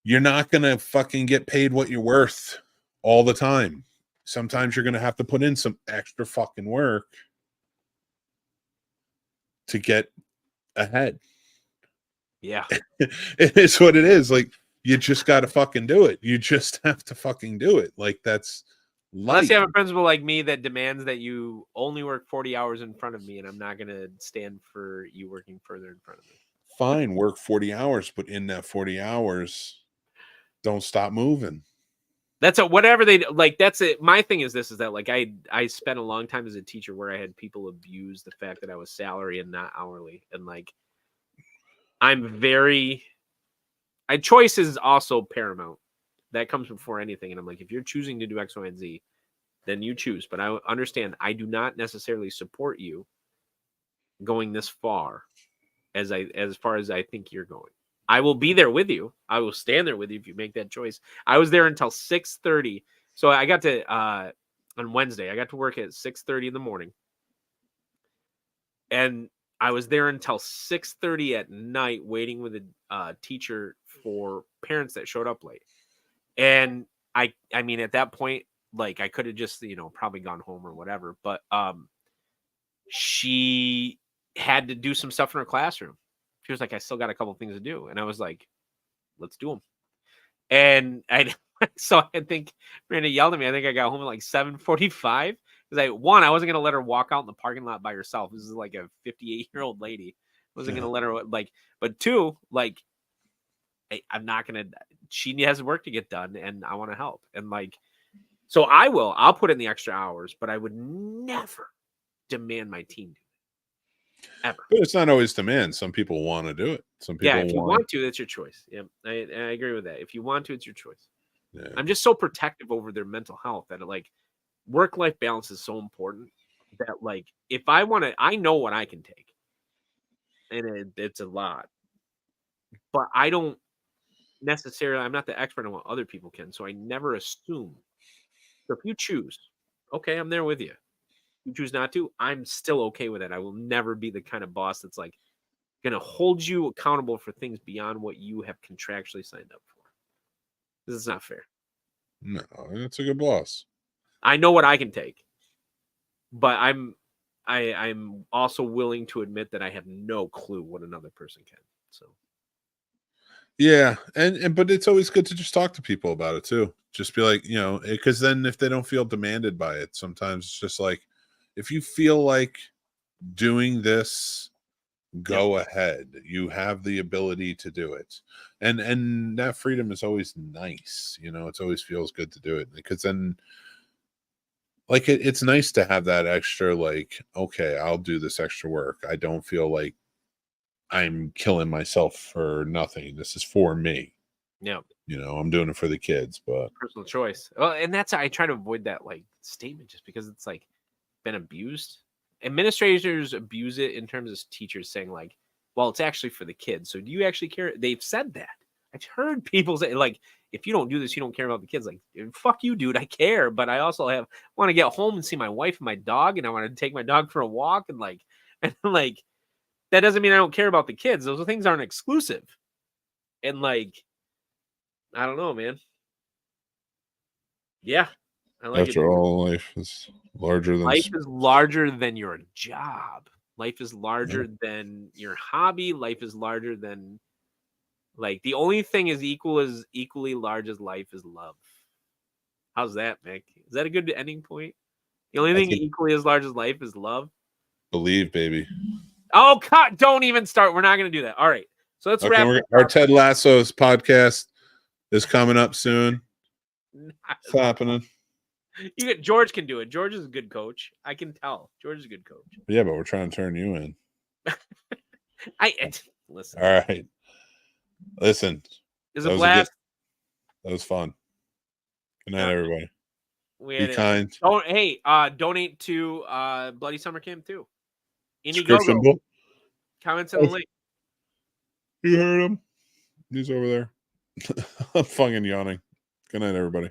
you're not going to fucking get paid what you're worth all the time. Sometimes you're going to have to put in some extra fucking work to get ahead. Yeah. It is what it is. Like, you just got to fucking do it. You just have to fucking do it. Like, that's life. Unless you have a principal like me that demands that you only work 40 hours in front of me, and I'm not going to stand for you working further in front of me. Fine, work 40 hours, but in that 40 hours, don't stop moving. That's whatever they like. That's it. My thing is this: is that like I spent a long time as a teacher where I had people abuse the fact that I was salary and not hourly, and like choice is also paramount. That comes before anything. And I'm like, if you're choosing to do X, Y, and Z, then you choose. But I understand I do not necessarily support you going this far as far as I think you're going. I will be there with you. I will stand there with you if you make that choice. I was there until 6:30. So I got to on Wednesday, I got to work at 6:30 in the morning. And I was there until 6:30 at night waiting with a teacher for parents that showed up late. And I mean, at that point, like, I could have just, probably gone home or whatever, but she had to do some stuff in her classroom. She was like, I still got a couple things to do. And I was like, let's do them. And so I think Miranda yelled at me. I think I got home at like 7:45 because I wasn't going to let her walk out in the parking lot by herself. This is like a 58-year-old lady. I wasn't going to let her, like, but two, like, I'm not going to, she has work to get done and I want to help. And like, so I'll put in the extra hours, but I would never demand my team do it. Ever. But it's not always demand. Some people want to do it. Some people if you want to, that's your choice. Yeah, I agree with that. If you want to, it's your choice. Yeah. I'm just so protective over their mental health that like work-life balance is so important that like if I want to, I know what I can take, and it's a lot, but I don't necessarily. I'm not the expert on what other people can, so I never assume. So if you choose, okay, I'm there with you. If you choose not to, I'm still okay with it. I will never be the kind of boss that's like going to hold you accountable for things beyond what you have contractually signed up for. This is not fair. No, that's a good boss. I know what I can take, but I'm also willing to admit that I have no clue what another person can. So Yeah, and but it's always good to just talk to people about it too. Just be like, because then if they don't feel demanded by it, sometimes it's just like, if you feel like doing this, go ahead. You have the ability to do it, and that freedom is always nice. It always feels good to do it, because then, like, it's nice to have that extra, like, okay, I'll do this extra work. I don't feel like I'm killing myself for nothing. This is for me. yeah, I'm doing it for the kids, but personal choice. Well, and that's I try to avoid that like statement just because it's like been abused. Administrators abuse it in terms of teachers saying like, well, it's actually for the kids. So do you actually care? They've said that. I've heard people say like, if you don't do this, you don't care about the kids. Like, fuck you, dude. I care, but I also want to get home and see my wife and my dog, and I want to take my dog for a walk, and like that doesn't mean I don't care about the kids. Those things aren't exclusive. And like, I don't know, man. Yeah. I like after all, life is larger than your job. Life is larger than your hobby. Life is larger than like the only thing is equally large as life is love. How's that, Mick? Is that a good ending point? The only thing equally as large as life is love. Believe, baby. Oh, God, don't even start. We're not going to do that. All right. So let's wrap up. Our Ted Lasso's podcast is coming up soon. It's happening. George can do it. George is a good coach. I can tell. George is a good coach. Yeah, but we're trying to turn you in. Listen. All right. Listen. It was a blast. That was fun. Good night, everybody. Be kind. Donate to Bloody Summer Camp too. Indiegogo. Comments in the link. You heard him. He's over there. I'm fucking yawning. Good night, everybody.